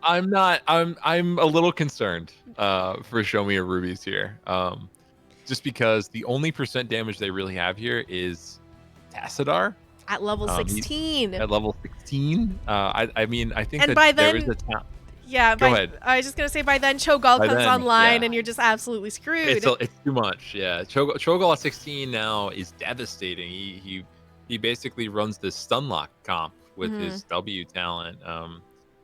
I'm not. I'm a little concerned for Show Me Your Rubies here. Just because the only % damage they really have here is Tassadar
At level 16.
At level 16. I mean, I think
and
that
by
there
then,
is a town.
Yeah,
Go ahead.
I was just gonna say by then Cho'Gall
By
comes
then,
online
yeah.
and you're just absolutely screwed.
It's too much. Yeah, Cho'Gall at 16 now is devastating. He basically runs this stunlock comp with his W talent,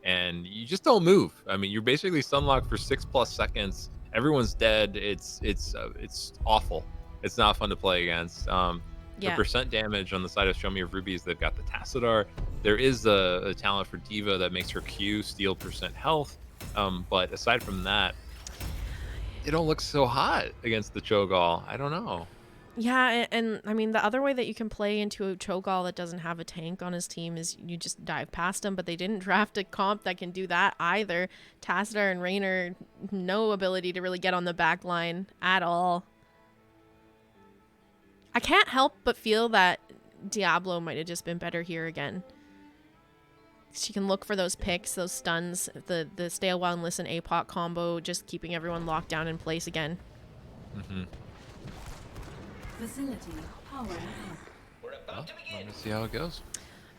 and you just don't move. I mean, you're basically stunlocked for 6+ seconds. Everyone's dead. It's awful. It's not fun to play against. The % damage on the side of Show Me Your Rubies, they've got the Tassadar. There is a talent for Diva that makes her Q steal % health. But aside from that, they don't look so hot against the Cho'Gall. I don't know.
Yeah, and I mean, the other way that you can play into a Cho'Gall that doesn't have a tank on his team is you just dive past him, but they didn't draft a comp that can do that either. Tassadar and Raynor, no ability to really get on the back line at all. I can't help but feel that Diablo might have just been better here again. She can look for those picks, those stuns, the stay a while and listen APOC combo, just keeping everyone locked down in place again.
Facility power.
Well, let me see how it goes.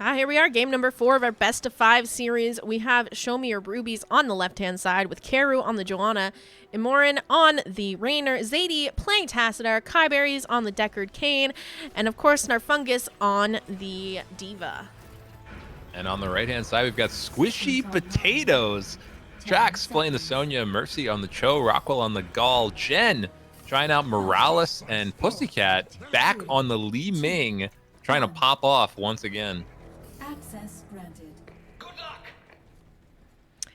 Here we are, game number 4 of our best of 5 series. We have Show Me Your Rubies on the left-hand side with Cairu on the Johanna, Imoryn on the Raynor, Xatiie playing Tassadar, Kiyeberries on the Deckard Cain, and of course Snarfungus on the Diva.
And on the right-hand side, we've got Squishy Potatoes. Trax playing the Sonya, Mercy on the Cho, Roqwell on the Gall, Jen trying out Morales, and Pussycat back on the Li Ming, trying to pop off once again.
Access granted. Good luck.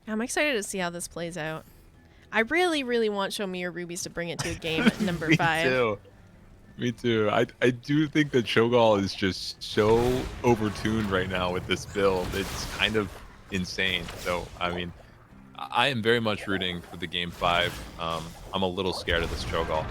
I'm excited to see how this plays out. I really, really want Show Me Your Rubies to bring it to a game at number 5.
Me too. I do think that Cho'Gall is just so overtuned right now with this build. It's kind of insane. So, I mean, I am very much rooting for the game 5. I'm a little scared of this Cho'Gall.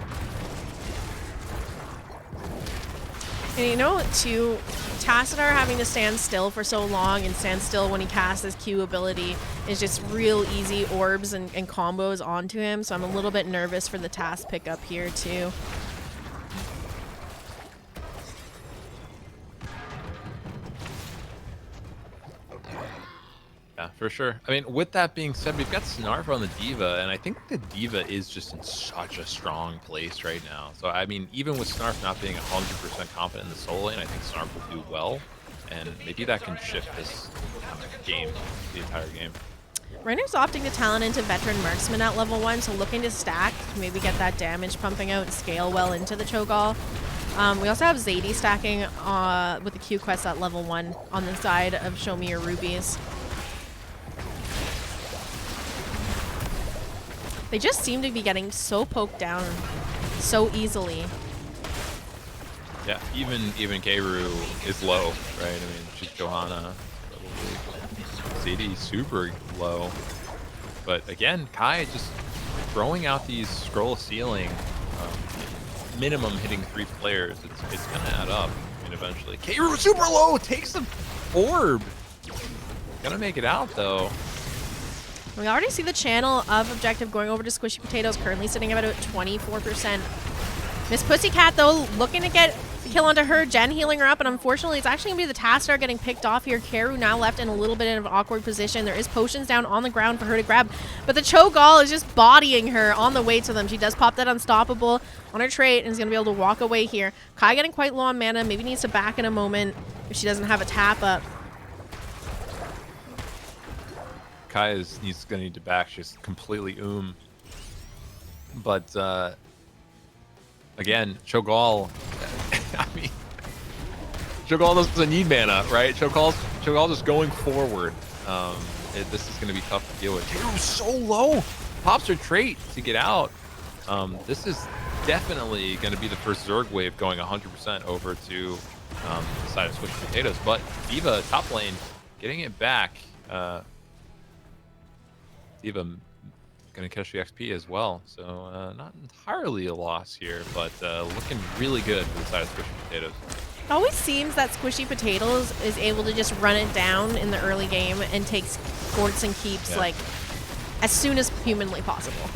And you know, too, Tassadar having to stand still for so long and stand still when he casts his Q ability is just real easy orbs and combos onto him. So I'm a little bit nervous for the task pickup here, too.
Yeah, for sure. I mean, with that being said, we've got Snarf on the Diva, and I think the Diva is just in such a strong place right now. So, I mean, even with Snarf not being 100% confident in the solo lane, I think Snarf will do well, and maybe that can shift this game, the entire game.
Raynor's opting to talent into Veteran Marksman at level 1, so looking to stack, maybe get that damage pumping out and scale well into the Cho'Gall. We also have Xatiie stacking with the Q quest at level 1 on the side of Show Me Your Rubies. They just seem to be getting so poked down so easily.
Yeah, even Cairu is low, right? I mean, she's Johanna. Probably. Xatiie super low. But again, Kai just throwing out these scroll ceiling, minimum hitting 3 players. It's gonna add up. I mean, eventually. Kairu super low, takes the orb. Gonna make it out though.
We already see the channel of objective going over to Squishy Potatoes, currently sitting about 24%. Miss Pussycat, though, looking to get the kill onto her. Jen healing her up, and unfortunately, it's actually going to be the Tastar getting picked off here. Kairu now left in a little bit of an awkward position. There is potions down on the ground for her to grab, but the Cho'Gall is just bodying her on the way to them. She does pop that Unstoppable on her trait and is going to be able to walk away here. Kai getting quite low on mana, maybe needs to back in a moment if she doesn't have a tap up.
Kai needs to need to back. She's completely But again, Cho'Gall. I mean, Cho'Gall doesn't need mana, right? Cho'Gall just going forward. This is going to be tough to deal with. Kairu's so low. Pops her trait to get out. This is definitely going to be the first Zerg wave going 100% over to the side of Squishy Potatoes. But D.Va top lane getting it back. D.Va going to catch the XP as well, so not entirely a loss here, but looking really good for the side of Squishy Potatoes.
It always seems that Squishy Potatoes is able to just run it down in the early game and takes forts and keeps like as soon as humanly possible.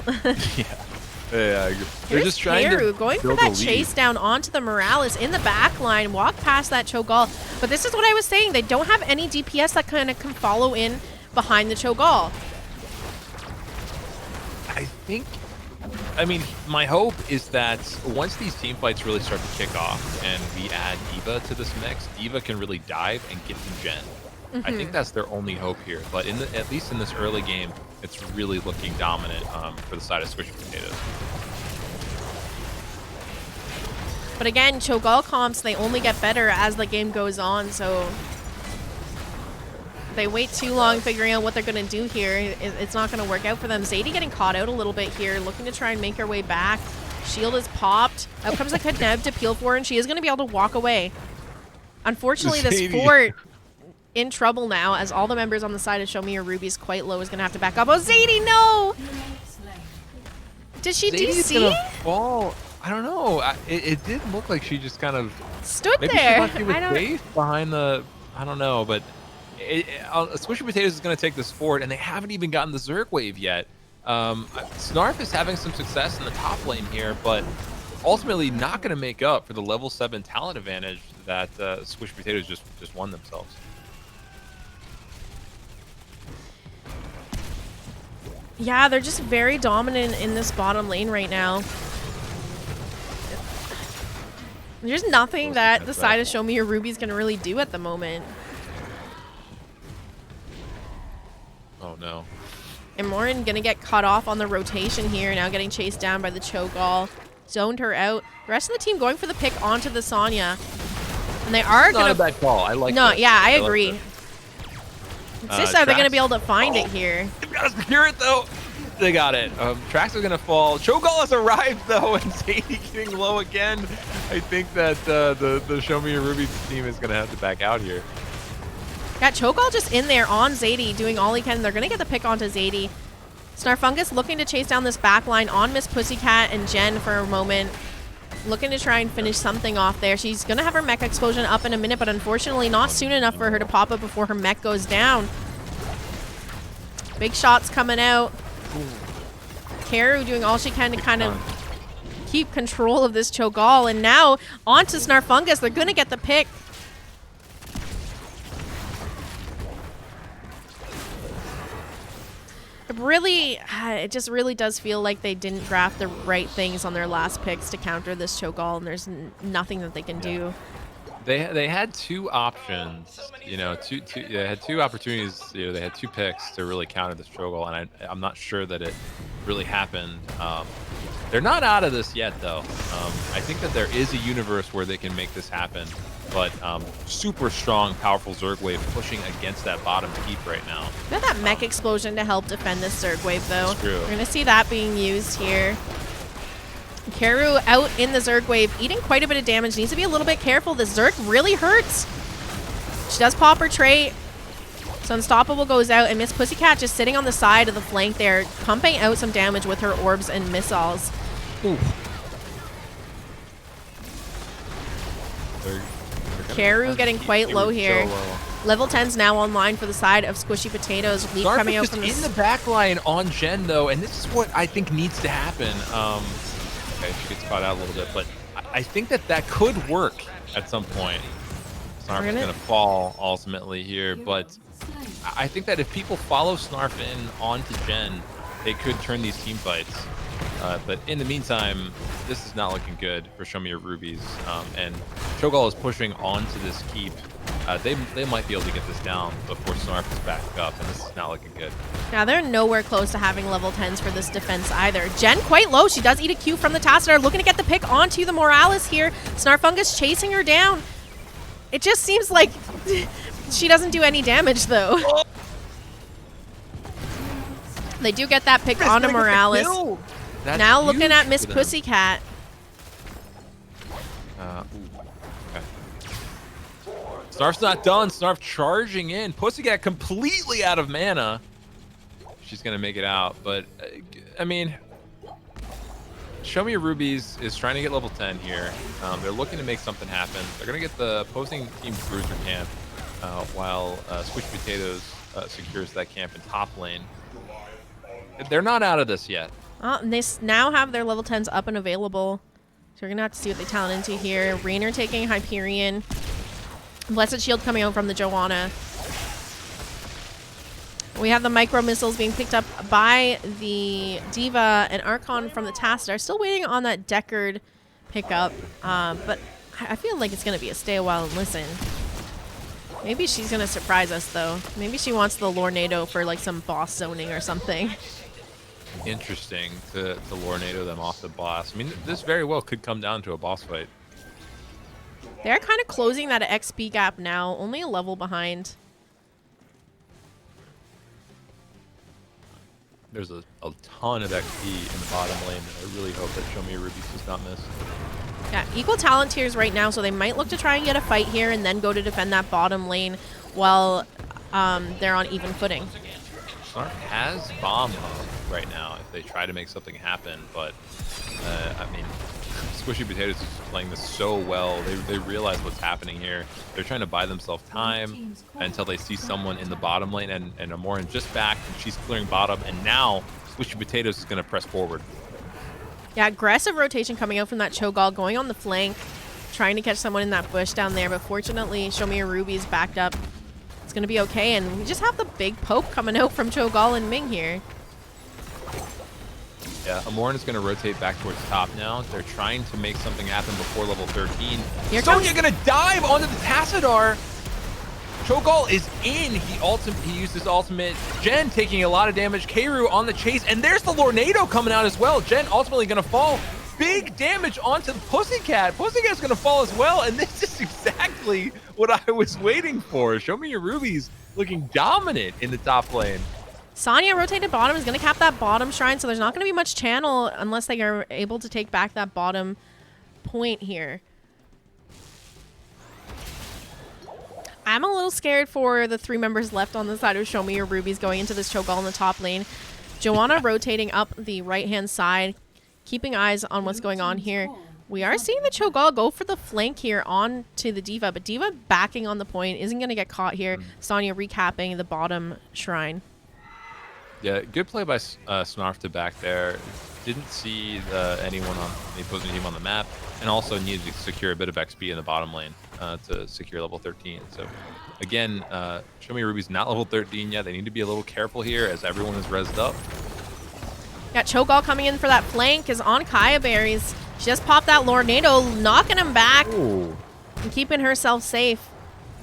They're just trying to
going for that chase down onto the Morales in the back line, walk past that Cho'Gall. But this is what I was saying, they don't have any DPS that kind of can follow in behind the Cho'Gall.
I mean, my hope is that once these team fights really start to kick off and we add D.Va to this mix, D.Va can really dive and get the gen. I think that's their only hope here. But at least in this early game, it's really looking dominant for the side of Squishy Potatoes.
But again, Cho'Gall comps, they only get better as the game goes on, so they wait too long figuring out what they're going to do here. It's not going to work out for them. Xatiie getting caught out a little bit here, looking to try and make her way back. Shield is popped. Out comes a Kneb to peel for her, and she is going to be able to walk away. Unfortunately, this fort in trouble now, as all the members on the side of Show Me Your Rubies quite low is going to have to back up. Oh, Xatiie, no! Did she
Xatie's
DC?
Gonna fall. I don't know. It did look like she just kind of
stood
maybe
there.
She was safe behind the. I don't know, but Squishy Potatoes is going to take this forward, and they haven't even gotten the Zerg wave yet. Snarf is having some success in the top lane here, but ultimately not going to make up for the level 7 talent advantage that Squishy Potatoes just won themselves.
Yeah, they're just very dominant in this bottom lane right now. There's nothing that the side of Show Me Your Rubies can really do at the moment.
Oh no.
Imoryn gonna get cut off on the rotation here, now getting chased down by the Cho'Gall. Zoned her out. The rest of the team going for the pick onto the Sonya. And they are gonna—
Not a bad call. I like
No,
that.
yeah, I agree.
Like
It's just how they're gonna be able to find it here.
They've got to secure it though. They got it. Traxex is gonna fall. Cho'Gall has arrived though, and Xatiie getting low again. I think that the Show Me Your Rubies team is gonna have to back out here.
Got Cho'Gall just in there on Xatiie, doing all he can. They're gonna get the pick onto Xatiie. Snarfungus looking to chase down this back line on Miss Pussycat and Jen for a moment. Looking to try and finish something off there. She's gonna have her mech explosion up in a minute, but unfortunately not soon enough for her to pop up before her mech goes down. Big shots coming out. Kairu doing all she can to kind of keep control of this Cho'Gall, and now onto Snarfungus. They're gonna get the pick. It just really does feel like they didn't draft the right things on their last picks to counter this Cho'Gall, and there's nothing that they can do.
They had two options, you know, they had two opportunities, you know, they had two picks to really counter this Cho'Gall, and I'm not sure that it really happened. They're not out of this yet, though. I think that there is a universe where they can make this happen, but super strong, powerful Zerg wave pushing against that bottom keep right now.
Got that mech explosion to help defend this Zerg wave, though.
True.
We're gonna see that being used here. Kairu out in the Zerg wave, eating quite a bit of damage. Needs to be a little bit careful. This Zerg really hurts. She does pop her trait. So Unstoppable goes out, and Miss Pussycat just sitting on the side of the flank there, pumping out some damage with her orbs and missiles.
Ooh.
Cairu getting quite low here.
So low.
Level 10's now online for the side of Squishy Potatoes. Leap coming out from
in the back line on Jen, though, and this is what I think needs to happen. Okay, she gets caught out a little bit, but I think that could work at some point. Snarf is going to fall ultimately here, but I think that if people follow Snarf in onto Jen, they could turn these team fights. But in the meantime, this is not looking good for Show Me Your Rubies. And Cho'Gall is pushing onto this keep. They might be able to get this down before Snarf is back up, and this is not looking good.
Yeah, they're nowhere close to having level 10s for this defense either. Jen quite low. She does eat a Q from the Tassadar, looking to get the pick onto the Morales here. Snarfungus chasing her down. It just seems like she doesn't do any damage, though. They do get that pick onto Morales. Now looking at Miss Pussycat.
Okay. Snarf's not done. Snarf charging in. Pussycat completely out of mana. She's going to make it out. But, I mean, Show Me Your Rubies is trying to get level 10 here. They're looking to make something happen. They're going to get the opposing team's Bruiser camp while Squishy Potatoes secures that camp in top lane. They're not out of this yet.
They now have their level 10s up and available. So we're going to have to see what they talent into here. Raynor taking Hyperion. Blessed Shield coming out from the Joanna. We have the micro missiles being picked up by the Diva and Archon from the Tassadar. Still waiting on that Deckard pickup. But I feel like it's going to be a stay a while and listen. Maybe she's going to surprise us, though. Maybe she wants the Lornado for like some boss zoning or something.
Interesting to Lornado them off the boss. I mean, this very well could come down to a boss fight.
They're kind of closing that XP gap now, only a level behind.
There's a ton of XP in the bottom lane, and I really hope that Show Me Your Rubies does not miss.
Yeah, equal talent tiers right now, so they might look to try and get a fight here and then go to defend that bottom lane while they're on even footing.
Snarf has bomb right now if they try to make something happen, but I mean, Squishy Potatoes is playing this so well. They realize what's happening here. They're trying to buy themselves time until they see someone in the bottom lane, and Imoryn just back, and she's clearing bottom, and now Squishy Potatoes is going to press forward.
Yeah, aggressive rotation coming out from that Cho'Gall, going on the flank, trying to catch someone in that bush down there, but fortunately, Show Me Your Rubies backed up. It's going to be okay, and we just have the big poke coming out from Cho'Gall and Ming here.
Yeah, Imoryn is going to rotate back towards top now. They're trying to make something happen before level 13. Sonya going to dive onto the Tassadar. Cho'Gall is in. He used his ultimate. Jen taking a lot of damage. Cairu on the chase, and there's the Lornado coming out as well. Jen ultimately going to fall. Big damage onto the Pussycat. Pussycat's going to fall as well, and this is exactly what I was waiting for. Show Me Your Rubies looking dominant in the top lane.
Sonya rotated bottom, is going to cap that bottom shrine, so there's not going to be much channel unless they are able to take back that bottom point here. I'm a little scared for the 3 members left on the side of Show Me Your Rubies going into this Cho'Gall in the top lane. Joanna rotating up the right-hand side, keeping eyes on what's going on here. We are seeing the Cho'Gall go for the flank here on to the Diva, but Diva backing on the point, isn't going to get caught here. Sonya recapping the bottom shrine.
Yeah, good play by Snarf to back there. Didn't see anyone on the opposing team on the map, and also needed to secure a bit of XP in the bottom lane to secure level 13. So, again, Show Me Your Rubies not level 13 yet. They need to be a little careful here as everyone is rezzed up.
Got Cho'Gall coming in for that flank, is on Kiyeberries. She just popped that Lornado, knocking him back.
Ooh.
And keeping herself safe.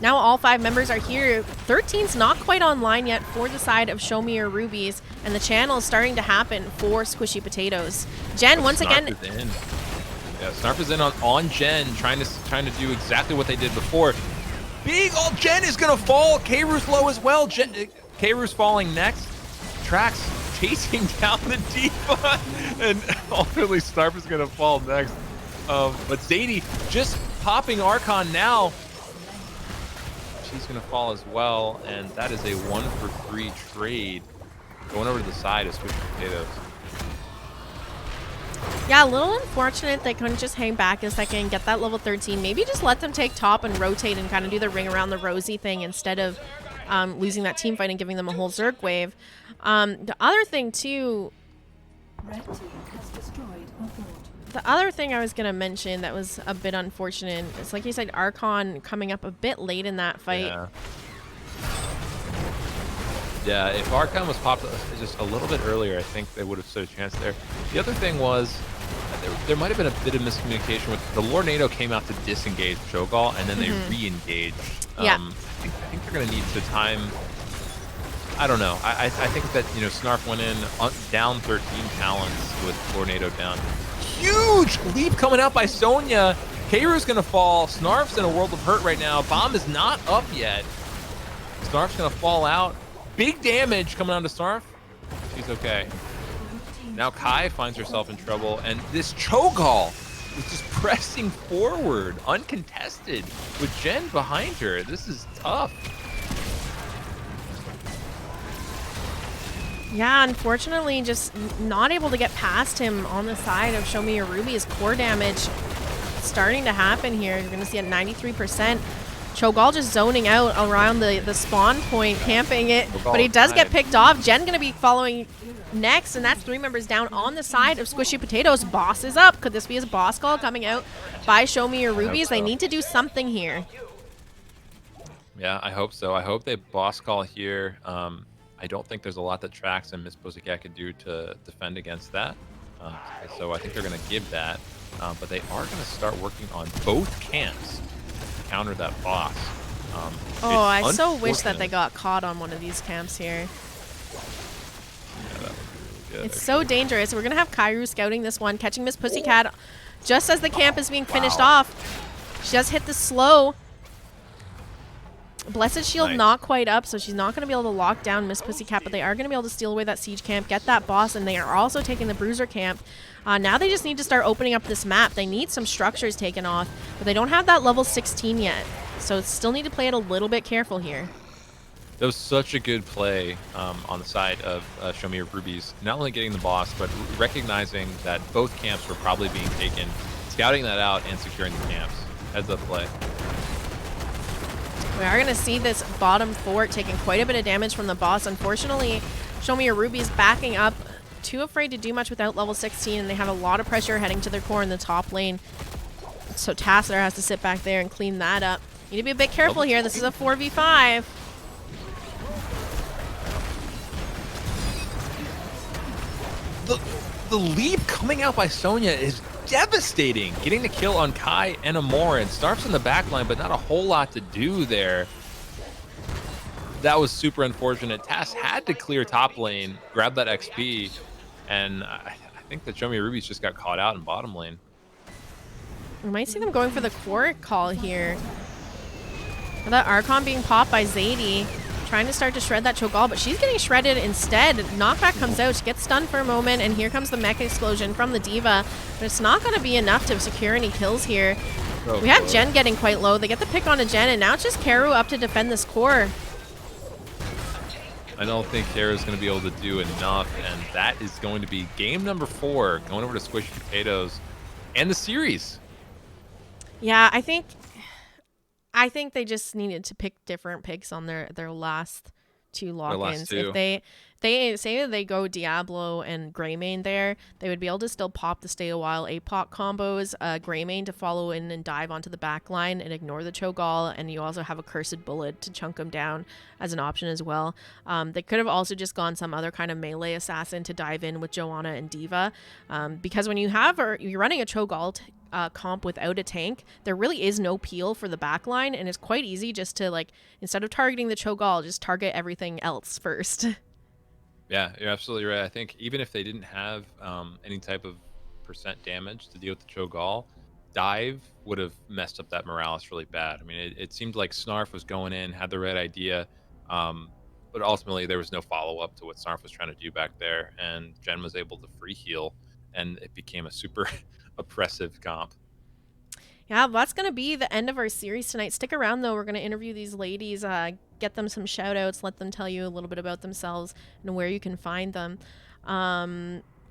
Now all 5 members are here. 13's not quite online yet for the side of Show Me Your Rubies, and the channel is starting to happen for Squishy Potatoes. Jen, once again...
Yeah, Snarf is in on Jen, trying to do exactly what they did before. Jen is going to fall. Cairu's low as well. Cairu's falling next. Trax chasing down the Diva, and ultimately Snarf is going to fall next. But Xatiie just popping Archon now. he's going to fall as well, and that is a 1-for-3 trade. Going over to the side of Squishy Potatoes.
Yeah, a little unfortunate they couldn't just hang back a second, get that level 13. Maybe just let them take top and rotate and kind of do the ring around the Rosie thing instead of losing that team fight and giving them a whole Zerg wave. The other thing, too...
Red team has destroyed a fort.
The other thing I was going to mention that was a bit unfortunate is, like you said, Archon coming up a bit late in that fight.
Yeah, if Archon was popped just a little bit earlier, I think they would have stood a chance there. The other thing was, there might have been a bit of miscommunication with the Lornado came out to disengage Cho'Gall, and then they re-engaged.
Yeah.
I think they're going to need to time... I don't know. I think that, you know, Snarf went in down 13 talents with Lornado down. Huge leap coming out by Sonya. Kairu's going to fall. Snarf's in a world of hurt right now. Bomb is not up yet. Snarf's going to fall out. Big damage coming on to Snarf. She's okay. Now Kai finds herself in trouble, and this Cho'Gall is just pressing forward, uncontested, with Jen behind her. This is tough.
Yeah, unfortunately, just not able to get past him on the side of Show Me Your Rubies. Core damage starting to happen here. You're going to see at 93%. Cho'Gall just zoning out around the spawn point, camping it, but he does get picked off. Jen going to be following next, and that's 3 members down on the side of Squishy Potatoes. Boss is up. Could this be his boss call coming out by Show Me Your Rubies? They need to do something here.
Yeah, I hope so. I hope they boss call here. I don't think there's a lot that Trax and Miss Pussycat can do to defend against that. So I think they're going to give that. But they are going to start working on both camps to counter that boss.
Oh, I so wish that they got caught on one of these camps here.
Yeah, that would be really good,
It's so dangerous. We're going to have Kairu scouting this one, catching Miss Pussycat just as the camp is being finished off. She does hit the slow. Blessed Shield not quite up, so she's not going to be able to lock down Miss Pussycat, but they are going to be able to steal away that siege camp, get that boss, and they are also taking the bruiser camp. Now they just need to start opening up this map. They need some structures taken off, but they don't have that level 16 yet, so still need to play it a little bit careful here.
That was such a good play on the side of Show Me Your Rubies. Not only getting the boss, but recognizing that both camps were probably being taken, scouting that out, and securing the camps. Heads up play.
We are going to see this bottom fort taking quite a bit of damage from the boss. Unfortunately, Show Me Your Rubies backing up, too afraid to do much without level 16, and they have a lot of pressure heading to their core in the top lane. So Tassadar has to sit back there and clean that up. Need to be a bit careful here. This is a 4v5.
The leap coming out by Sonya is devastating. Getting the kill on Kai and Imoryn. Snarf's in the back line, but not a whole lot to do there. That was super unfortunate. Tass had to clear top lane, grab that XP, and I think that Show Me Your Rubies just got caught out in bottom lane.
We might see them going for the core call here. That Archon being popped by Xatiie, trying to start to shred that Cho'Gall, but she's getting shredded instead. Knockback comes out, she gets stunned for a moment, and here comes the mech explosion from the D.Va. But it's not going to be enough to secure any kills here. We have Jen getting quite low. They get the pick on a Jen, and now it's just Cairu up to defend this core.
I don't think Kairu's going to be able to do enough, and that is going to be game number 4, going over to Squishy Potatoes and the series.
Yeah, I think they just needed to pick different picks on their last 2 lock-ins. If they say that they go Diablo and Greymane there, they would be able to still pop the Stay a While APOC combos, Greymane to follow in and dive onto the back line and ignore the Cho'Gall, and you also have a Cursed Bullet to chunk them down as an option as well. They could have also just gone some other kind of melee assassin to dive in with Joanna and D.Va, because when you're running a Cho'Gall comp without a tank, there really is no peel for the backline, and it's quite easy just to, like, instead of targeting the Cho'Gall, just target everything else first.
Yeah, you're absolutely right. I think even if they didn't have any type of percent damage to deal with the Cho'Gall, dive would have messed up that Morales really bad. I mean, it seemed like Snarf was going in, had the right idea, but ultimately there was no follow-up to what Snarf was trying to do back there, and Jen was able to free heal, and it became a super oppressive comp.
Yeah, that's going to be the end of our series tonight. Stick around, though. We're going to interview these ladies, get them some shout-outs, let them tell you a little bit about themselves and where you can find them.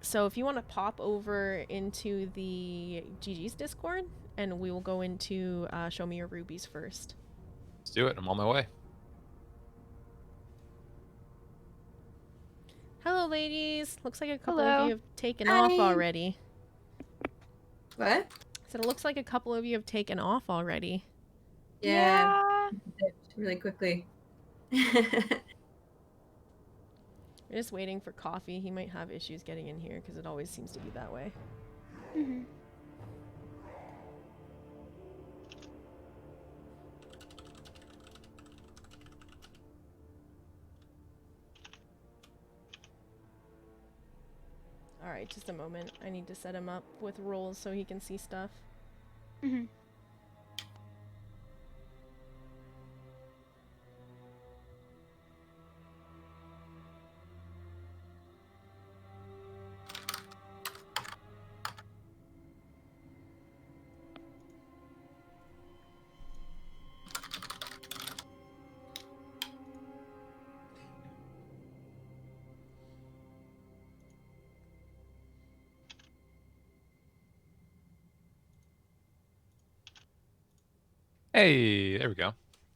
So if you want to pop over into the GG's Discord, and we will go into Show Me Your Rubies first.
Let's do it. I'm on my way.
Hello, ladies. Looks like a couple
Hello.
of you have taken off
Hi.
already.
What?
So it looks like a couple of you have taken off already.
Yeah. Really quickly.
We're just waiting for coffee. He might have issues getting in here because it always seems to be that way.
Mhm.
Alright, just a moment. I need to set him up with roles so he can see stuff.
Mhm.
Hey, there we go.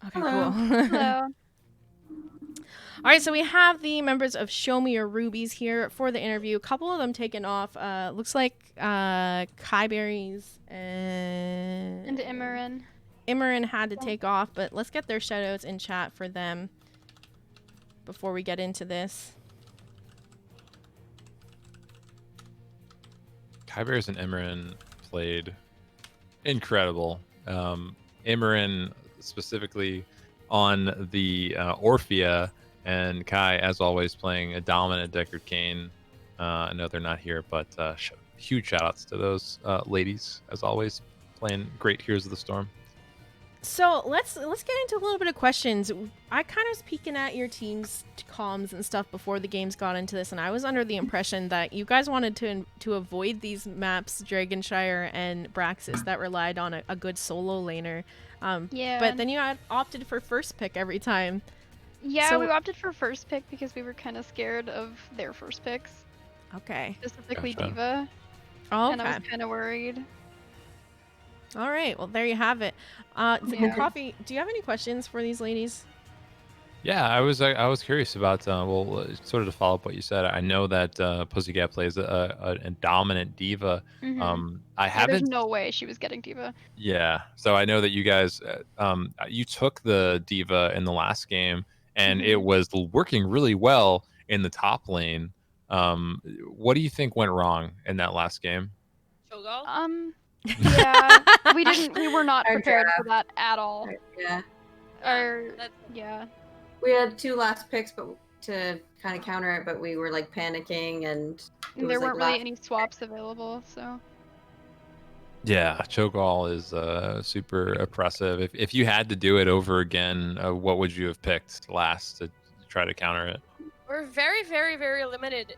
Okay,
Hello.
cool.
Hello.
Alright, so we have the members of Show Me Your Rubies here for the interview. A couple of them taken off. Looks like Kiyeberries
And Imoryn.
Imoryn had to take off, but let's get their shoutouts in chat for them before we get into this.
Kiyeberries and Imoryn played incredible. Imoryn specifically on the Orphea, and Kai, as always, playing a dominant Deckard Cain. I know they're not here, but huge shout outs to those ladies, as always, playing great Heroes of the Storm.
So let's get into a little bit of questions. I kind of was peeking at your team's comms and stuff before the games got into this, and I was under the impression that you guys wanted to avoid these maps, Dragonshire and Braxis, that relied on a good solo laner.
Yeah.
But then you had opted for first pick every time.
Yeah,
So-
we opted for first pick because we were kind of scared of their first picks,
Okay.
specifically
Gotcha.
Diva,
Oh,
and I
okay.
was kind of worried.
All right. Well, there you have it.
Yeah.
Coffee, do you have any questions for these ladies?
Yeah, I was curious about sort of to follow up what you said. I know that Pussycat plays a dominant diva.
Mhm.
I
Yeah,
haven't.
there's no way she was getting Diva.
Yeah, so I know that you guys you took the diva in the last game, and it
Mhm.
was working really well in the top lane. What do you think went wrong in that last game?
Yeah, we were not
Our
prepared for that at all.
Yeah.
Yeah.
We had 2 last picks, but to kind of counter it, but we were like panicking, and it was,
There
like,
weren't really
last-
any swaps available, so.
Yeah, Cho'Gall is super oppressive. If you had to do it over again, what would you have picked last to try to counter it?
We're very, very, very limited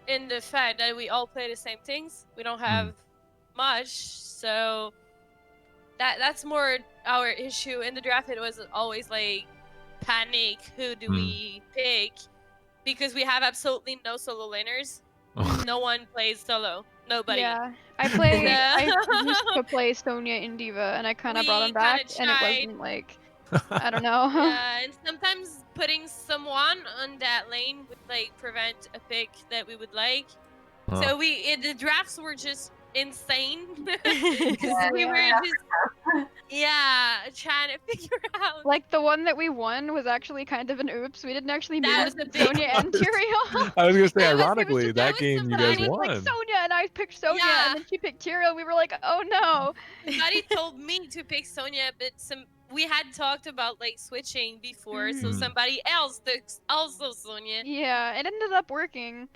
in the fact that we all play the same things. We don't have much, so that's more our issue. In the draft, it was always like panic. Who do we pick? Because we have absolutely no solo laners. No one plays solo. Nobody.
Yeah, I
Yeah.
used to play Sonya in Diva, and I kind of
We
brought him back,
kinda
and it
tried.
wasn't like, I don't know.
Yeah, and sometimes putting someone on that lane would like prevent a pick that we would like.
Huh.
So the drafts were just insane because
Yeah.
we were just trying to figure out.
Like the one that we won was actually kind of an oops. We didn't actually
That
move
was a big
Sonya and Tyrael.
I was gonna say,
That was- it was
ironically,
just-
that
that was
game you
somebody
guys
It was
won.
like Sonya, and I picked Sonya,
Yeah.
and then she picked Tyrael. We were like, oh no.
Somebody told me to pick Sonya, but we had talked about like switching before, so
Mhm.
somebody else took also Sonya.
Yeah, it ended up working.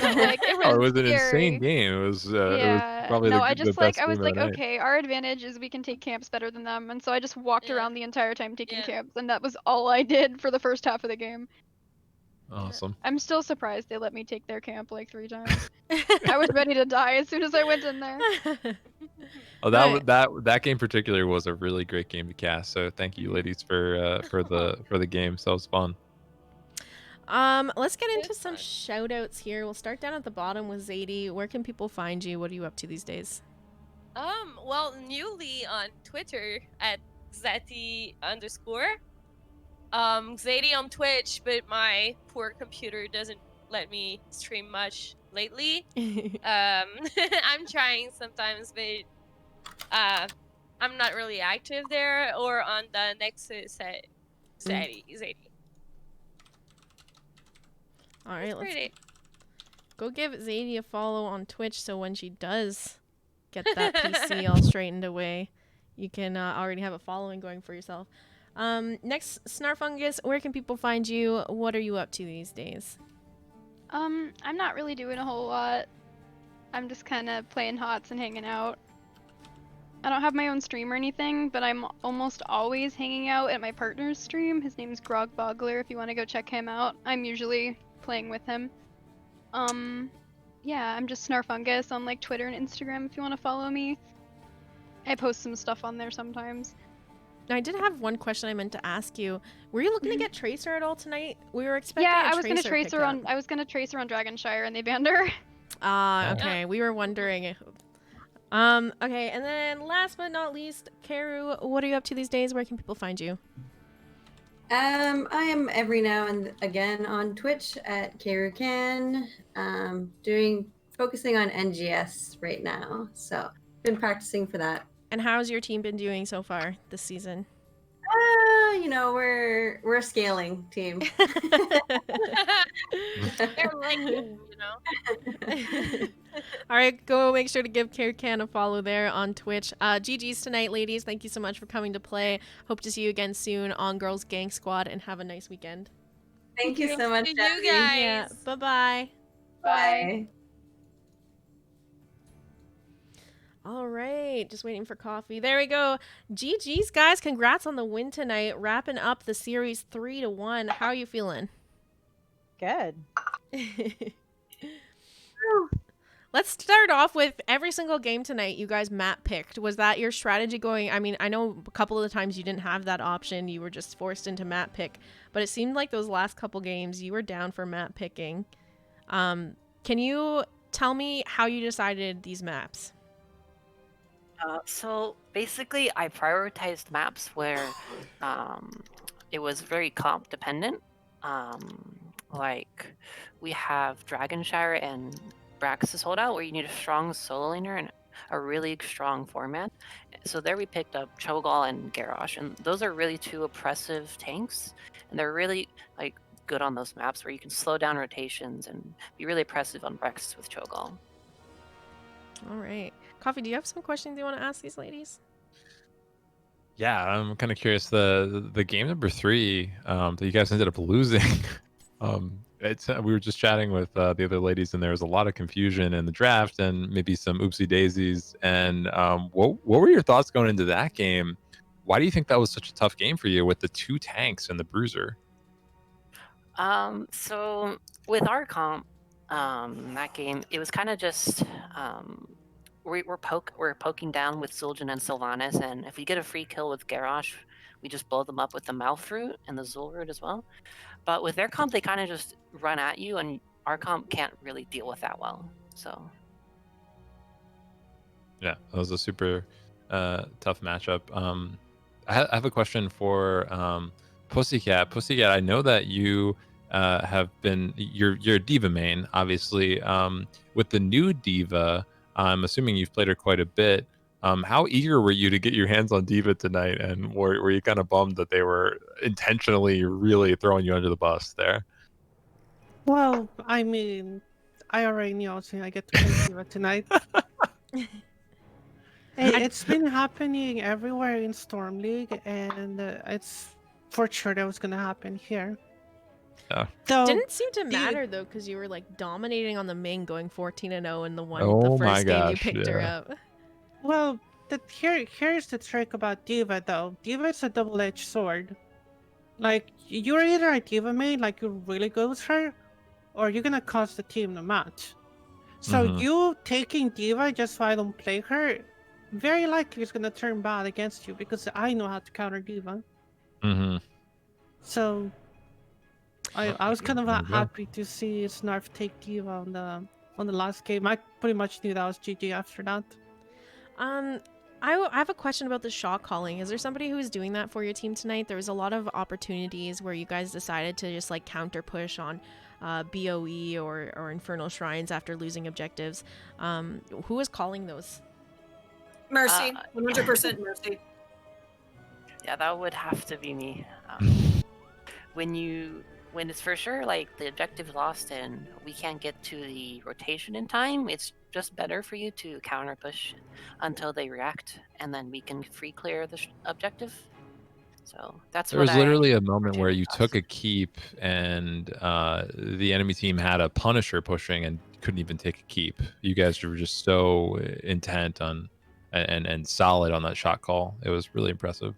But like it was,
Oh, it was an
scary.
insane game. It was
Yeah,
probably
no,
the,
I
the
just
best
like I was
game of
like,
the night.
okay, our advantage is we can take camps better than them, and so I just walked
Yeah.
around the entire time taking
Yeah.
camps, and that was all I did for the first half of the game.
Awesome.
I'm still surprised they let me take their camp like 3 times. I was ready to die as soon as I went in there.
Oh,
Right.
that game in particular was a really great game to cast. So thank you, ladies, for the game. So it was fun.
Let's get into
It's
some
fun.
shout outs here. We'll start down at the bottom with Xatiie. Where can people find you? What are you up to these days?
Well, newly on Twitter at Xatiie _. Xatiie on Twitch, but my poor computer doesn't let me stream much lately. I'm trying sometimes, but I'm not really active there or on the Nexus at Xatiie.
All right,
It's
let's
pretty.
go give Xatiie a follow on Twitch so when she does get that PC all straightened away, you can already have a following going for yourself. Next, Snarfungus, where can people find you? What are you up to these days?
I'm not really doing a whole lot. I'm just kind of playing HOTS and hanging out. I don't have my own stream or anything, but I'm almost always hanging out at my partner's stream. His name's Grog Bogler, if you want to go check him out. I'm usually playing with him. Yeah, I'm just Snarfungus on like Twitter and Instagram if you want to follow me. I post some stuff on there sometimes.
Now, I did have one question I meant to ask you. Were you looking to get Tracer at all tonight? We were expecting
Yeah,
a
I was gonna trace her on.
pickup.
I was gonna trace her on Dragonshire, and they banned her.
Ah,
Oh.
okay. We were wondering. Okay, and then last but not least, Cairu, what are you up to these days? Where can people find you?
I am every now and again on Twitch at CairuCan, focusing on NGS right now. So been practicing for that.
And how's your team been doing so far this season?
We're a scaling team.
They're like, you know.
All right, go make sure to give CairuCan a follow there on Twitch. GG's tonight, ladies. Thank you so much for coming to play. Hope to see you again soon on Girls Gank Squad, and have a nice weekend.
Thank you so much,
To you
Jazzy.
guys.
Yeah, bye-bye.
Bye.
All right, just waiting for coffee. There we go. GG's, guys. Congrats on the win tonight. Wrapping up the series 3-1. How are you feeling?
Good.
Let's start off with every single game tonight you guys map picked. Was that your strategy going? I mean, I know a couple of the times you didn't have that option. You were just forced into map pick. But it seemed like those last couple games you were down for map picking. Can you tell me how you decided these maps?
So basically, I prioritized maps where it was very comp dependent. Like we have Dragonshire and Braxis holdout, where you need a strong solo laner and a really strong format. So there we picked up Cho'Gall and Garrosh, and those are really 2 oppressive tanks, and they're really like good on those maps where you can slow down rotations and be really oppressive on Braxis with Cho'Gall.
All right. Coffee, do you have some questions you want to ask these ladies?
Yeah, I'm kind of curious. The game number 3 that you guys ended up losing. We were just chatting with the other ladies, and there was a lot of confusion in the draft, and maybe some oopsie daisies. And what were your thoughts going into that game? Why do you think that was such a tough game for you with the 2 tanks and the bruiser?
So with our comp, that game, it was kind of just we're poking down with Zul'jin and Sylvanas, and if we get a free kill with Garrosh, we just blow them up with the Mouth Root and the Zul Root as well. But with their comp, they kind of just run at you, and our comp can't really deal with that well. So
Yeah, that was a super tough matchup. I have a question for Pussycat. Pussycat, I know that you have been you're a diva main, obviously. With the new diva, I'm assuming you've played her quite a bit. How eager were you to get your hands on diva tonight, and were you kind of bummed that they were intentionally really throwing you under the bus there?
Well, I mean, I already knew I was going to get to play Diva tonight. It's been happening everywhere in Storm League, and it's for sure that was going to happen here.
Yeah.
So,
Didn't seem to
Diva-
matter though, because you were like dominating on the main, going 14-0 in the
Oh my
first game you
gosh,
picked her
yeah.
up.
well, here's the trick about Diva, though. Diva is a double-edged sword. Like, you're either a diva main, like you're really good with her, or you're gonna cost the team the match. So you taking diva just so I don't play her, very likely is gonna turn bad against you because I know how to counter diva. So I was kind of happy to see Snarf take diva on the last game. I pretty much knew that was GG after that.
I have a question about the shot calling. Is there somebody who is doing that for your team tonight? There was a lot of opportunities where you guys decided to just like counter push on BOE or Infernal Shrines after losing objectives. Who was calling those?
Mercy, 100% Mercy.
Yeah, that would have to be me. When it's for sure like the objective's lost and we can't get to the rotation in time, it's just better for you to counter push until they react, and then we can free clear the objective. So that's
there
what
was literally a moment where you took a keep and the enemy team had a Punisher pushing and couldn't even take a keep. You guys were just so intent on and solid on that shot call. It was really impressive.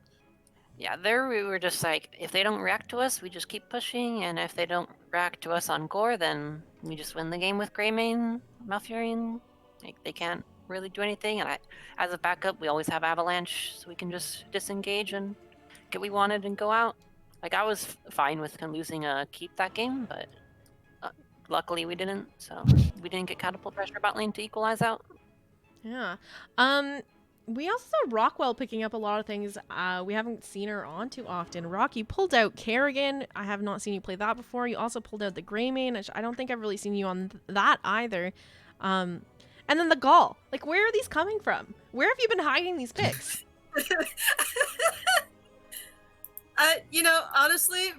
Yeah, there we were just like, if they don't react to us, we just keep pushing, and if they don't react to us on Gore, then we just win the game with Greymane, Malfurion. Like, they can't really do anything, and as a backup, we always have Avalanche, so we can just disengage and get what we wanted and go out. Like, I was fine with losing a keep that game, but luckily we didn't, so we didn't get catapult pressure bot lane to equalize out.
Yeah. We also saw Roqwell picking up a lot of things we haven't seen her on too often. Rock, you pulled out Kerrigan. I have not seen you play that before. You also pulled out the Greymane, which I don't think I've really seen you on that either. And then the Gaul. Like, where are these coming from? Where have you been hiding these picks?
You know, honestly,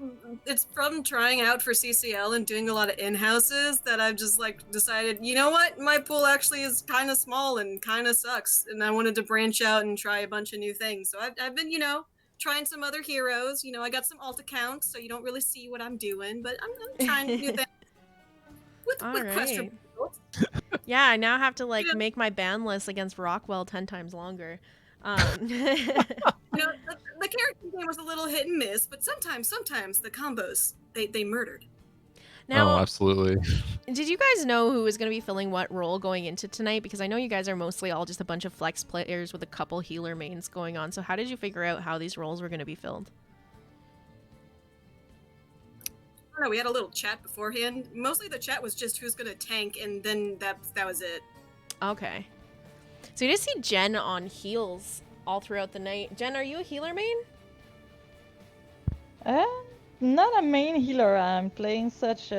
it's from trying out for CCL and doing a lot of in-houses that I've just like decided, you know what, my pool actually is kind of small and kind of sucks, and I wanted to branch out and try a bunch of new things. So I've been, you know, trying some other heroes. You know, I got some alt accounts, so you don't really see what I'm doing, but I'm trying new things with questionable results.
Yeah, I now have to like make my ban list against Roqwell 10 times longer.
You know, the character game was a little hit and miss, but sometimes the combos they murdered.
Now,
absolutely.
Did you guys know who was going to be filling what role going into tonight? Because I know you guys are mostly all just a bunch of flex players with a couple healer mains going on. So how did you figure out how these roles were going to be filled?
I don't know, we had a little chat beforehand. Mostly the chat was just who's going to tank, and then that was it.
Okay. So you just see Jen on heals all throughout the night. Jen, are you a healer main?
Not a main healer. I'm playing such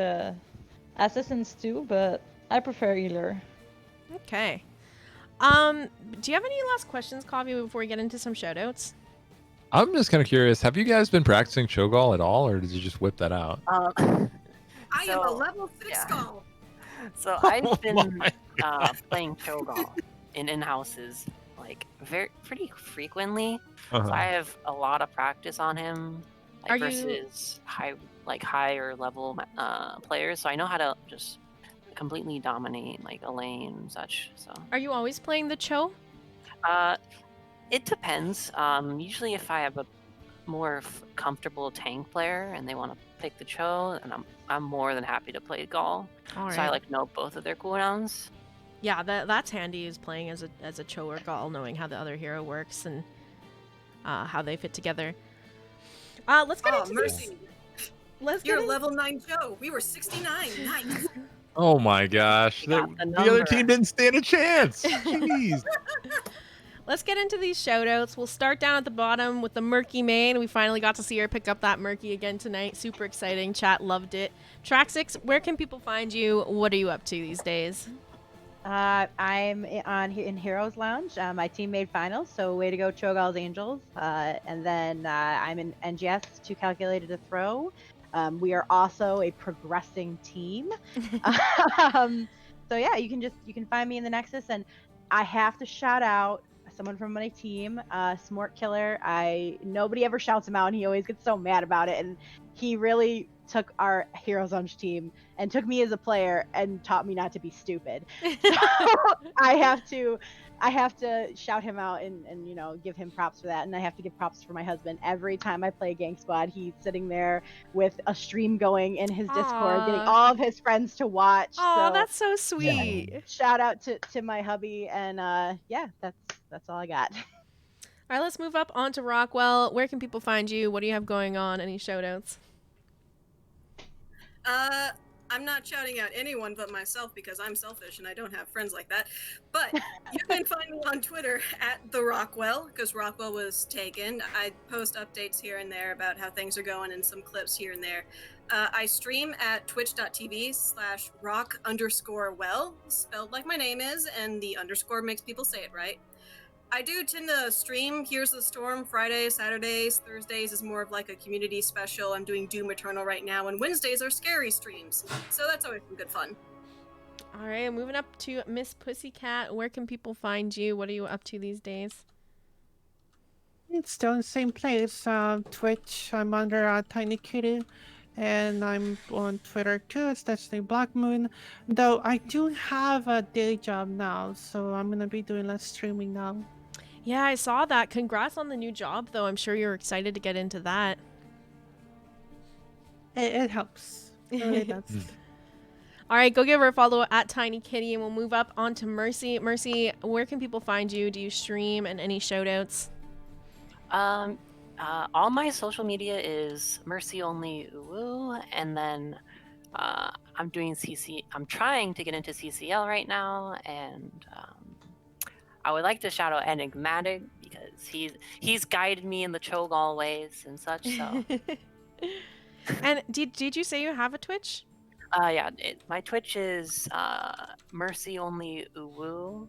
assassins too, but I prefer healer.
Okay. Do you have any last questions, Coffee, before we get into some shoutouts?
I'm just kind of curious. Have you guys been practicing Cho'Gall at all, or did you just whip that out?
I am a level 6 Gall.
So I've been playing Cho'Gall in houses like pretty frequently. So I have a lot of practice on him, like, versus higher level players. So I know how to just completely dominate like Elaine and such. So
are you always playing the Cho?
It depends. Usually if I have a more comfortable tank player and they want to pick the Cho, and I'm more than happy to play Gall.
All
so
right.
I like know both of their cooldowns.
Yeah, that's handy, is playing as a Cho or Gall, knowing how the other hero works and how they fit together. Let's get into
Mercy. You're level 9 Cho. We were 69. Nice.
Oh my gosh. The other team didn't stand a chance. Jeez.
Let's get into these shoutouts. We'll start down at the bottom with the Murky main. We finally got to see her pick up that Murky again tonight. Super exciting. Chat loved it. Traxex, where can people find you? What are you up to these days?
I'm in Heroes Lounge. My team made finals, so way to go, Cho'Gall's Angels. And then I'm in NGS, too calculated to throw. We are also a progressing team. So yeah, you can find me in the Nexus, and I have to shout out someone from my team, Smort Killer. Nobody ever shouts him out, and he always gets so mad about it. And he really took our Heroes Lunch team and took me as a player and taught me not to be stupid. So I have to shout him out and you know, give him props for that. And I have to give props for my husband. Every time I play Gank Squad, he's sitting there with a stream going in his Discord, getting all of his friends to watch.
Oh,
So
that's so sweet.
shout out to my hubby, and yeah, that's all I got.
All right, let's move up onto Roqwell. Where can people find you? What do you have going on? Any shout outs?
I'm not shouting out anyone but myself because I'm selfish and I don't have friends like that. But you can find me on Twitter at the Roqwell because Roqwell was taken. I post updates here and there about how things are going and some clips here and there. I stream at twitch.tv/rock_well, spelled like my name is, and the underscore makes people say it right. I do tend to stream Here's the Storm Fridays, Saturdays, Thursdays is more of like a community special. I'm doing Doom Eternal right now, and Wednesdays are scary streams. So that's always some good fun.
All right, moving up to Miss Pussycat. Where can people find you? What are you up to these days?
It's still in the same place. Twitch, I'm under TinyKitty, and I'm on Twitter too. It's Destiny Black Moon. Though I do have a day job now, so I'm gonna be doing less streaming now.
Yeah, I saw that. Congrats on the new job, though. I'm sure you're excited to get into that.
It helps. It really does.
All right, go give her a follow at TinyKitty, and we'll move up onto Mercy. Mercy, where can people find you? Do you stream, and any shout-outs?
All my social media is Mercy Only Uwu, and then I'm doing CC. I'm trying to get into CCL right now, and I would like to shout out Enigmatic because he's guided me in the Cho'Gall ways and such. So.
And did you say you have a Twitch?
Yeah, my Twitch is Mercy Only Uwu,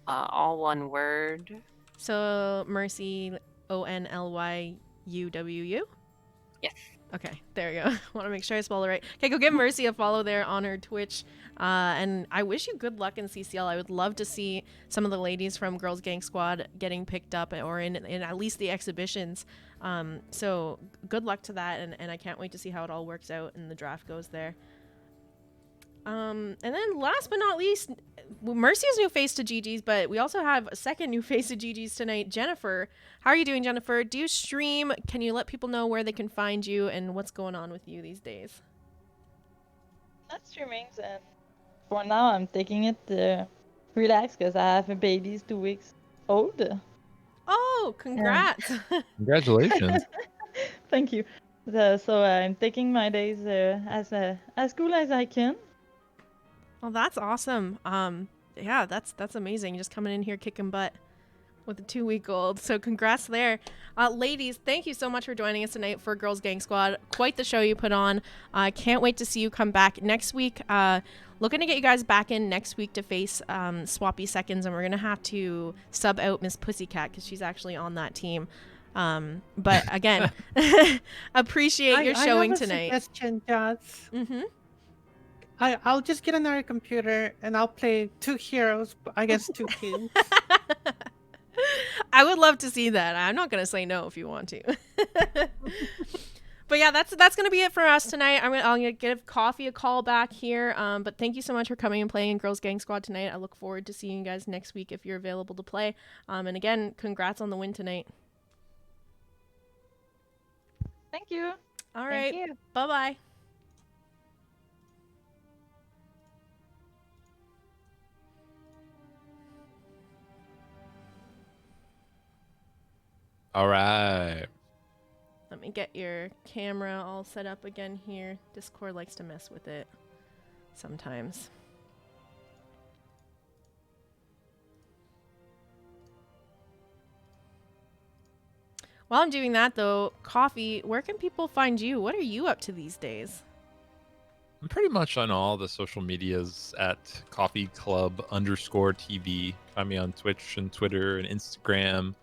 all one word.
So Mercy ONLYUWU?
Yes.
Okay, there you go. Want to make sure I spell it right. Okay, go give Mercy a follow there on her Twitch. And I wish you good luck in CCL. I would love to see some of the ladies from Girls Gang Squad getting picked up or in at least the exhibitions. So good luck to that, and I can't wait to see how it all works out and the draft goes there. And then last but not least, Mercy is new face to GG's, but we also have a second new face to GG's tonight, Jennifer. How are you doing, Jennifer? Do you stream? Can you let people know where they can find you and what's going on with you these days?
Not streaming, and for now I'm taking it relax because I have a baby, he's 2 weeks old.
Oh, congrats!
Congratulations.
Thank you. So I'm taking my days as cool as I can.
Well, that's awesome. Yeah, that's amazing. Just coming in here kicking butt with a 2-week-old. So congrats there. Ladies, thank you so much for joining us tonight for Girls Gang Squad. Quite the show you put on. I can't wait to see you come back next week. Looking to get you guys back in next week to face Swappy Seconds, and we're going to have to sub out Miss Pussycat because she's actually on that team. But again, appreciate your showing tonight.
I have a suggestion, Jazz.
Mm-hmm.
I'll just get another computer and I'll play 2 heroes, I guess 2 teams.
I would love to see that. I'm not gonna say no if you want to. But yeah, that's gonna be it for us tonight. I'm gonna give Coffee a call back here. But thank you so much for coming and playing in Girls Gang Squad tonight. I look forward to seeing you guys next week if you're available to play. And again, congrats on the win tonight.
Thank you.
All right.
Thank you.
Bye-bye.
All right.
Let me get your camera all set up again here. Discord likes to mess with it sometimes. While I'm doing that, though, Coffee, where can people find you? What are you up to these days?
I'm pretty much on all the social medias at CoffeeClub_TV. Find me on Twitch and Twitter and Instagram.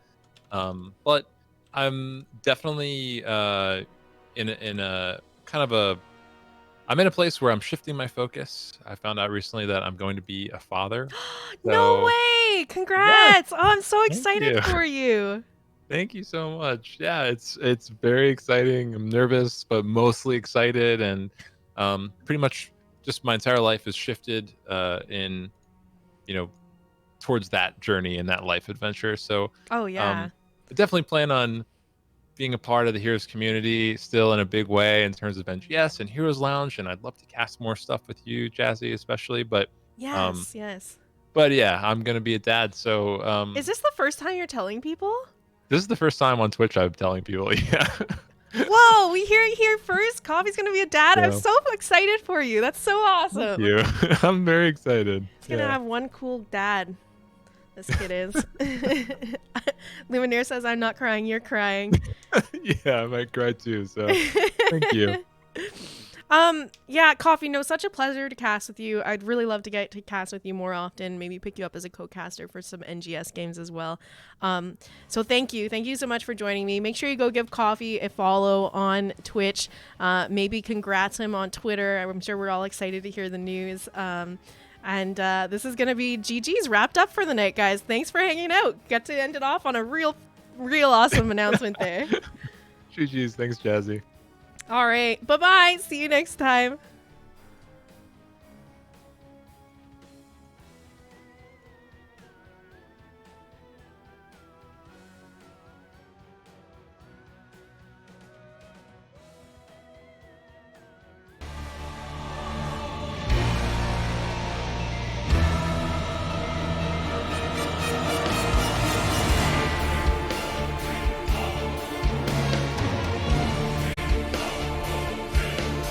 But I'm definitely in a kind of a I'm in a place where I'm shifting my focus. I found out recently that I'm going to be a father.
No way! Yay! Congrats! Oh, I'm so
Thank
excited
you.
for you.
Thank you so much. Yeah, it's very exciting. I'm nervous, but mostly excited, and pretty much just my entire life has shifted in, towards that journey and that life adventure. So,
Oh yeah.
I definitely plan on being a part of the Heroes community still in a big way in terms of NGS and Heroes Lounge, and I'd love to cast more stuff with you, Jazzalene, especially. But
Yes.
but yeah, I'm gonna be a dad, so
Is this the first time you're telling people?
this is the first time on Twitch I'm telling people. Yeah.
Whoa, we hear it here first. Coffee's gonna be a dad. I'm
Yeah.
so excited for you. That's so awesome.
Thank you. I'm very excited.
He's gonna have one cool dad. This kid is. Lumineer says, I'm not crying, you're crying.
Yeah, I might cry too, so thank you.
Yeah, Coffee, no, such a pleasure to cast with you. I'd really love to get to cast with you more often, maybe pick you up as a co-caster for some NGS games as well. So thank you so much for joining me. Make sure you go give Coffee a follow on Twitch. Maybe congrats him on Twitter. I'm sure we're all excited to hear the news. And this is gonna be GG's wrapped up for the night, guys. Thanks for hanging out. Got to end it off on a real awesome announcement there.
GG's, thanks, Jazzy.
All right, bye-bye. See you next time.